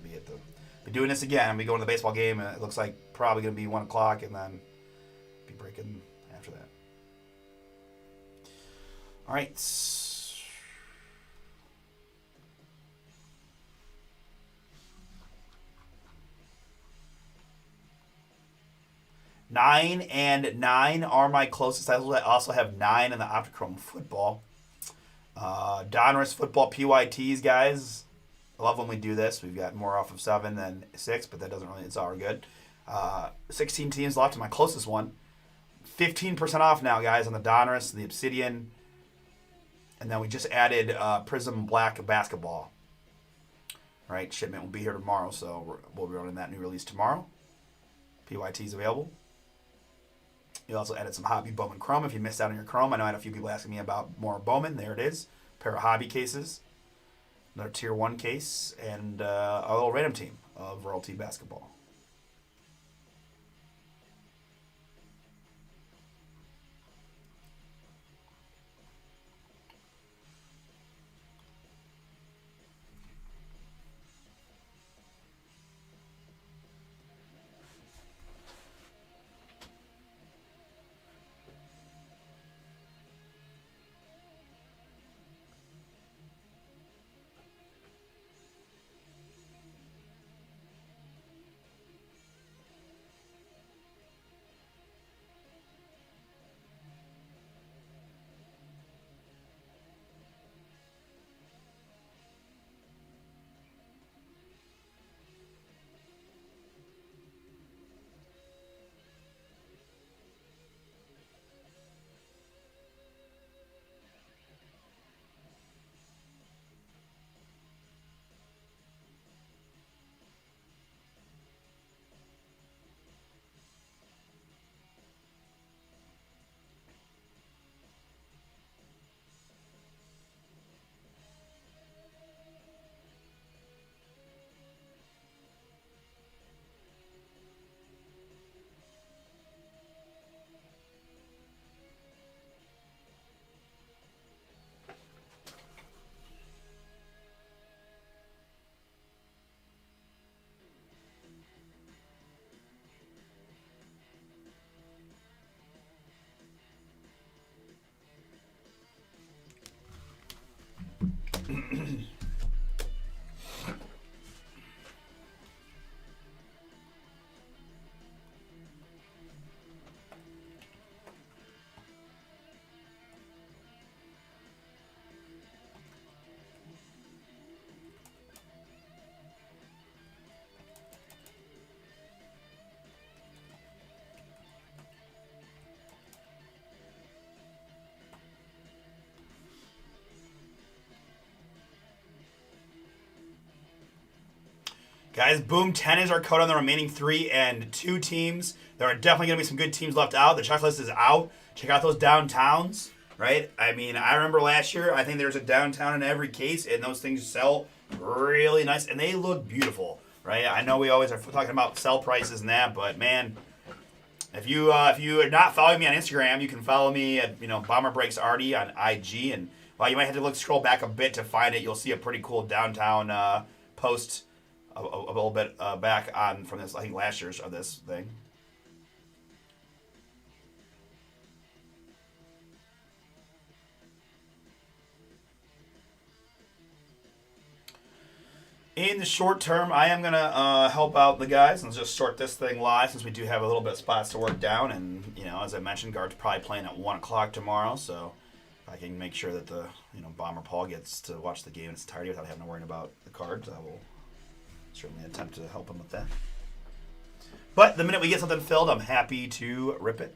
be doing this again. I'll be going to the baseball game, and it looks like probably going to be 1 o'clock, and then be breaking after that. All right. 9 and 9 are my closest. I also have 9 in the Optichrome football. Donruss football PYTs, guys. I love when we do this. We've got more off of 7 than 6, but that doesn't really, it's all good. 16 teams left in my closest one. 15% off now, guys, on the Donruss, the Obsidian. And then we just added Prism Black basketball. Right, shipment will be here tomorrow, so we'll be running that new release tomorrow. PYT's available. You also added some Hobby Bowman Chrome. If you missed out on your Chrome, I know I had a few people asking me about more Bowman. There it is. A pair of Hobby cases. Another Tier 1 case. And a little random team of Royalty basketball. Guys, boom, 10 is our code on the remaining 3 and 2 teams. There are definitely going to be some good teams left out. The checklist is out. Check out those downtowns, right? I mean, I remember last year, I think there's a downtown in every case, and those things sell really nice, and they look beautiful, right? I know we always are talking about sell prices and that, but man, if you are not following me on Instagram, you can follow me at Bomber Breaks Artie on IG, and while you might have to scroll back a bit to find it, you'll see a pretty cool downtown post a little bit back on from this. I think last year's of this thing. In the short term, I am gonna help out the guys and just sort this thing live since we do have a little bit of spots to work down. And as I mentioned, Guard's probably playing at 1 o'clock tomorrow, so if I can make sure that the Bomber Paul gets to watch the game in its entirety without having to worry about the cards, I will certainly attempt to help him with that. But the minute we get something filled, I'm happy to rip it.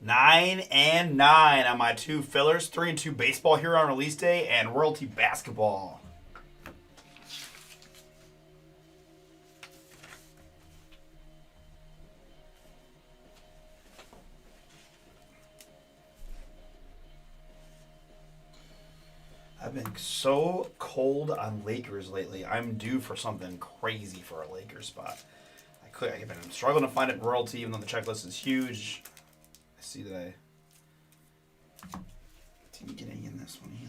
9 and 9 on my 2 fillers. 3 and 2 baseball here on release day and royalty basketball. I've been so cold on Lakers lately. I'm due for something crazy for a Lakers spot. I've been struggling to find it in royalty, even though the checklist is huge. I see that I didn't get any in this one either.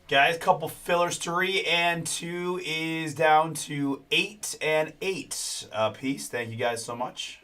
Guys, couple fillers. 3 and 2 is down to 8 and 8 apiece. Thank you guys so much.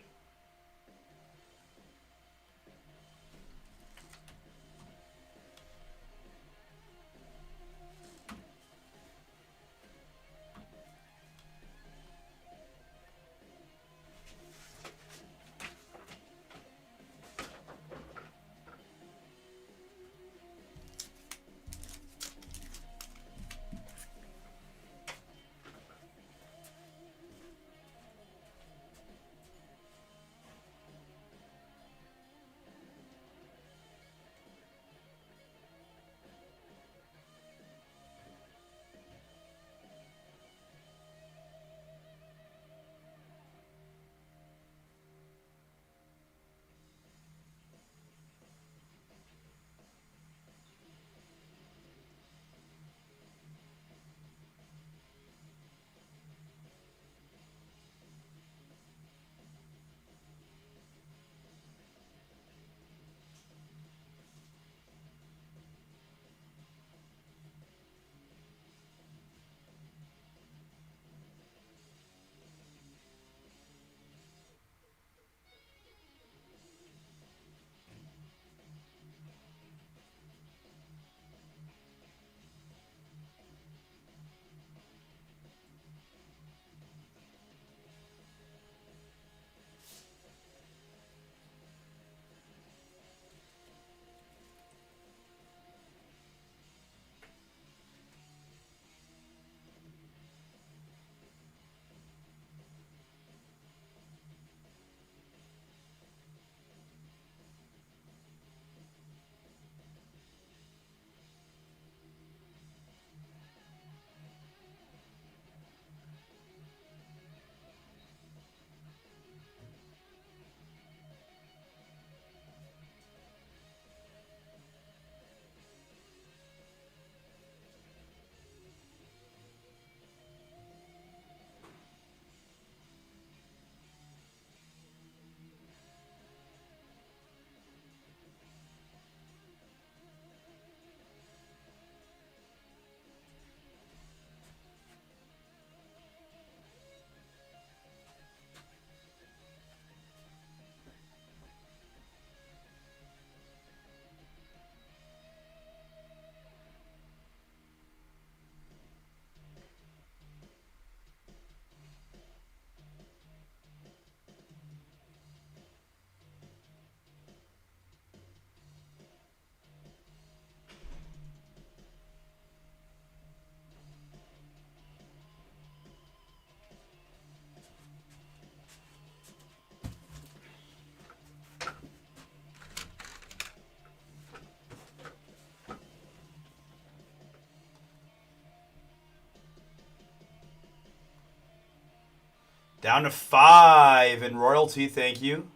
Down to 5 in royalty. Thank you.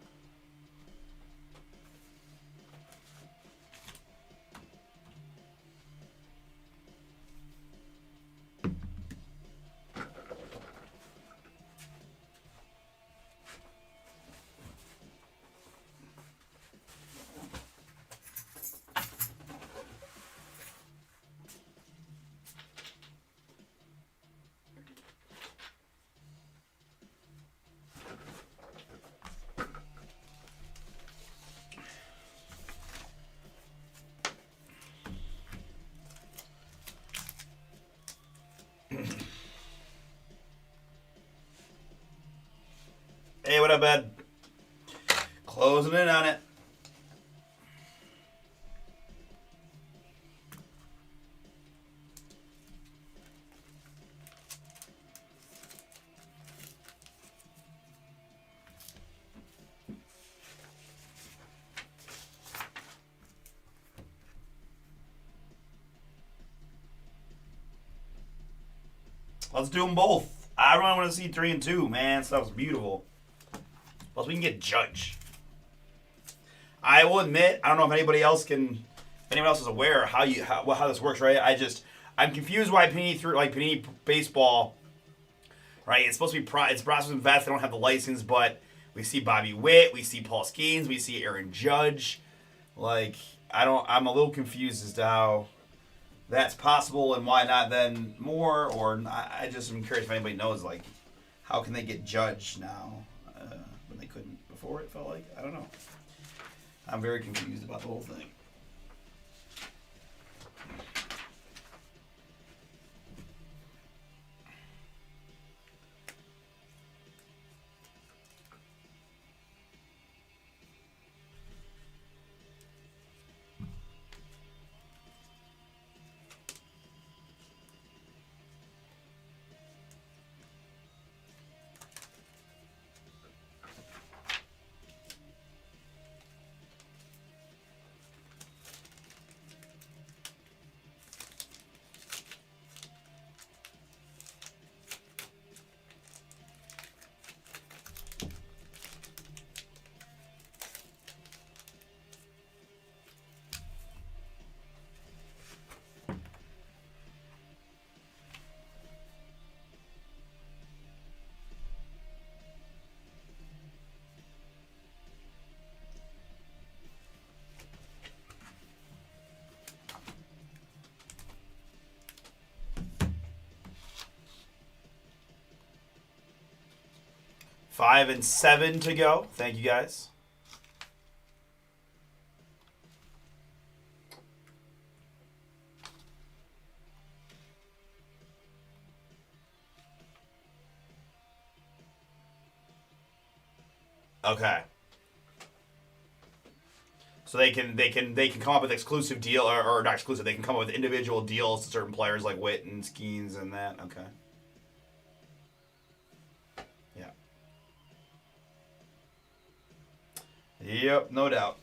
Hey, what up, Ed? Closing in on it. Let's do them both. I really want to see 3 and 2, man. Stuff's beautiful. Plus, we can get Judge. I will admit, I don't know if anybody else is aware how this works, right? I'm confused why Panini Baseball, right? It's supposed to be it's Bronson Invest. They don't have the license, but we see Bobby Witt, we see Paul Skeens, we see Aaron Judge. I'm a little confused as to how that's possible and why not then more. Or I just am curious if anybody knows, how can they get Judge now? When they couldn't before, it felt like. I don't know. I'm very confused about the whole thing. Five and 7 to go. Thank you, guys. Okay. So they can come up with exclusive deal or not exclusive. They can come up with individual deals to certain players like Witt and Skeens and that. Okay. Yeah. Yep, no doubt.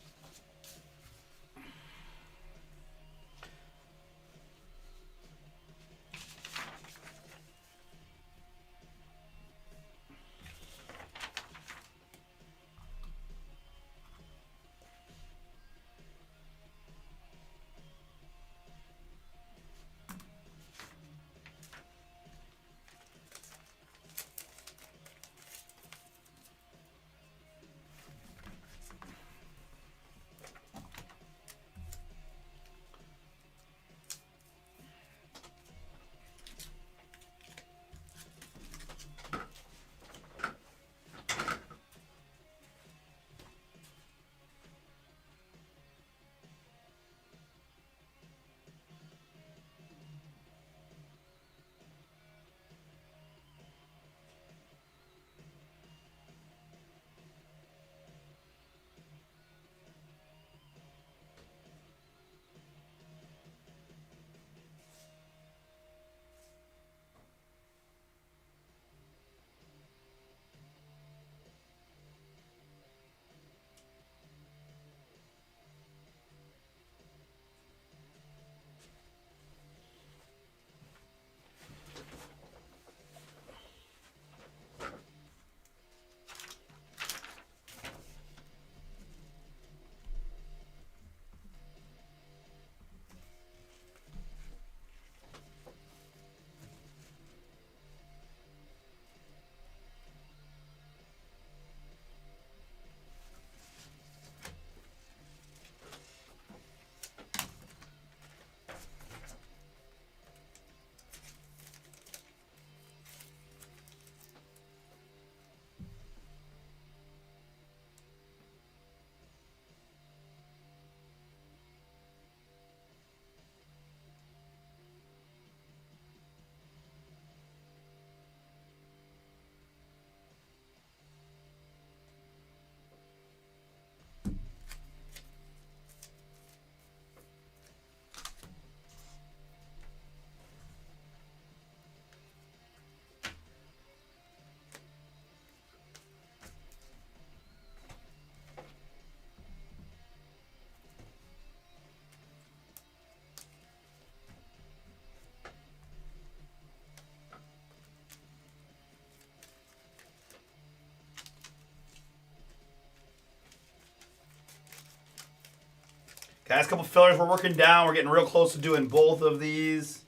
Last couple fillers we're working down. We're getting real close to doing both of these.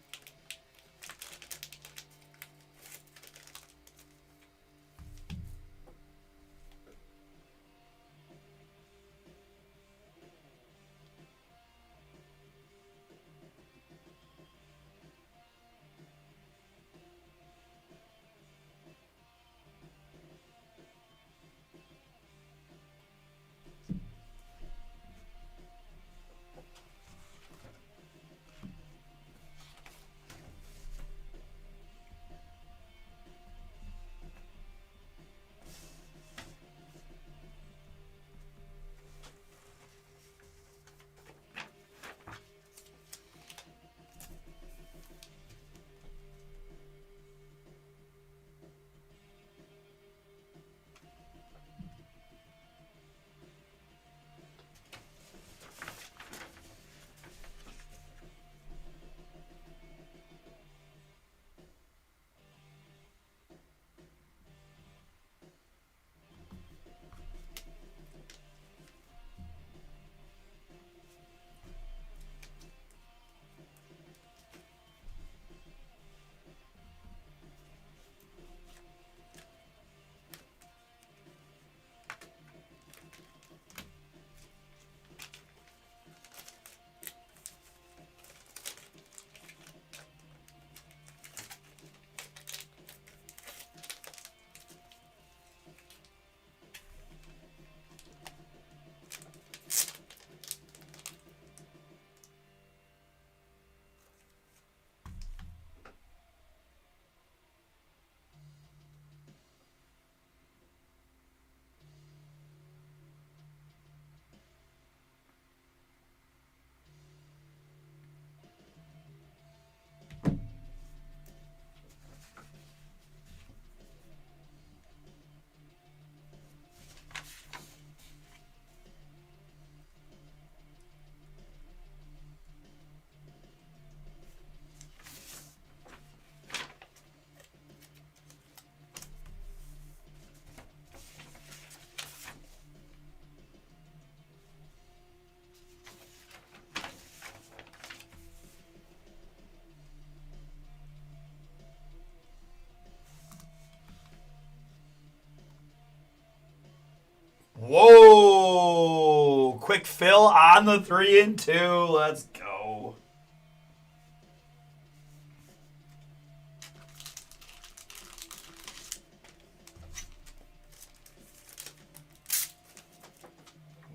Whoa! Quick fill on the 3 and 2. Let's go.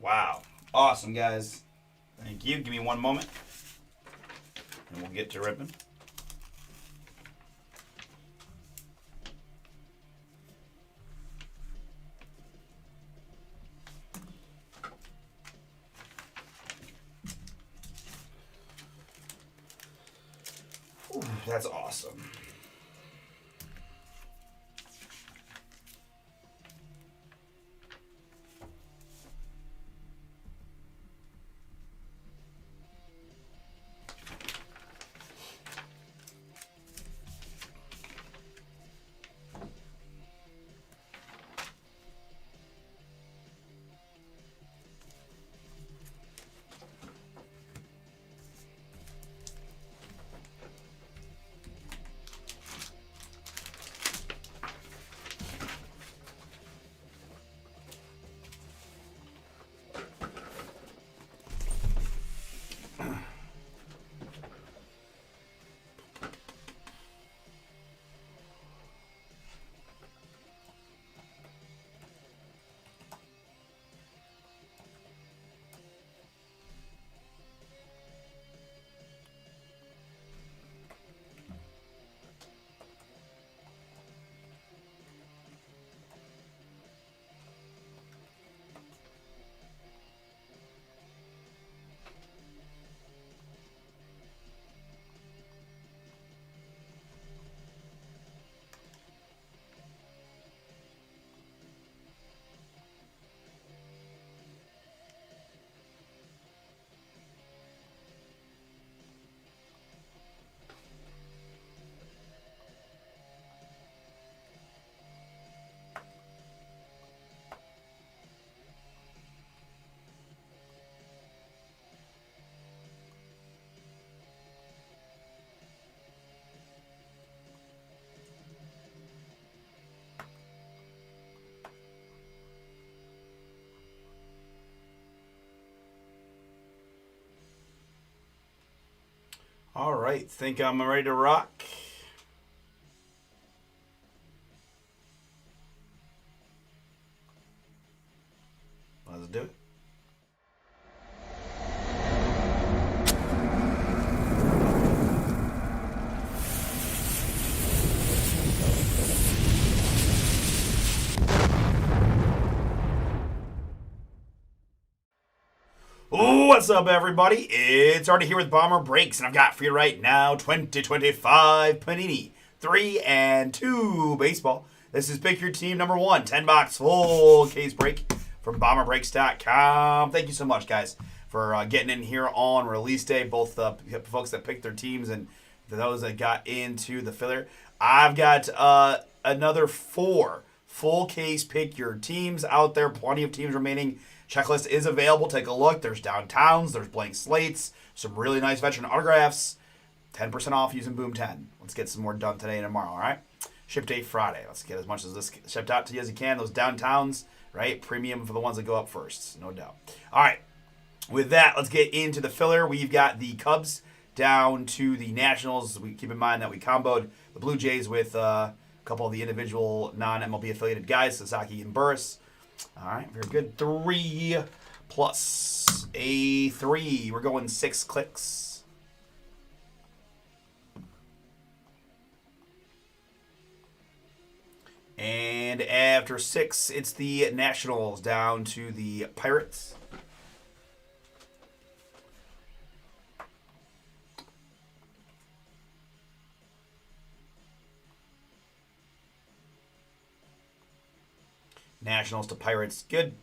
Wow. Awesome, guys. Thank you. Give me one moment. And we'll get to ripping. Ooh, that's awesome. All right, think I'm ready to rock. Let's do it. What's up, everybody? It's Artie here with Bomber Breaks, and I've got for you right now 2025 Panini 3 and 2 baseball. This is Pick Your Team number 1, 10-box full case break from BomberBreaks.com. Thank you so much, guys, for getting in here on release day, both the folks that picked their teams and those that got into the filler. I've got another 4 full case Pick Your Teams out there, plenty of teams remaining. Checklist is available. Take a look. There's downtowns. There's blank slates. Some really nice veteran autographs. 10% off using Boom 10. Let's get some more done today and tomorrow, all right? Ship date Friday. Let's get as much as this shipped out to you as you can. Those downtowns, right? Premium for the ones that go up first, no doubt. All right. With that, let's get into the filler. We've got the Cubs down to the Nationals. We keep in mind that we comboed the Blue Jays with a couple of the individual non-MLB affiliated guys, Sasaki and Burris. All right, very good. 3 plus a 3. We're going 6 clicks. And after 6, it's the Nationals down to the Pirates. Nationals to Pirates. Good.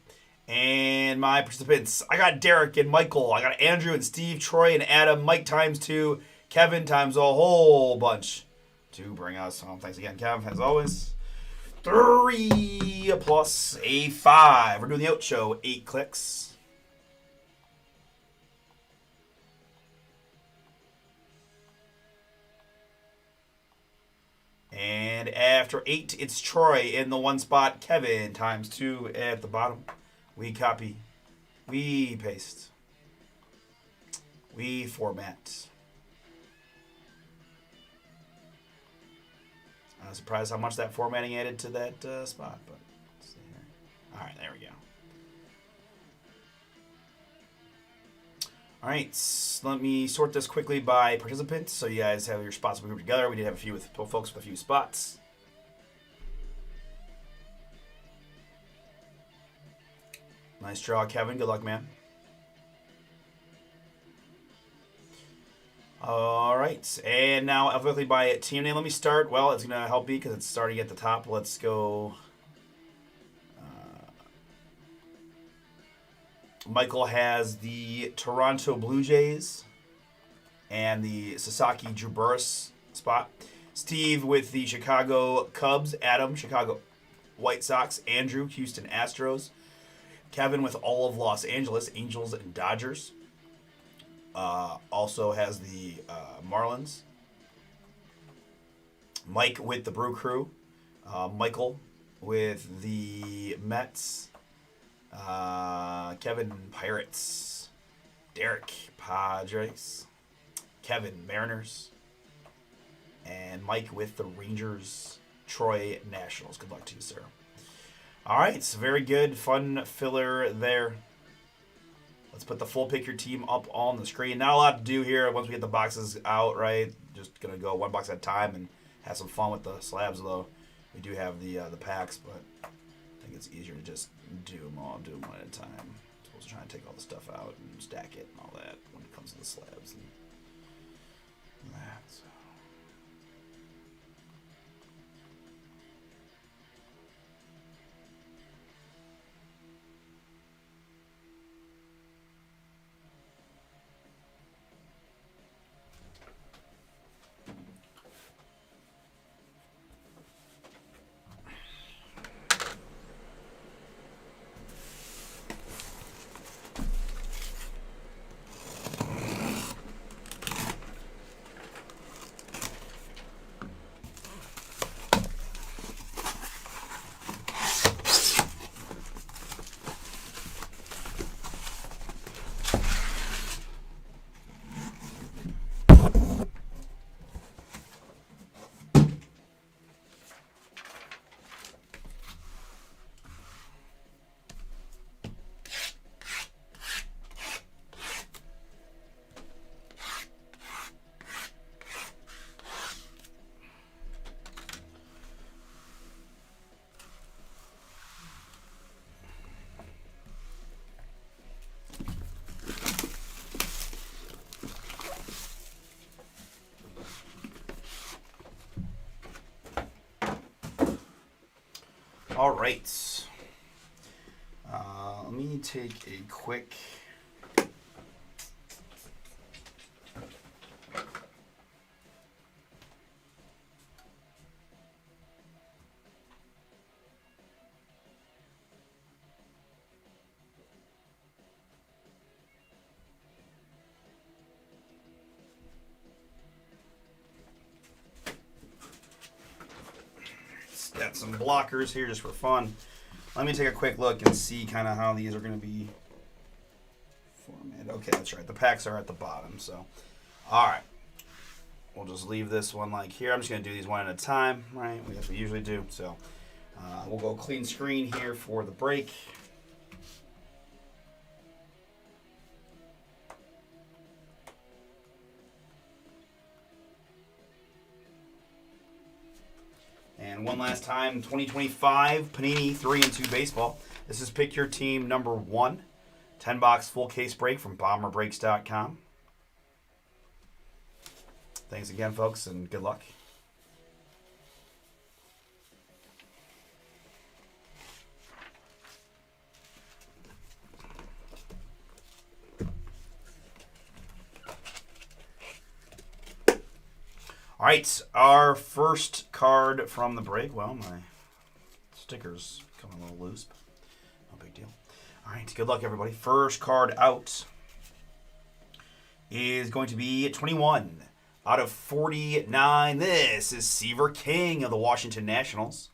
And my participants, I got Derek and Michael. I got Andrew and Steve, Troy and Adam, Mike times 2, Kevin times a whole bunch to bring us home. Thanks again, Kevin, as always. 3 plus a 5. We're doing the Ocho, 8 clicks. And after 8, it's Troy in the 1 spot. Kevin times 2 at the bottom. We copy. We paste. We format. I'm surprised how much that formatting added to that spot, but let's see here. All right, there we go. All right, let me sort this quickly by participants so you guys have your spots grouped together. We did have a few with folks with a few spots. Nice draw, Kevin. Good luck, man. All right, and now alphabetically by team name. Let me start. Well, it's going to help me because it's starting at the top. Let's go. Michael has the Toronto Blue Jays and the Sasaki Drew Burris spot. Steve with the Chicago Cubs. Adam, Chicago White Sox. Andrew, Houston Astros. Kevin with all of Los Angeles, Angels and Dodgers. Also has the Marlins. Mike with the Brew Crew. Michael with the Mets. Kevin Pirates. Derek Padres. Kevin Mariners. And Mike with the Rangers. Troy Nationals. Good luck to you, sir. All right, so very good, fun filler there. Let's put the full Pick Your Team up on the screen. Not a lot to do here once we get the boxes out, right? Just going to go 1 box at a time and have some fun with the slabs, though. We do have the packs, but I think it's easier to just do them all, do them one at a time. I'm supposed to try and take all the stuff out and stack it and all that when it comes to the slabs and that. So. All right. Let me take a quick. Got some blockers here just for fun. Let me take a quick look and see kind of how these are going to be formatted. Okay, that's right. The packs are at the bottom. So, all right. We'll just leave this one like here. I'm just going to do these one at a time, right? As we usually do. So, we'll go clean screen here for the break. And one last time, 2025 Panini 3 and 2 baseball. This is Pick Your Team number 1. 10-box full case break from BomberBreaks.com. Thanks again, folks, and good luck. All right, our first card from the break. Well, my sticker's coming a little loose, but no big deal. All right, good luck, everybody. First card out is going to be 21 out of 49. This is Seaver King of the Washington Nationals.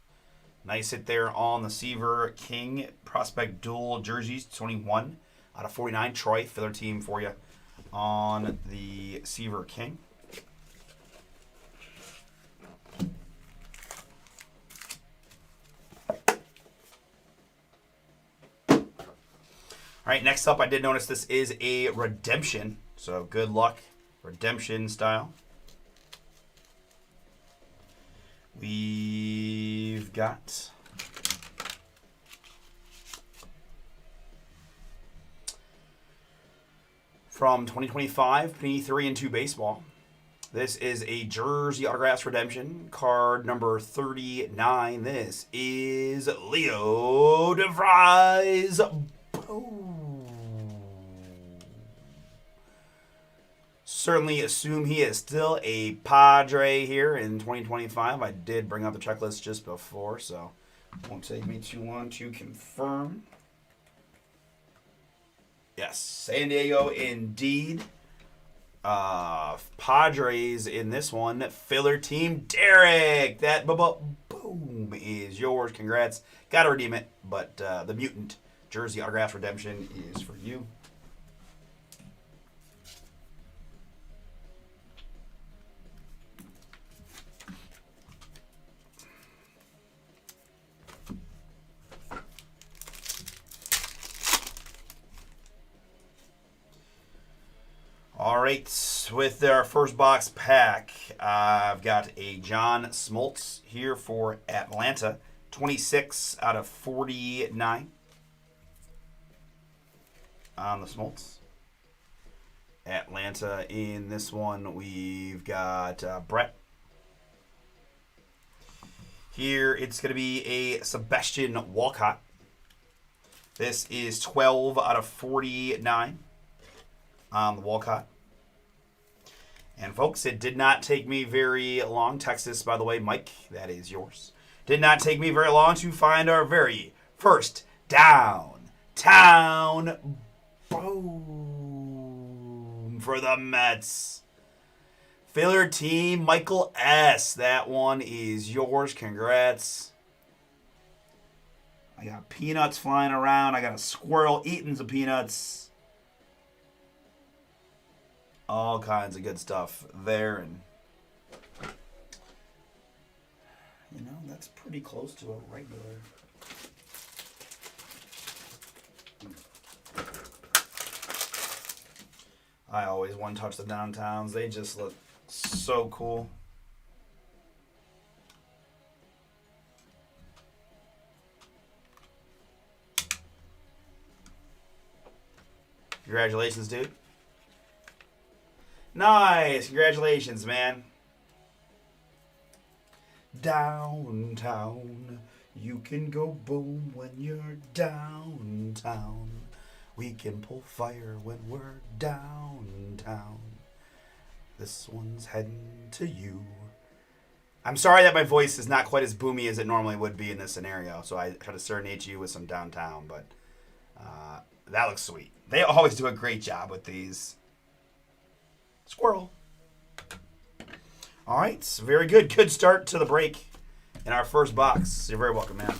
Nice hit there on the Seaver King Prospect Dual Jerseys. 21 out of 49. Troy, filler team for you on the Seaver King. All right, next up, I did notice this is a redemption. So good luck, redemption style. We've got from 2025 Panini 3 and 2 baseball. This is a jersey autographs redemption, card number 39. This is Leo DeVries. Certainly assume he is still a Padre here in 2025. I did bring up the checklist just before, so won't take me too long to confirm. Yes, San Diego indeed. Padres in this one. Filler team, Derek. That boom is yours. Congrats. Got to redeem it, but the Mutant jersey autographs redemption is for you. All right, with our first box pack, I've got a John Smoltz here for Atlanta. 26 out of 49 on the Smoltz. Atlanta in this one, we've got Brett. Here, it's going to be a Sebastian Walcott. This is 12 out of 49 on the Walcott. And folks, it did not take me very long. Texas, by the way, Mike, that is yours. Did not take me very long to find our very first downtown boom for the Mets. Filler team, Michael S. That one is yours. Congrats. I got peanuts flying around. I got a squirrel eating some peanuts. All kinds of good stuff there. And, you know, that's pretty close to a regular. I always one touch the downtowns. They just look so cool. Congratulations, dude. Nice. Congratulations, man. Downtown You can go boom when you're downtown. We can pull fire when we're downtown. This one's heading to you. I'm sorry that my voice is not quite as boomy as it normally would be in this scenario, so I try to serenade you with some downtown, but that looks sweet. They always do a great job with these. Squirrel. All right, very good. Good start to the break in our first box. You're very welcome, man.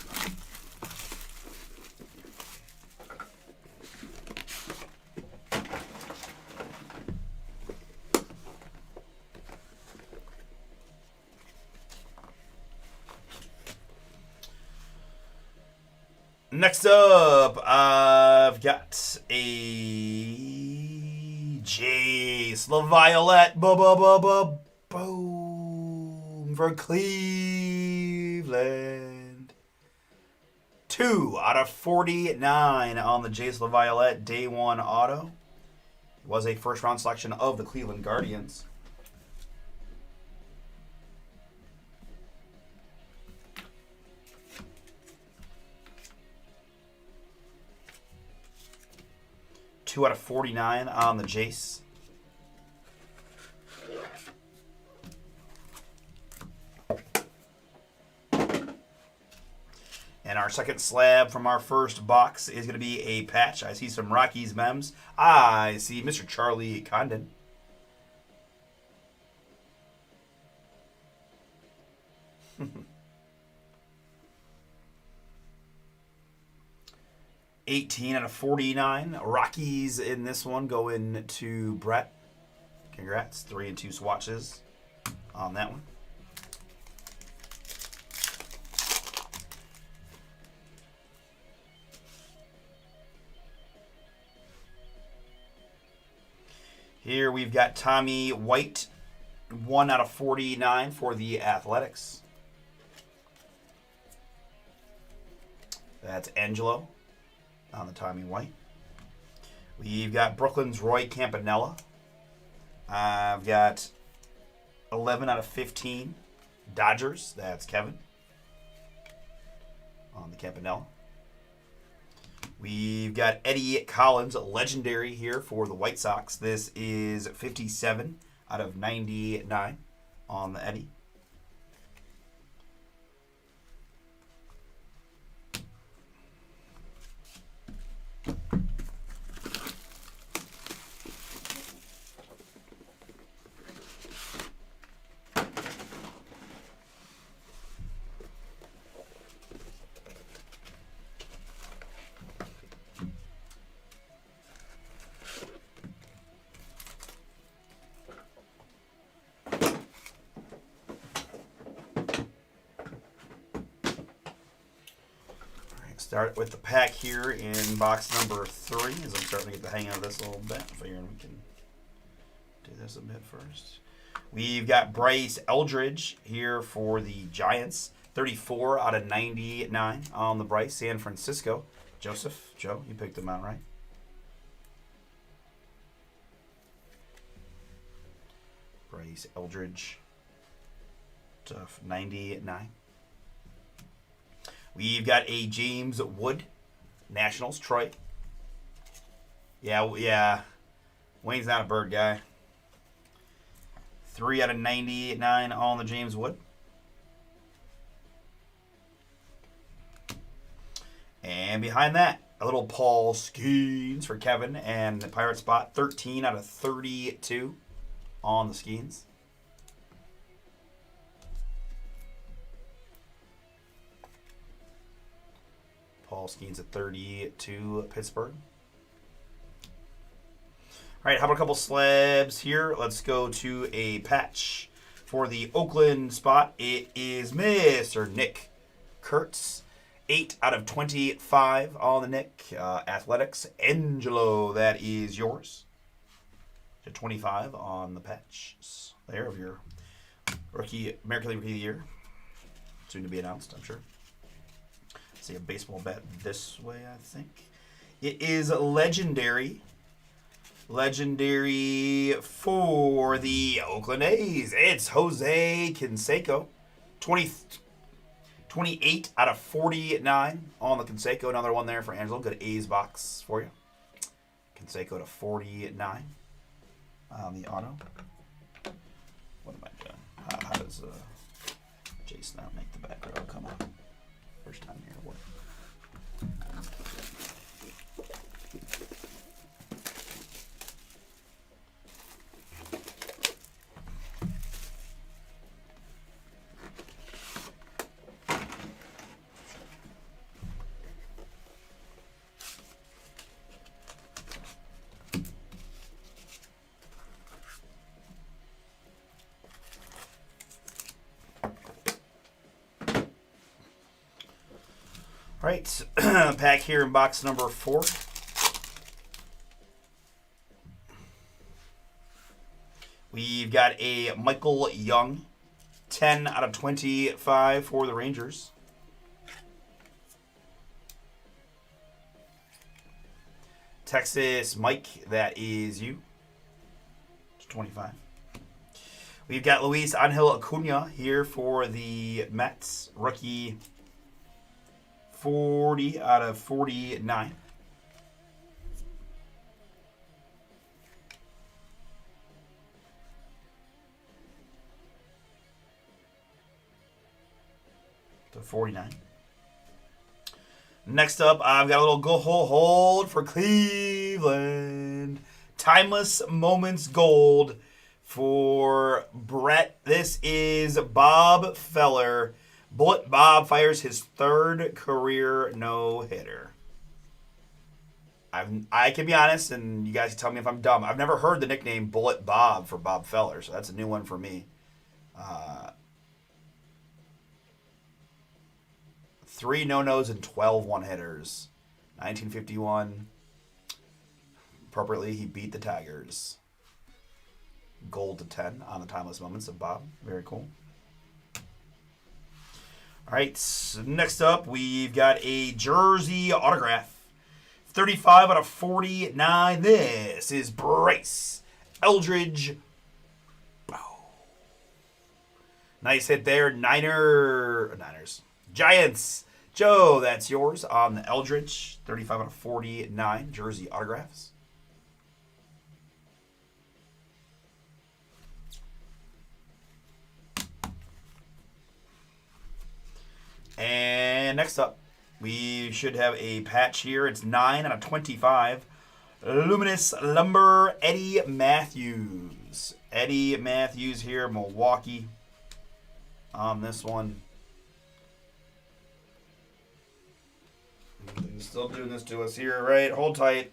Next up, I've got a Jace LaViolette boom for Cleveland. 2 out of 49 on the Jace LaViolette Day 1 auto. It was a first round selection of the Cleveland Guardians. Two out of 49 on the Jace. And our second slab from our first box is going to be a patch. I see some Rockies mems. I see Mr. Charlie Condon. $18 out of 49. Rockies in this one going to Brett. Congrats. 3 and 2 swatches on that one. Here we've got Tommy White. 1 out of 49 for the Athletics. That's Angelo on the Tommy White. We've got Brooklyn's Roy Campanella. I've got 11 out of 15 Dodgers. That's Kevin on the Campanella. We've got Eddie Collins, legendary here for the White Sox. This is 57 out of 99 on the Eddie. Start with the pack here in box number 3 as I'm starting to get the hang of this a little bit. Figuring we can do this a bit first. We've got Bryce Eldridge here for the Giants. 34 out of 99 on the Bryce. San Francisco. Joseph, Joe, you picked them out, right? Bryce Eldridge. Tough 99. We've got a James Wood, Nationals, Troy. Yeah. Wayne's not a bird guy. 3 out of 99 on the James Wood. And behind that, a little Paul Skeens for Kevin and the Pirate spot. 13 out of 32 on the Skeens. Paul Skeens at 32 Pittsburgh. All right, how about a couple slabs here? Let's go to a patch. For the Oakland spot, it is Mr. Nick Kurtz. 8 out of 25 on the Nick. Athletics. Angelo, that is yours. To 25 on the patch there of your American League Rookie of the Year. Soon to be announced, I'm sure. See a baseball bat this way, I think. It is legendary. Legendary for the Oakland A's. It's Jose Canseco. 20 28 out of 49 on the Canseco. Another one there for Angelo. Good A's box for you. Canseco to 49 on the auto. What am I doing? How does Jason not make the back row come up? First time here. What? All right, pack here in box number 4. We've got a Michael Young, 10 out of 25 for the Rangers. Texas Mike, that is you. It's 25. We've got Luis Angel Acuna here for the Mets, rookie 40 out of 49. To 49. Next up, I've got a little go hold for Cleveland. Timeless Moments Gold for Brett. This is Bob Feller. Bullet Bob fires his 3rd career no-hitter. I can be honest, and you guys can tell me if I'm dumb. I've never heard the nickname Bullet Bob for Bob Feller, so that's a new one for me. 3 no-nos and 12 one-hitters. 1951. Appropriately, he beat the Tigers. Gold to 10 on the Timeless Moments of Bob. Very cool. All right, so next up, we've got a jersey autograph. 35 out of 49. This is Bryce Eldridge. Nice hit there. Niners. Giants. Joe, that's yours on the Eldridge. 35 out of 49 jersey autographs. And next up, we should have a patch here. It's 9 out of 25. Luminous Lumber, Eddie Matthews. Eddie Matthews here, Milwaukee. On this one. Still doing this to us here, right? Hold tight.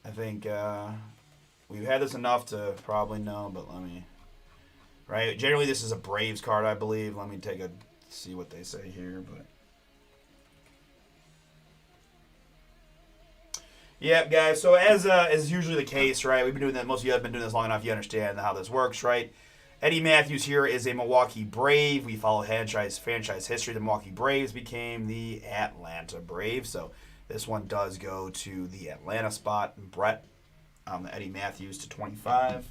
I think we've had this enough to probably know, but let me... Right? Generally, this is a Braves card, I believe. Let me take a... see what they say here, but... Yeah, guys, so as is usually the case, right, we've been doing that, most of you have been doing this long enough, you understand how this works, right? Eddie Matthews here is a Milwaukee Brave. We follow franchise history. The Milwaukee Braves became the Atlanta Braves, so this one does go to the Atlanta spot. Brett, the Eddie Matthews to 25.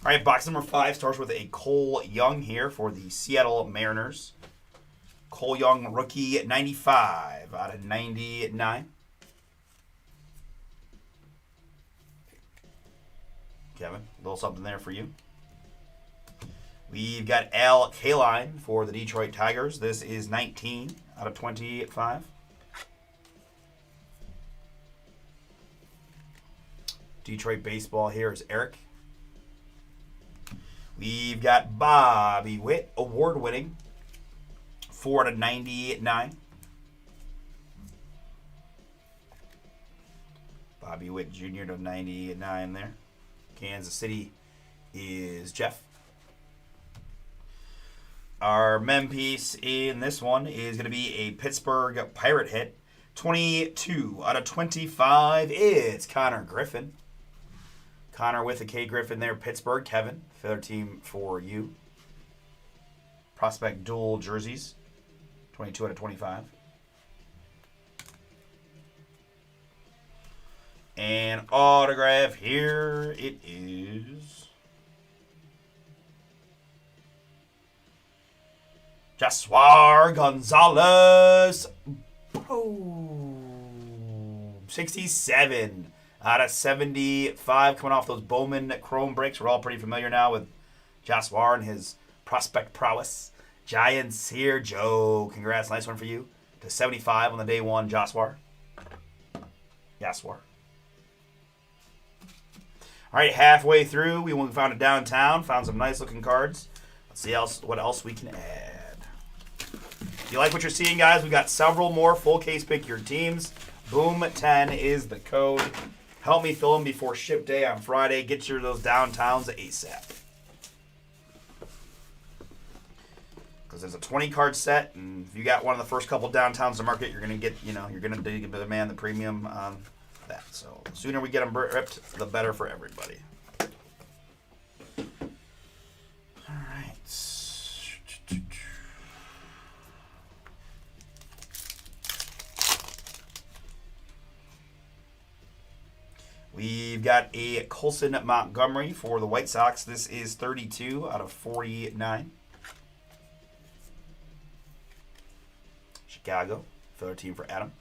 All right, box number 5 starts with a Cole Young here for the Seattle Mariners. Cole Young, rookie, 95 out of 99. Kevin, a little something there for you. We've got Al Kaline for the Detroit Tigers. This is 19 out of 25. Detroit baseball here is Eric. We've got Bobby Witt, award-winning 4 out of 99. Bobby Witt Jr. to 99 there. Kansas City is Jeff. Our mem piece in this one is going to be a Pittsburgh Pirate hit. 22 out of 25. It's Connor Griffin. Connor with a K Griffin there. Pittsburgh. Kevin, feather team for you. Prospect dual jerseys. 22 out of 25. And autograph here it is. Joshua Gonzalez. Boom. 67 out of 75. Coming off those Bowman Chrome breaks. We're all pretty familiar now with Joshua and his prospect prowess. Giants here. Joe, congrats. Nice one for you. To 75 on the day one, Joshua. Joshua. All right, halfway through, we found it downtown. Found some nice looking cards. Let's see what else we can add. If you like what you're seeing, guys, we got several more full case pick your teams. Boom 10 is the code. Help me fill them before ship day on Friday. Get your those downtowns ASAP. Because there's a 20 card set, and if you got one of the first couple downtowns to market, you're gonna get, you're gonna demand the premium on that. So the sooner we get them ripped, the better for everybody. All right. We've got a Colson Montgomery for the White Sox. This is 32 out of 49. Chicago, feather team for Adam.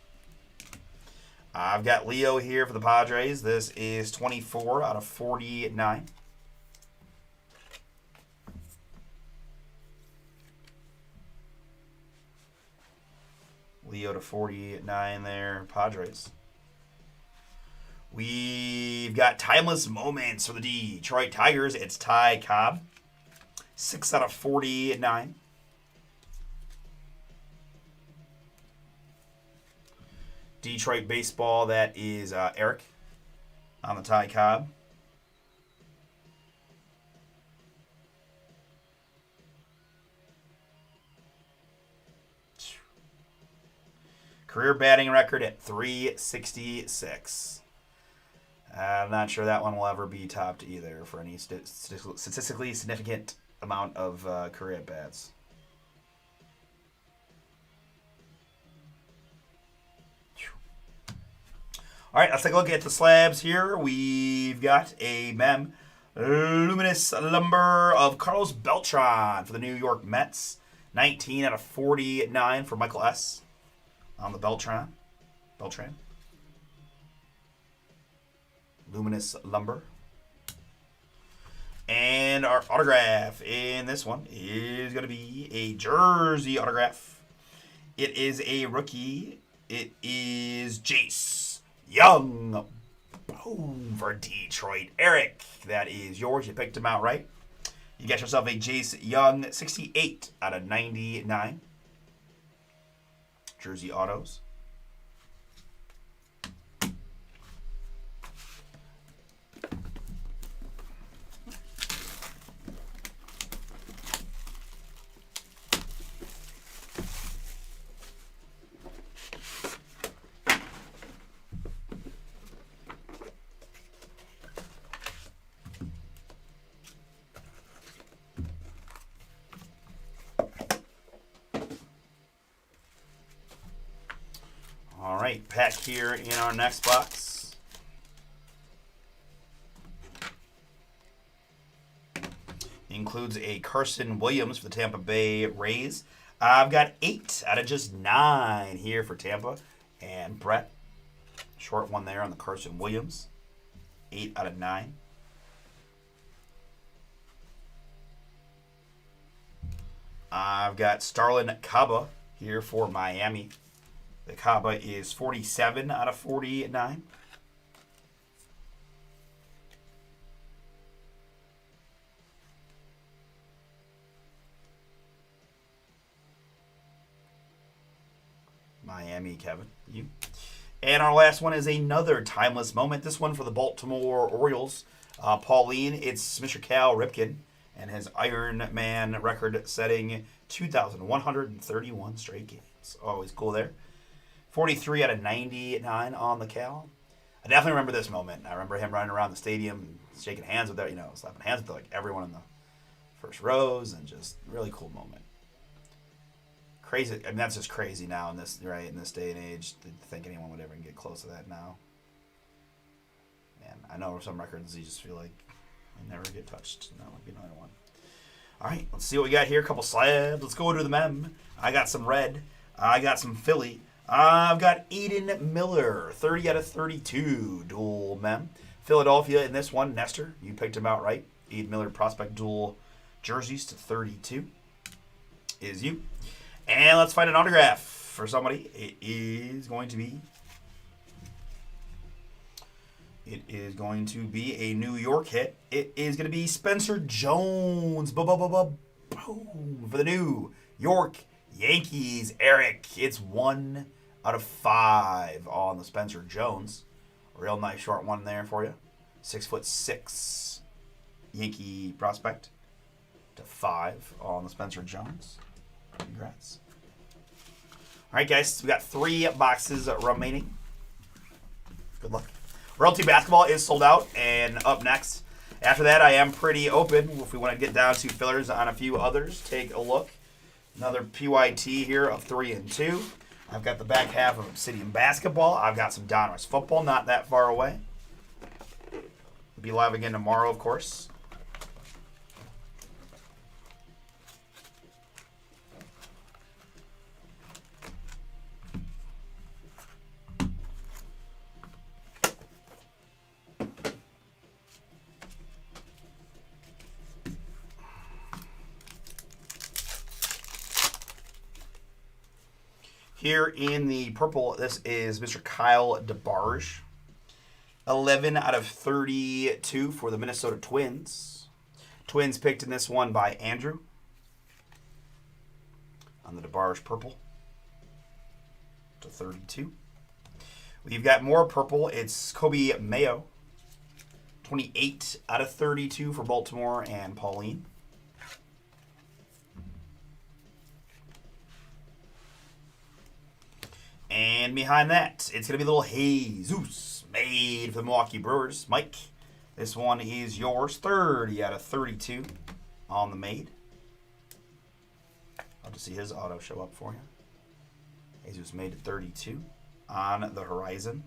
I've got Leo here for the Padres. This is 24 out of 49. Leo to 49 there, Padres. We've got Timeless Moments for the Detroit Tigers. It's Ty Cobb. 6 out of 49. Detroit Baseball, that is Eric on the Ty Cobb. Career batting record at 366. I'm not sure that one will ever be topped either for any statistically significant amount of career at-bats. All right, let's take a look at the slabs here. We've got a mem luminous lumber of Carlos Beltran for the New York Mets. 19 out of 49 for Michael S. on the Beltran. Luminous lumber. And our autograph in this one is going to be a jersey autograph. It is a rookie. It is Jace Young. Boom for Detroit. Eric, that is yours. You picked him out right. You got yourself a Jace Young, 68 out of 99. Jersey autos. All right, pack here in our next box. Includes a Carson Williams for the Tampa Bay Rays. I've got 8 out of just 9 here for Tampa. And Brett, short one there on the Carson Williams. 8 out of 9. I've got Starlin Caba here for Miami. The Caba is 47 out of 49. Miami, Kevin. You. And our last one is another timeless moment. This one for the Baltimore Orioles. Pauline, it's Mr. Cal Ripken and his Iron Man record-setting 2,131 straight games. Always cool there. 43 out of 99 on the Cal. I definitely remember this moment. I remember him running around the stadium, shaking hands with slapping hands with like everyone in the first rows, and just really cool moment. Crazy. I mean, that's just crazy now in this day and age to think anyone would ever get close to that now. Man, I know some records you just feel like they never get touched. And that would be another one. All right, let's see what we got here. A couple slabs. Let's go to the mem. I got some red. I got some Philly. I've got Aiden Miller, 30 out of 32 dual mem. Philadelphia in this one. Nestor, you picked him out right. Aiden Miller prospect dual jerseys to 32 is you. And let's find an autograph for somebody. It is going to be a New York hit. It is going to be Spencer Jones. Boom. For the New York Yankees. Eric, it's 1 out of 5 on the Spencer Jones. Real nice short one there for you. 6'6" Yankee prospect to 5 on the Spencer Jones. Congrats. All right, guys, we got 3 boxes remaining. Good luck. Royalty Basketball is sold out, and up next, after that, I am pretty open. If we want to get down to fillers on a few others, take a look. Another PYT here of 3 and 2. I've got the back half of Obsidian Basketball. I've got some Donruss Football, not that far away. We'll be live again tomorrow, of course. Here in the purple, this is Mr. Kyle DeBarge. 11 out of 32 for the Minnesota Twins. Twins picked in this one by Andrew. On the DeBarge purple. To 32. We've got more purple. It's Kobe Mayo. 28 out of 32 for Baltimore and Pauline. And behind that, it's going to be little Jesus made for the Milwaukee Brewers. Mike, this one is yours. 30 out of 32 on the made. Love to see his auto show up for you. Jesus made at 32 on the horizon.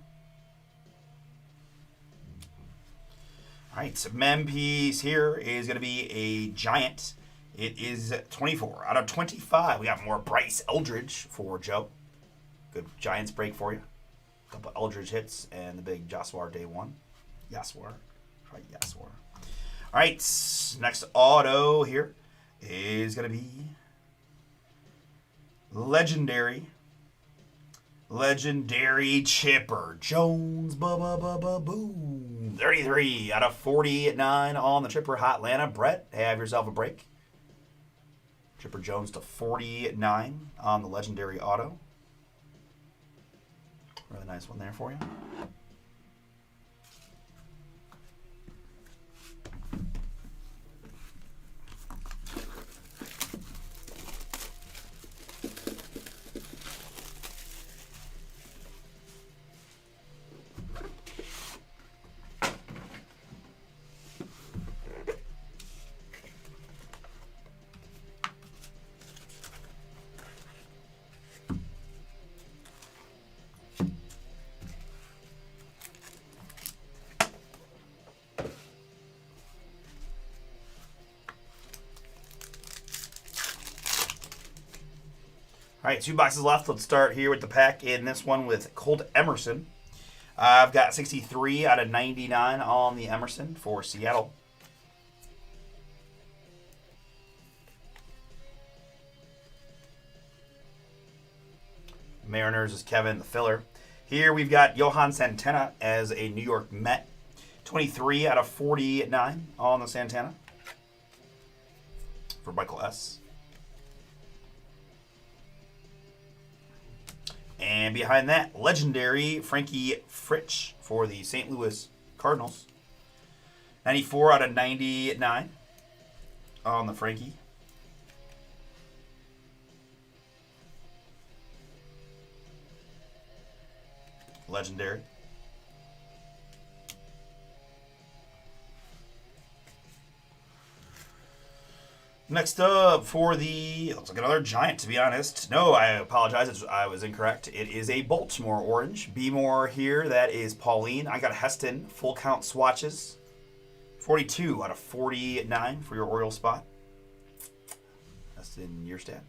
All right, so mem piece here is going to be a Giant. It is 24 out of 25. We got more Bryce Eldridge for Joe. Good Giants break for you. A couple Eldridge hits and the big Jaswar day one. Jaswar. Try Jaswar. All right, next auto here is going to be Legendary Chipper Jones. Boom. 33 out of 49 on the Chipper Hot Atlanta. Brett, have yourself a break. Chipper Jones to 49 on the Legendary auto. Really nice one there for you. All right, 2 boxes left. Let's start here with the pack in this one with Colt Emerson. I've got 63 out of 99 on the Emerson for Seattle. Mariners is Kevin, the filler. Here we've got Johan Santana as a New York Met. 23 out of 49 on the Santana for Michael S. And behind that, legendary Frankie Fritsch for the St. Louis Cardinals. 94 out of 99 on the Frankie. Legendary. Next up for the, looks like another Giant, to be honest. No, I apologize. I was incorrect. It is a Baltimore orange. Be more here. That is Pauline. I got Heston. Full count swatches. 42 out of 49 for your Oriole spot. Heston, your stat.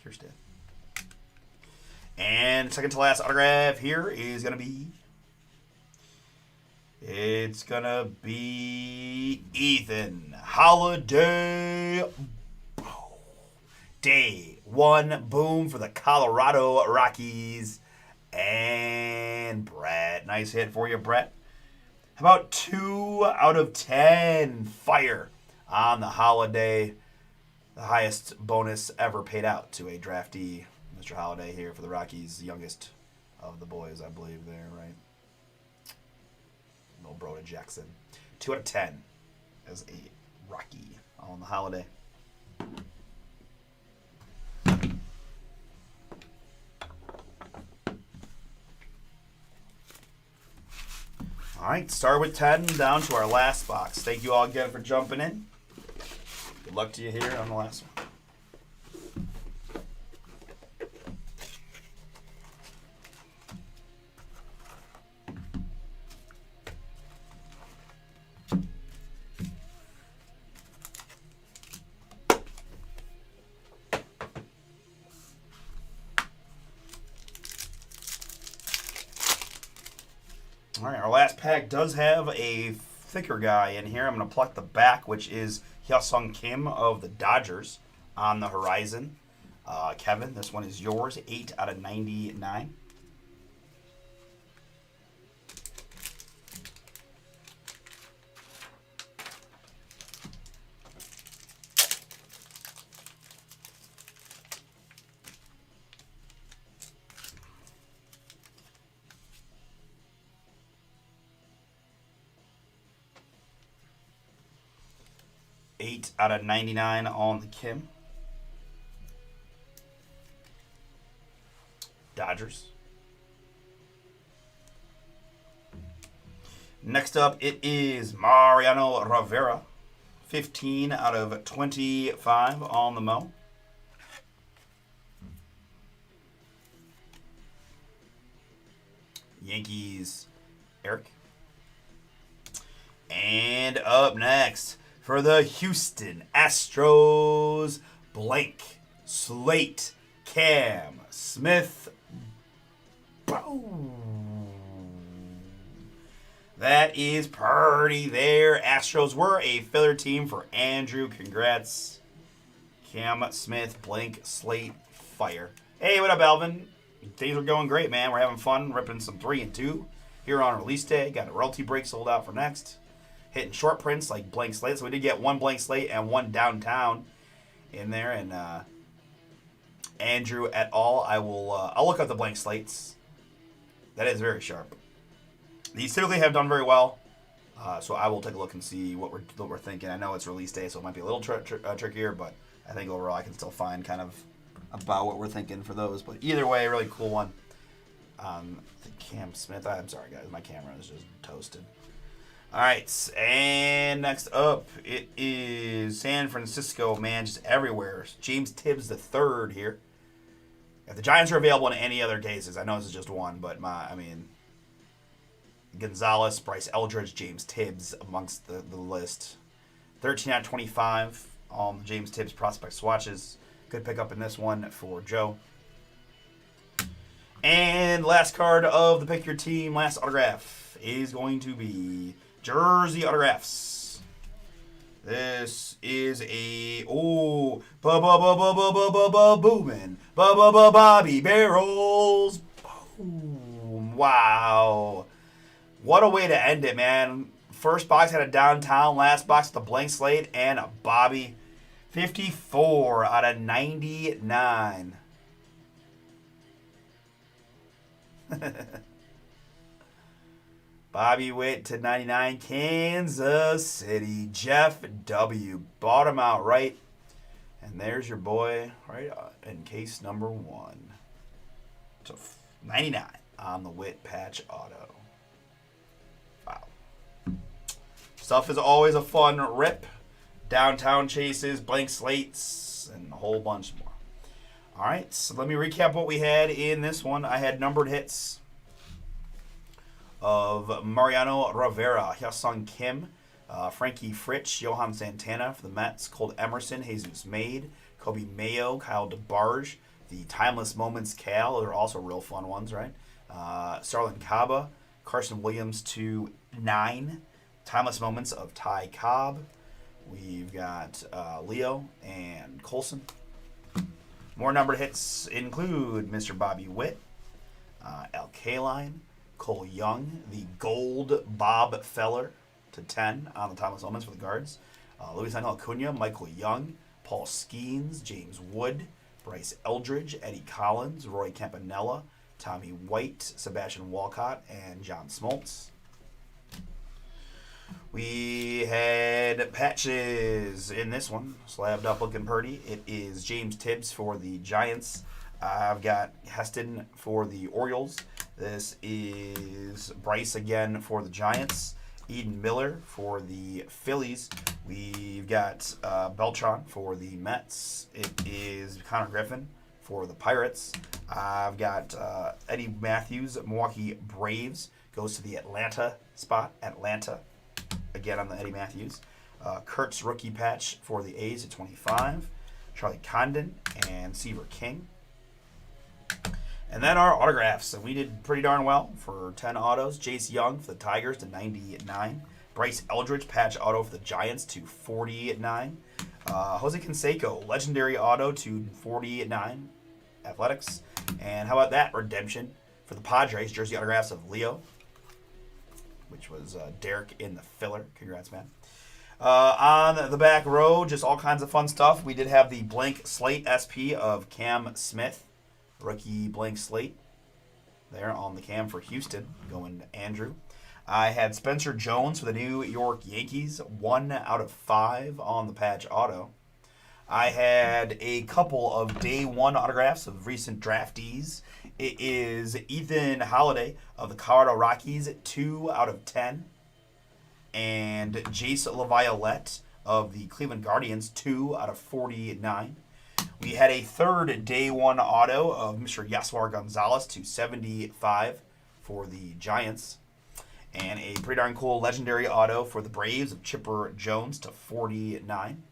Your stat. And second to last autograph here is going to be... It's going to be Ethan Holiday. Day one boom for the Colorado Rockies. And Brett. Nice hit for you, Brett. How about 2 out of 10 fire on the Holiday? The highest bonus ever paid out to a draftee. Mr. Holiday here for the Rockies, youngest of the boys, I believe there, right? Little Broda Jackson. 2 out of 10 as a Rocky on the Holiday. All right, start with 10 down to our last box. Thank you all again for jumping in. Good luck to you here on the last one. All right, our last pack does have a thicker guy in here. I'm going to pluck the back, which is Hyesung Kim of the Dodgers on the horizon. Kevin, this one is yours. 8 out of 99. Eight out of 99 on the Kim. Dodgers. Next up, it is Mariano Rivera. 15 out of 25 on the Mo. Yankees, Eric. And up next, for the Houston Astros, blank slate Cam Smith. Boom. That is pretty there. Astros were a filler team for Andrew. Congrats. Cam Smith, blank slate fire. Hey, what up, Alvin? Things are going great, man. We're having fun ripping some 3 and 2 here on release day. Got a royalty break sold out for next. Hitting short prints like blank slate. So we did get 1 blank slate and 1 downtown in there. And Andrew et al. I'll look up the blank slates. That is very sharp. These typically have done very well. So I will take a look and see what we're thinking. I know it's release day, so it might be a little trickier, but I think overall I can still find kind of about what we're thinking for those. But either way, really cool one. Cam Smith. I'm sorry, guys. My camera is just toasted. All right, and next up, it is San Francisco, man, just everywhere. James Tibbs III here. If the Giants are available in any other cases, I know this is just one, but Gonzalez, Bryce Eldridge, James Tibbs amongst the list. 13 out of 25 on James Tibbs prospect swatches. Good pickup in this one for Joe. And last card of the Pick Your Team, last autograph, is going to be Jersey Autographs. This is a booming Bobby Barrels. Boom. Wow. What a way to end it, man. First box had a downtown, last box with a blank slate and a Bobby. 54 out of 99. Bobby Witt to 99, Kansas City. Jeff W. Bought him outright. And there's your boy right in case number 1. So 99 on the Witt patch auto. Wow. Stuff is always a fun rip. Downtown chases, blank slates, and a whole bunch more. All right, so let me recap what we had in this one. I had numbered hits of Mariano Rivera, Hyesung Kim, Frankie Fritsch, Johan Santana for the Mets, Colt Emerson, Jesus Made, Kobe Mayo, Kyle DeBarge, the Timeless Moments Cal, they're also real fun ones, right? Starlin Caba, Carson Williams to 9, Timeless Moments of Ty Cobb. We've got Leo and Colson. More numbered hits include Mr. Bobby Witt, Al Kaline, Cole Young, the Gold Bob Feller to 10 on the Timeless Moments for the guards. Luis Angel Acuna, Michael Young, Paul Skeens, James Wood, Bryce Eldridge, Eddie Collins, Roy Campanella, Tommy White, Sebastian Walcott, and John Smoltz. We had patches in this one, slabbed up looking pretty. It is James Tibbs for the Giants. I've got Heston for the Orioles. This is Bryce again for the Giants. Eden Miller for the Phillies. We've got Beltran for the Mets. It is Connor Griffin for the Pirates. I've got Eddie Matthews, Milwaukee Braves. Goes to the Atlanta spot. Atlanta. Again on the Eddie Matthews. Kurt's rookie patch for the A's at 25. Charlie Condon and Seaver King. And then our autographs. And we did pretty darn well for 10 autos. Jace Young for the Tigers to 99. Bryce Eldridge patch auto for the Giants to 49. Jose Canseco legendary auto to 49. Athletics. And how about that redemption for the Padres? Jersey autographs of Leo, which was Derek in the filler. Congrats, man. On the back row, just all kinds of fun stuff. We did have the blank slate SP of Cam Smith. Rookie blank slate there on the cam for Houston, going to Andrew. I had Spencer Jones for the New York Yankees, 1 out of 5 on the patch auto. I had a couple of day 1 autographs of recent draftees. It is Ethan Holiday of the Colorado Rockies, 2 out of 10. And Jace LaViolette of the Cleveland Guardians, 2 out of 49. We had a third day 1 auto of Mr. Yaswar Gonzalez to 75 for the Giants. And a pretty darn cool legendary auto for the Braves of Chipper Jones to 49.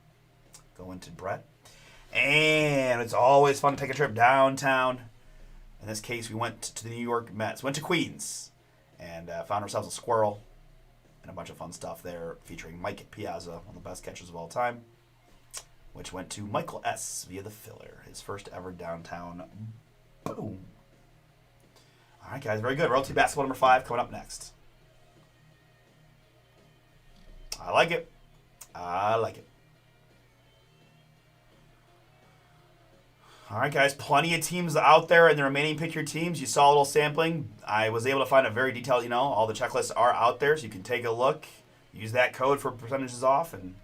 Going to Brett. And it's always fun to take a trip downtown. In this case, we went to the New York Mets. Went to Queens. And found ourselves a squirrel. And a bunch of fun stuff there featuring Mike Piazza, one of the best catchers of all time. Which went to Michael S. via the filler. His first ever downtown. Boom. All right, guys. Very good. Royalty Basketball number 5 coming up next. I like it. I like it. All right, guys. Plenty of teams out there in the remaining pick your teams. You saw a little sampling. I was able to find a very detailed, all the checklists are out there, so you can take a look. Use that code for percentages off and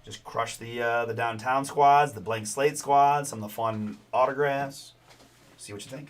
just crush the downtown squads, the blank slate squads, some of the fun autographs. See what you think.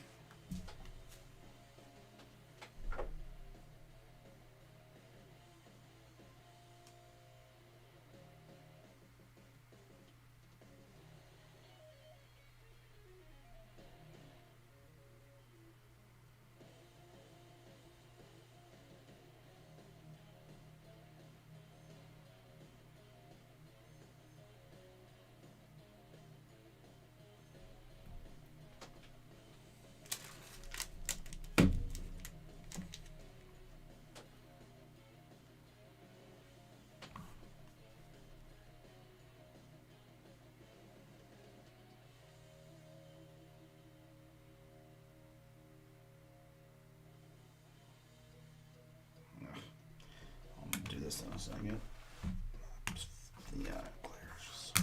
This in a second. Yeah, players.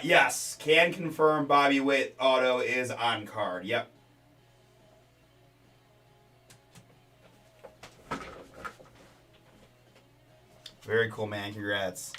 Yes, can confirm Bobby Witt auto is on card. Yep. Very cool, man. Congrats.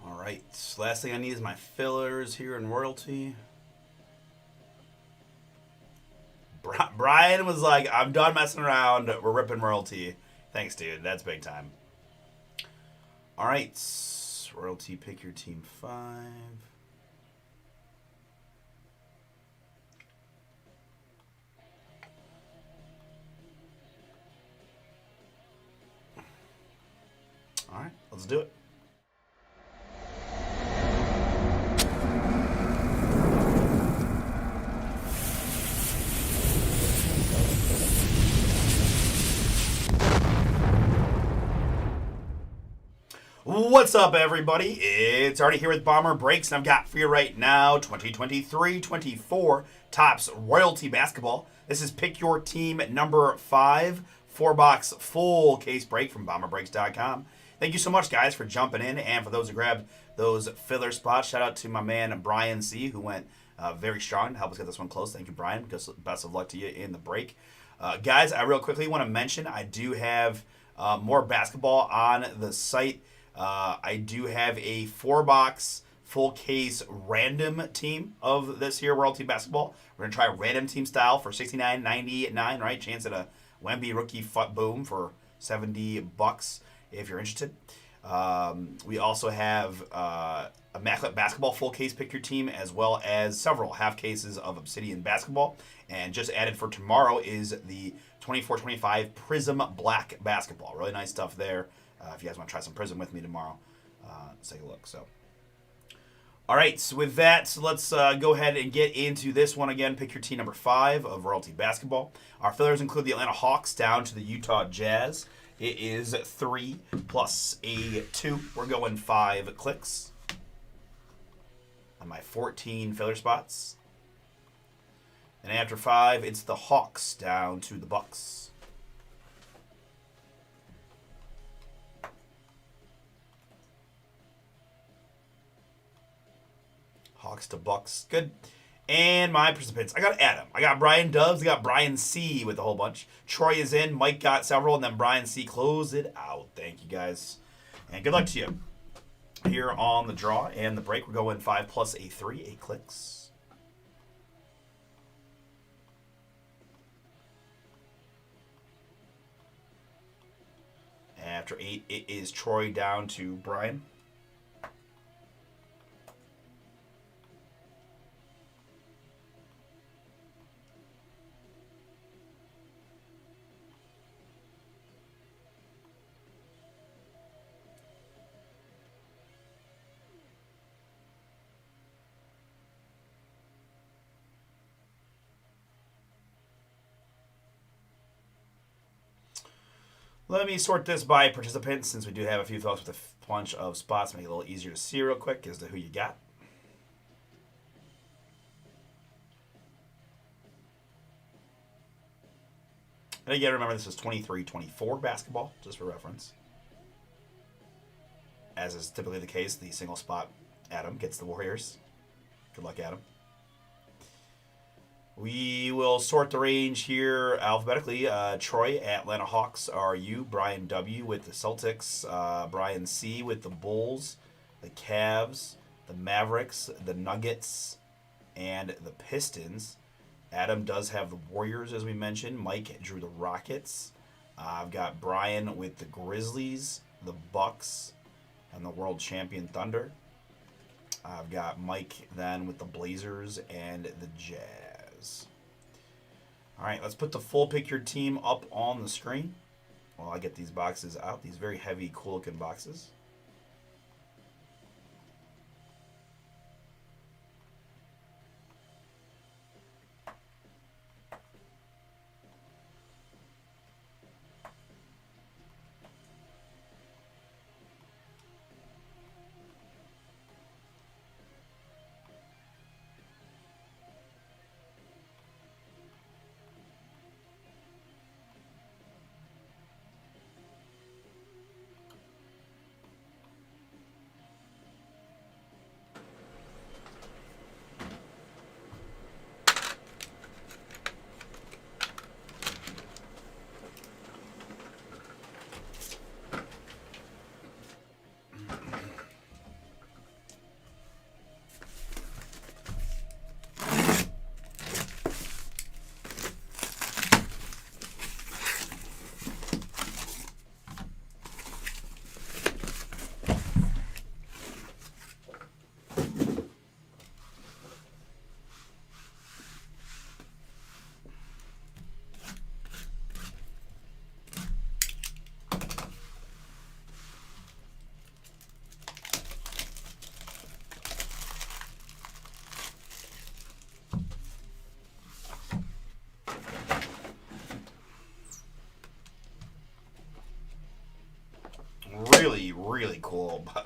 All right. Last thing I need is my fillers here in royalty. Brian was like, I'm done messing around. We're ripping royalty. Thanks, dude. That's big time. All right. Royalty, pick your team 5. All right. Let's do it. What's up, everybody? It's Artie here with Bomber Breaks, and I've got for you right now 2023-24 Topps Royalty Basketball. This is Pick Your Team number 5, 4-box full case break from BomberBreaks.com. Thank you so much, guys, for jumping in, and for those who grabbed those filler spots, shout out to my man Brian C., who went very strong to help us get this one close. Thank you, Brian, because best of luck to you in the break. Guys, I real quickly want to mention I do have more basketball on the site. I do have a 4-box full case random team of this here Royalty Basketball. We're going to try random team style for $69.99, right? Chance at a Wemby rookie boom for $70 if you're interested. We also have Immaculate Basketball full case pick your team, as well as several half cases of Obsidian Basketball. And just added for tomorrow is the 24-25 Prism Black Basketball. Really nice stuff there. If you guys want to try some Prism with me tomorrow, let's take a look. So, all right, so with that, let's go ahead and get into this one again. Pick your team number 5 of Royalty Basketball. Our fillers include the Atlanta Hawks down to the Utah Jazz. It is 3 plus a 2. We're going 5 clicks on my 14 filler spots. And after 5, it's the Hawks down to the Bucks. Hawks to Bucks. Good. And my participants. I got Adam. I got Brian Dubs. I got Brian C. with a whole bunch. Troy is in. Mike got several. And then Brian C. closed it out. Thank you, guys. And good luck to you here on the draw and the break. We're going 5 plus a 3. 8 clicks. After 8, it is Troy down to Brian. Let me sort this by participants since we do have a few folks with a bunch of spots. Make it a little easier to see real quick as to who you got. And again, remember this is 23-24 basketball, just for reference. As is typically the case, the single spot Adam gets the Warriors. Good luck, Adam. We will sort the range here alphabetically. Troy, Atlanta Hawks are you. Brian W. with the Celtics. Brian C. with the Bulls, the Cavs, the Mavericks, the Nuggets, and the Pistons. Adam does have the Warriors, as we mentioned. Mike drew the Rockets. I've got Brian with the Grizzlies, the Bucks, and the world champion Thunder. I've got Mike then with the Blazers and the Jazz. All right, let's put the full picture team up on the screen while I get these boxes out. These very heavy, cool-looking boxes.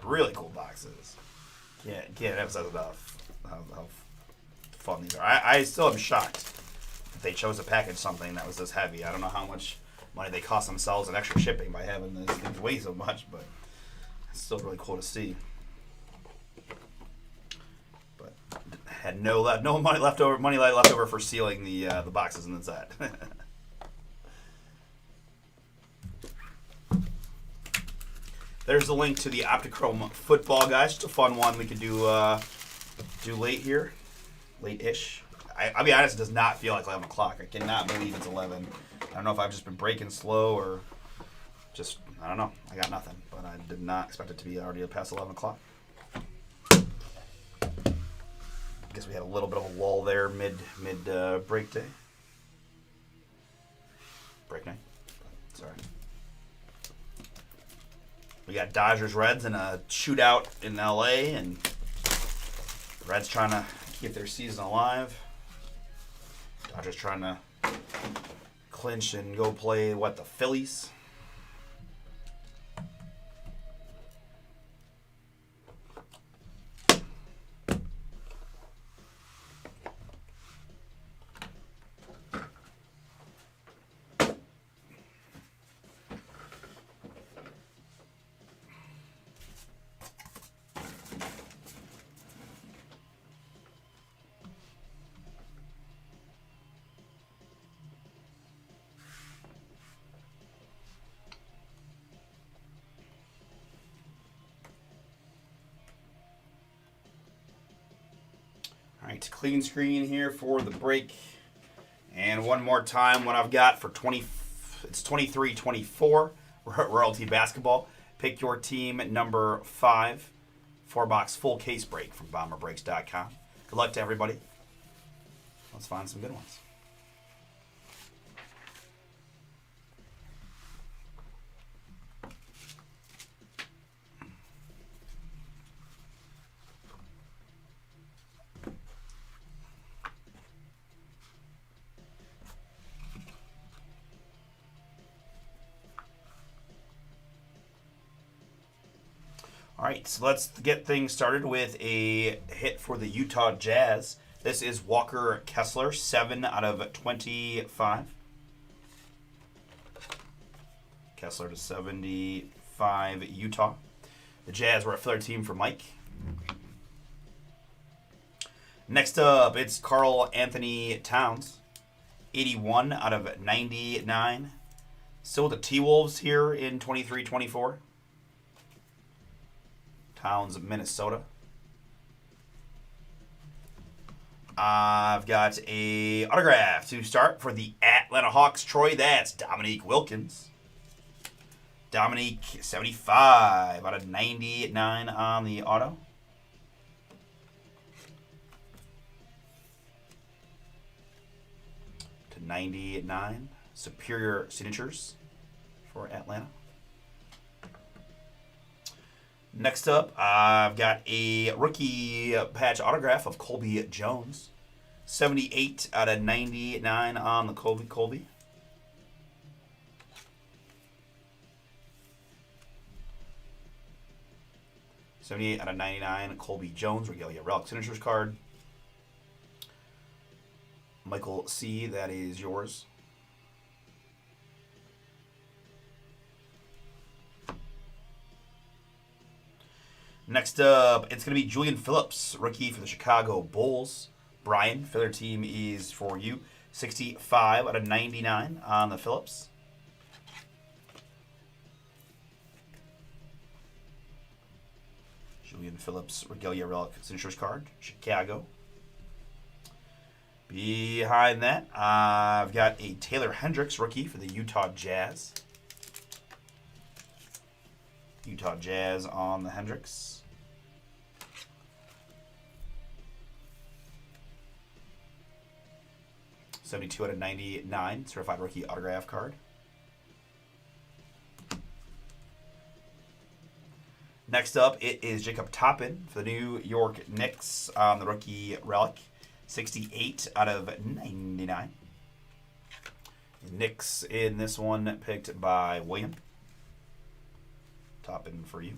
Really cool boxes. Can't emphasize enough how fun these are. I still am shocked that they chose to package something that was this heavy. I don't know how much money they cost themselves in extra shipping by having these things weigh so much, but it's still really cool to see. But had no money left over for sealing the boxes in the set. There's the link to the Optichrome football, guys. Just a fun one we could do late here, late-ish. I'll be honest, it does not feel like 11 o'clock. I cannot believe it's 11. I don't know if I've just been breaking slow or just, I don't know. I got nothing, but I did not expect it to be already past 11 o'clock. I guess we had a little bit of a lull there mid break day. Break night. Sorry. We got Dodgers Reds in a shootout in LA, and the Reds trying to keep their season alive. Dodgers trying to clinch and go play the Phillies. All right, clean screen here for the break. And one more time, what I've got for it's 23-24 Royalty Basketball. Pick your team number 5. 4-box full case break from BomberBreaks.com. Good luck to everybody. Let's find some good ones. All right, so let's get things started with a hit for the Utah Jazz. This is Walker Kessler, 7 out of 25. Kessler to 75, Utah. The Jazz were a filler team for Mike. Next up, it's Karl Anthony Towns, 81 out of 99. Still with the T-Wolves here in 23-24. Towns, Minnesota. I've got a autograph to start for the Atlanta Hawks. Troy, that's Dominique Wilkins. Dominique, 75 out of 99 on the auto. To 99, Superior Signatures for Atlanta. Next up, I've got a rookie patch autograph of Colby Jones. 78 out of 99 on the Colby. $78 out of 99, Colby Jones, Regalia Relic Signatures card. Michael C., that is yours. Next up, it's going to be Julian Phillips, rookie for the Chicago Bulls. Brian, filler team is for you. 65 out of 99 on the Phillips. Julian Phillips, Regalia Relic Signatures card, Chicago. Behind that, I've got a Taylor Hendricks rookie for the Utah Jazz. Utah Jazz on the Hendricks. $72 out of 99, certified rookie autograph card. Next up, it is Jacob Toppin for the New York Knicks on the rookie relic. 68 out of 99. The Knicks in this one picked by William. Toppin for you.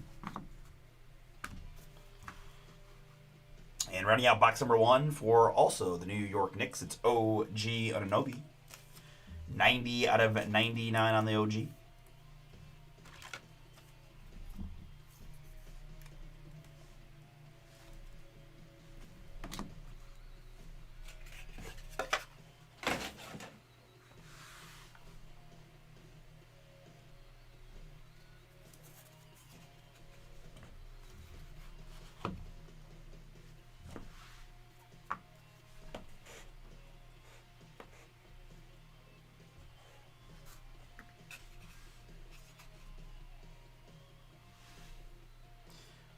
And rounding out box number 1 for also the New York Knicks, it's OG Anunoby. 90 out of 99 on the OG.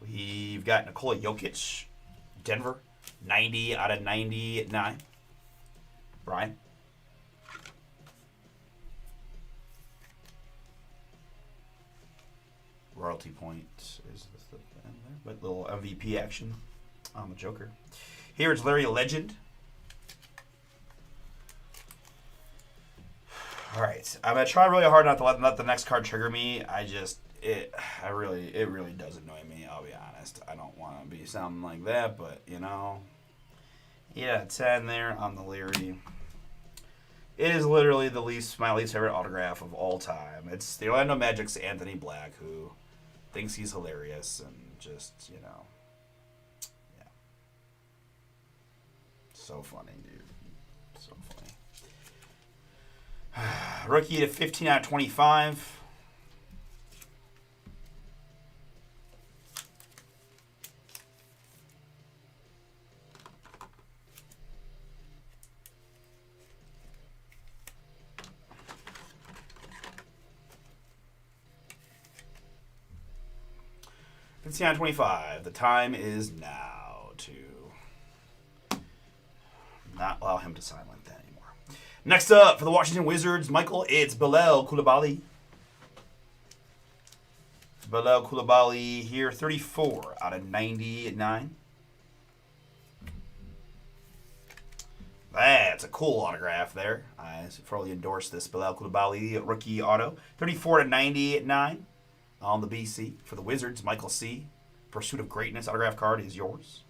We've got Nikola Jokic, Denver, 90 out of 99. Brian. Royalty point is this the end there, but little MVP action on the Joker. Here it's Larry Legend. All right, I'm gonna try really hard not to let the next card trigger me. It really does annoy me. I'll be honest. I don't want to be sounding like that, but you know, yeah, 10 there on the Leary. It is literally my least favorite autograph of all time. It's the Orlando Magic's Anthony Black, who thinks he's hilarious and just, you know, yeah, so funny, dude, so funny. Rookie to 15 out of 25. It's 25. The time is now to not allow him to sign like that anymore. Next up for the Washington Wizards, Michael, it's Bilal Coulibaly. Bilal Coulibaly here, 34 out of 99. That's a cool autograph there. I thoroughly endorse this Bilal Coulibaly rookie auto. 34 to 99 on the BC. For the Wizards, Michael C. Pursuit of Greatness autograph card is yours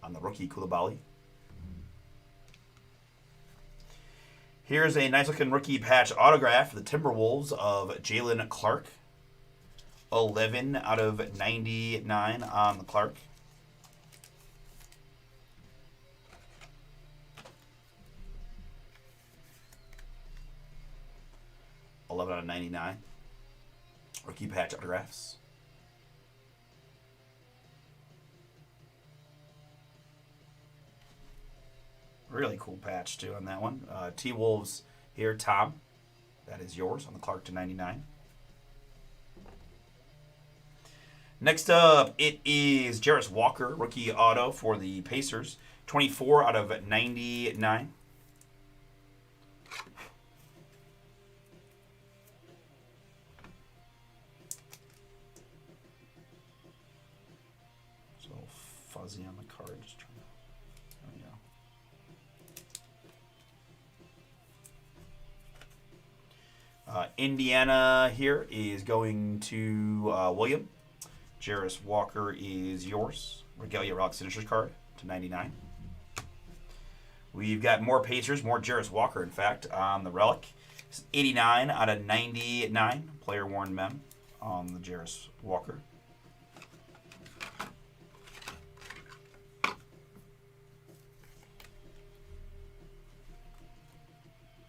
on the rookie Koulibaly. Here's a nice looking rookie patch autograph for the Timberwolves of Jalen Clark. 11 out of 99 on the Clark. $11 out of 99. Rookie patch autographs. Really cool patch too on that one. T-Wolves here, Tom. That is yours on the Clark to 99. Next up, it is Jarris Walker, rookie auto for the Pacers. 24 out of 99. It's a little fuzzy on the card. Just trying to, there we go. Indiana here is going to William. Jarris Walker is yours. Regalia Rock Signatures card to 99. We've got more Pacers, more Jarris Walker, in fact, on the Relic. 89 out of 99. Player worn mem on the Jarris Walker.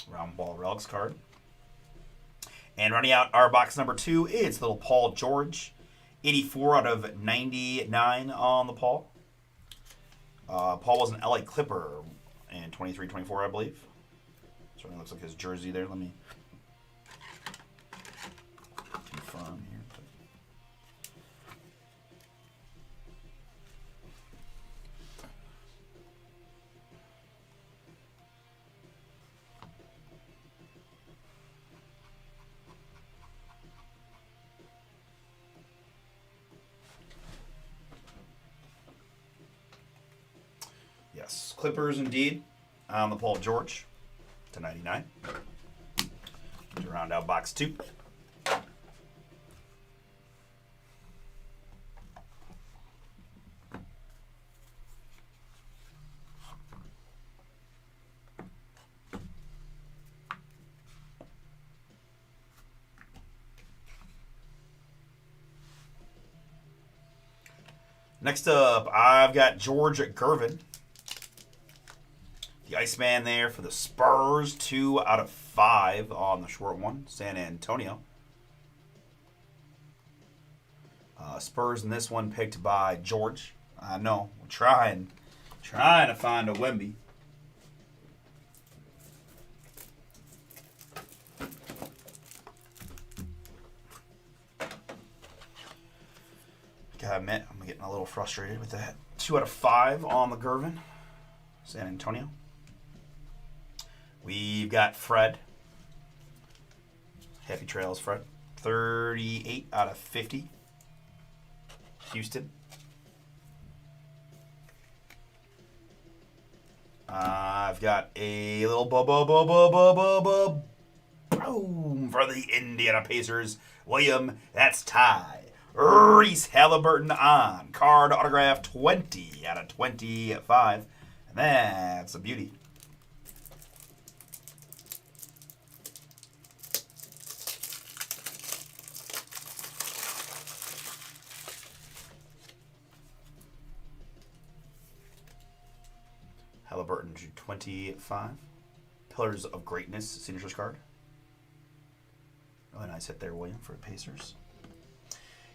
Round ball Relics card. And running out our box number 2 is little Paul George. 84 out of 99 on the Paul. Paul was an LA Clipper in 23-24, I believe. Certainly looks like his jersey there. Let me confirm here. Yes, Clippers indeed on the Paul George to 99. To round out box 2. Next up, I've got George Gervin. The Iceman there for the Spurs. 2 out of 5 on the short one. San Antonio. Spurs in this one picked by George. I know. We're trying to find a Wemby. Gotta admit, I'm getting a little frustrated with that. 2 out of 5 on the Gervin. San Antonio. We've got Fred. Happy trails, Fred. 38 out of 50. Houston. I've got a little boom for the Indiana Pacers. William, that's Ty. Reese Halliburton on. Card autograph 20 out of 25. And that's a beauty. Halliburton to 25. Pillars of Greatness signatures card. Really nice hit there, William, for the Pacers.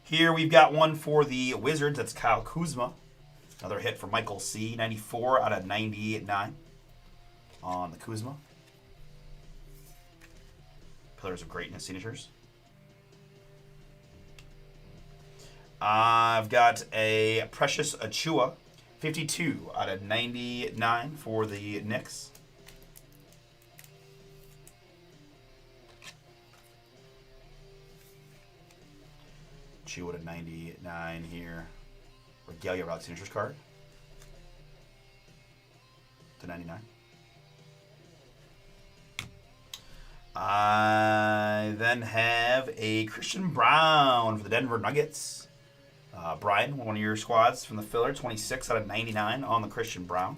Here we've got one for the Wizards. That's Kyle Kuzma. Another hit for Michael C. 94 out of 99 on the Kuzma. Pillars of Greatness signatures. I've got a Precious Achua. 52 out of 99 for the Knicks. Achua to 99 here. Regalia Rock Signatures card to 99. I then have a Christian Brown for the Denver Nuggets. Brian, one of your squads from the filler, 26 out of 99 on the Christian Brown.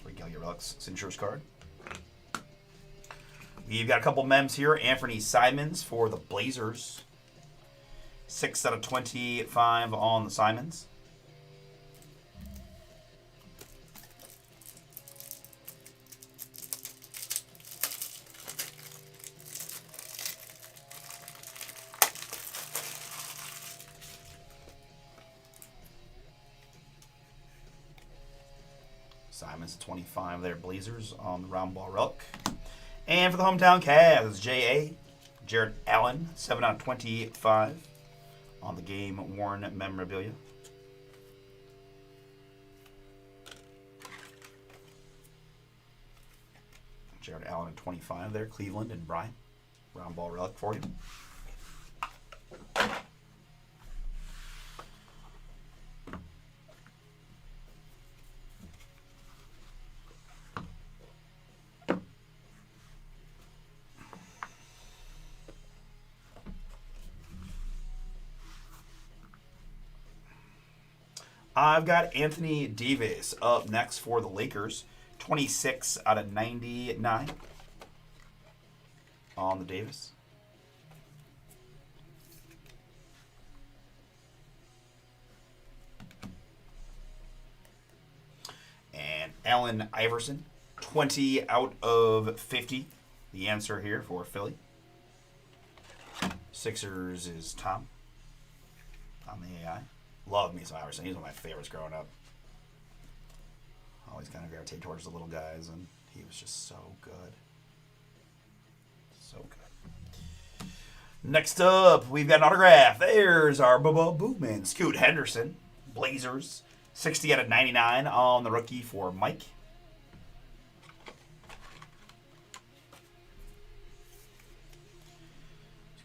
Regalia Relics Signatures card. We've got a couple mems here. Anthony Simons for the Blazers. 6 out of 25 on the Simons. Simons 25 there, Blazers on the round ball relic. And for the hometown Cavs, J.A. Jared Allen, 7 out of 25 on the game worn memorabilia. Jared Allen at 25 there, Cleveland and Brian. Round ball relic for you. I've got Anthony Davis up next for the Lakers. 26 out of 99 on the Davis. And Allen Iverson, 20 out of 50. The answer here for Philly. Sixers is Tom on the AI. Love me some Iverson. He's one of my favorites growing up. Always kind of gravitate towards the little guys, and he was just so good. So good. Next up, we've got an autograph. There's our Bubba Bootman. Scoot Henderson. Blazers. 60 out of 99 on the rookie for Mike.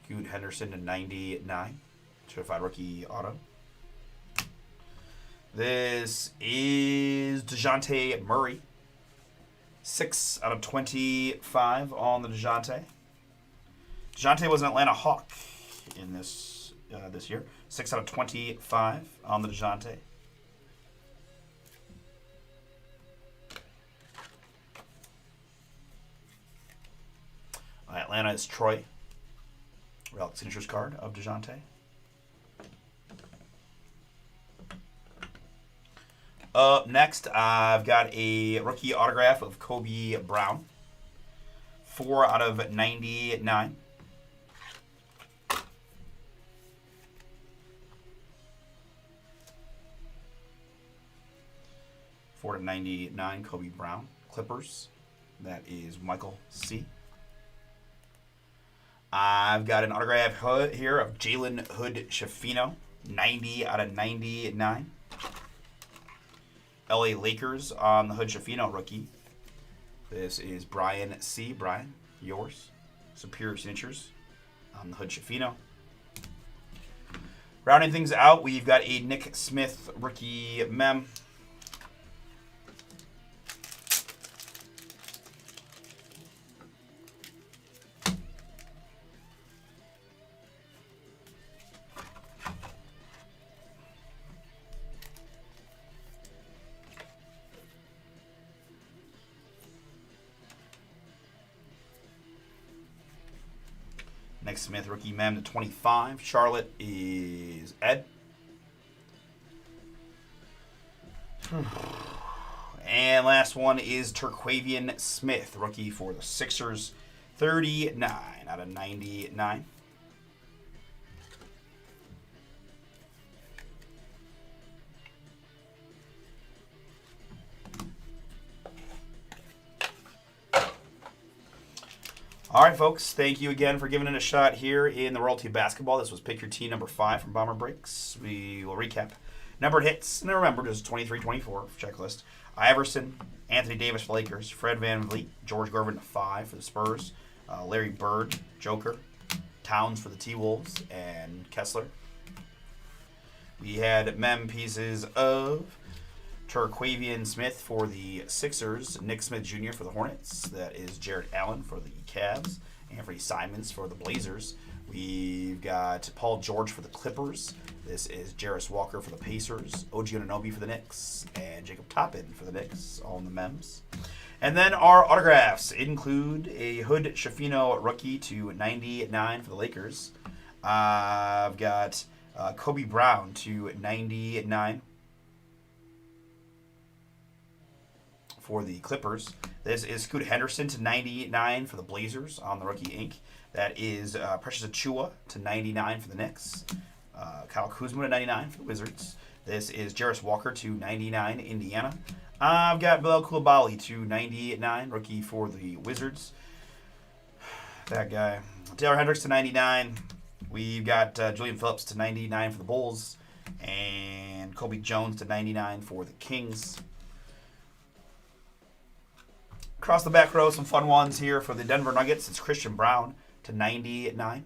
Scoot Henderson to 99. Certified rookie auto. This is DeJounte Murray. 6 out of 25 on the DeJounte. DeJounte was an Atlanta Hawk in this year. 6 out of 25 on the DeJounte. Atlanta is Troy. Relic Signatures card of DeJounte. Up next, I've got a rookie autograph of Kobe Brown. 4 out of 99. Four to 99, Kobe Brown. Clippers. That is Michael C. I've got an autograph here of Jalen Hood Schifino. 90 out of 99. LA Lakers on the Hood Schifino rookie. This is Brian C. Brian, yours. Superior Signatures on the Hood Schifino. Rounding things out, we've got a Nick Smith rookie mem. Nick Smith, rookie mem to 25. Charlotte is Ed. And last one is Terquavian Smith, rookie for the Sixers. 39 out of 99. All right, folks. Thank you again for giving it a shot here in the Royalty Basketball. This was Pick Your Team number 5 from Bomber Breaks. We will recap numbered hits. And remember, just 23-24 checklist. Iverson, Anthony Davis for Lakers, Fred VanVleet, George Gervin 5 for the Spurs, Larry Bird, Joker, Towns for the T-Wolves, and Kessler. We had mem pieces of Turquavian Smith for the Sixers. Nick Smith Jr. for the Hornets. That is Jarrett Allen for the Cavs. Anthony Simons for the Blazers. We've got Paul George for the Clippers. This is Jarris Walker for the Pacers. OG Anunoby for the Knicks. And Jacob Toppin for the Knicks. All in the mems. And then our autographs include a Hood Schifino rookie to 99 for the Lakers. I've got Kobe Brown to 99 for the Clippers. This is Scoot Henderson to 99 for the Blazers on the rookie ink. That is Precious Achiuwa to 99 for the Knicks. Kyle Kuzma to 99 for the Wizards. This is Jarris Walker to 99 Indiana. I've got Bilal Coulibaly to 99 rookie for the Wizards. That guy. Taylor Hendricks to 99. We've got Julian Phillips to 99 for the Bulls. And Kobe Jones to 99 for the Kings. Across the back row, some fun ones here for the Denver Nuggets. It's Christian Braun to 99.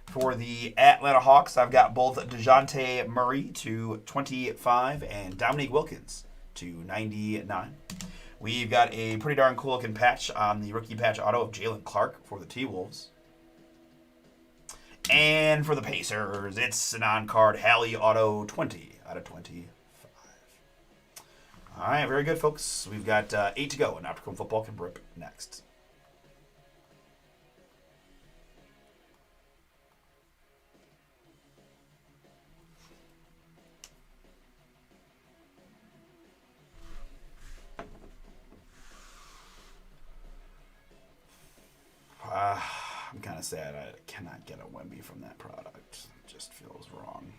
For the Atlanta Hawks, I've got both DeJounte Murray to 25 and Dominique Wilkins to 99. We've got a pretty darn cool looking patch on the rookie patch auto of Jalen Clark for the T-Wolves. And for the Pacers, it's an on-card Hallie auto 20 out of 25. All right, very good, folks. We've got 8 to go, and Opticon Football can rip next. I'm kind of sad I cannot get a Wemby from that product. It just feels wrong.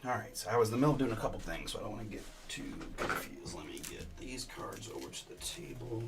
All right, so I was in the middle of doing a couple things, so I don't want to get too confused. Let me get these cards over to the table.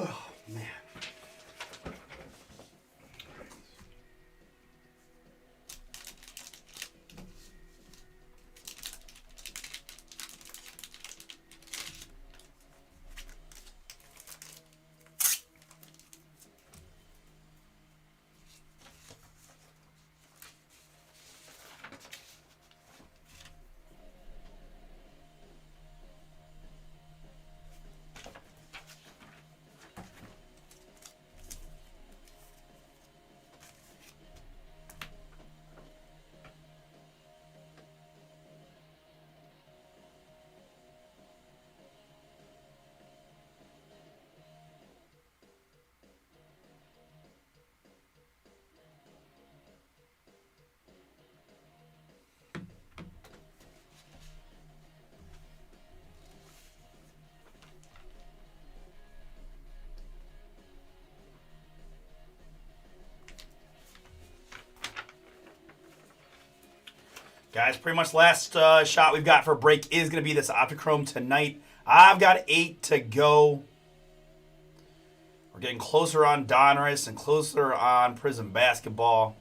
Oh, man. Guys, pretty much last shot we've got for break is going to be this Optichrome tonight. I've got 8 to go. We're getting closer on Donruss and closer on Prism Basketball.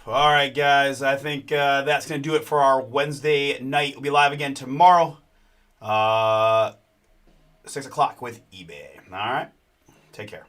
All right, guys. I think that's going to do it for our Wednesday night. We'll be live again tomorrow, 6 o'clock with eBay. All right. Take care.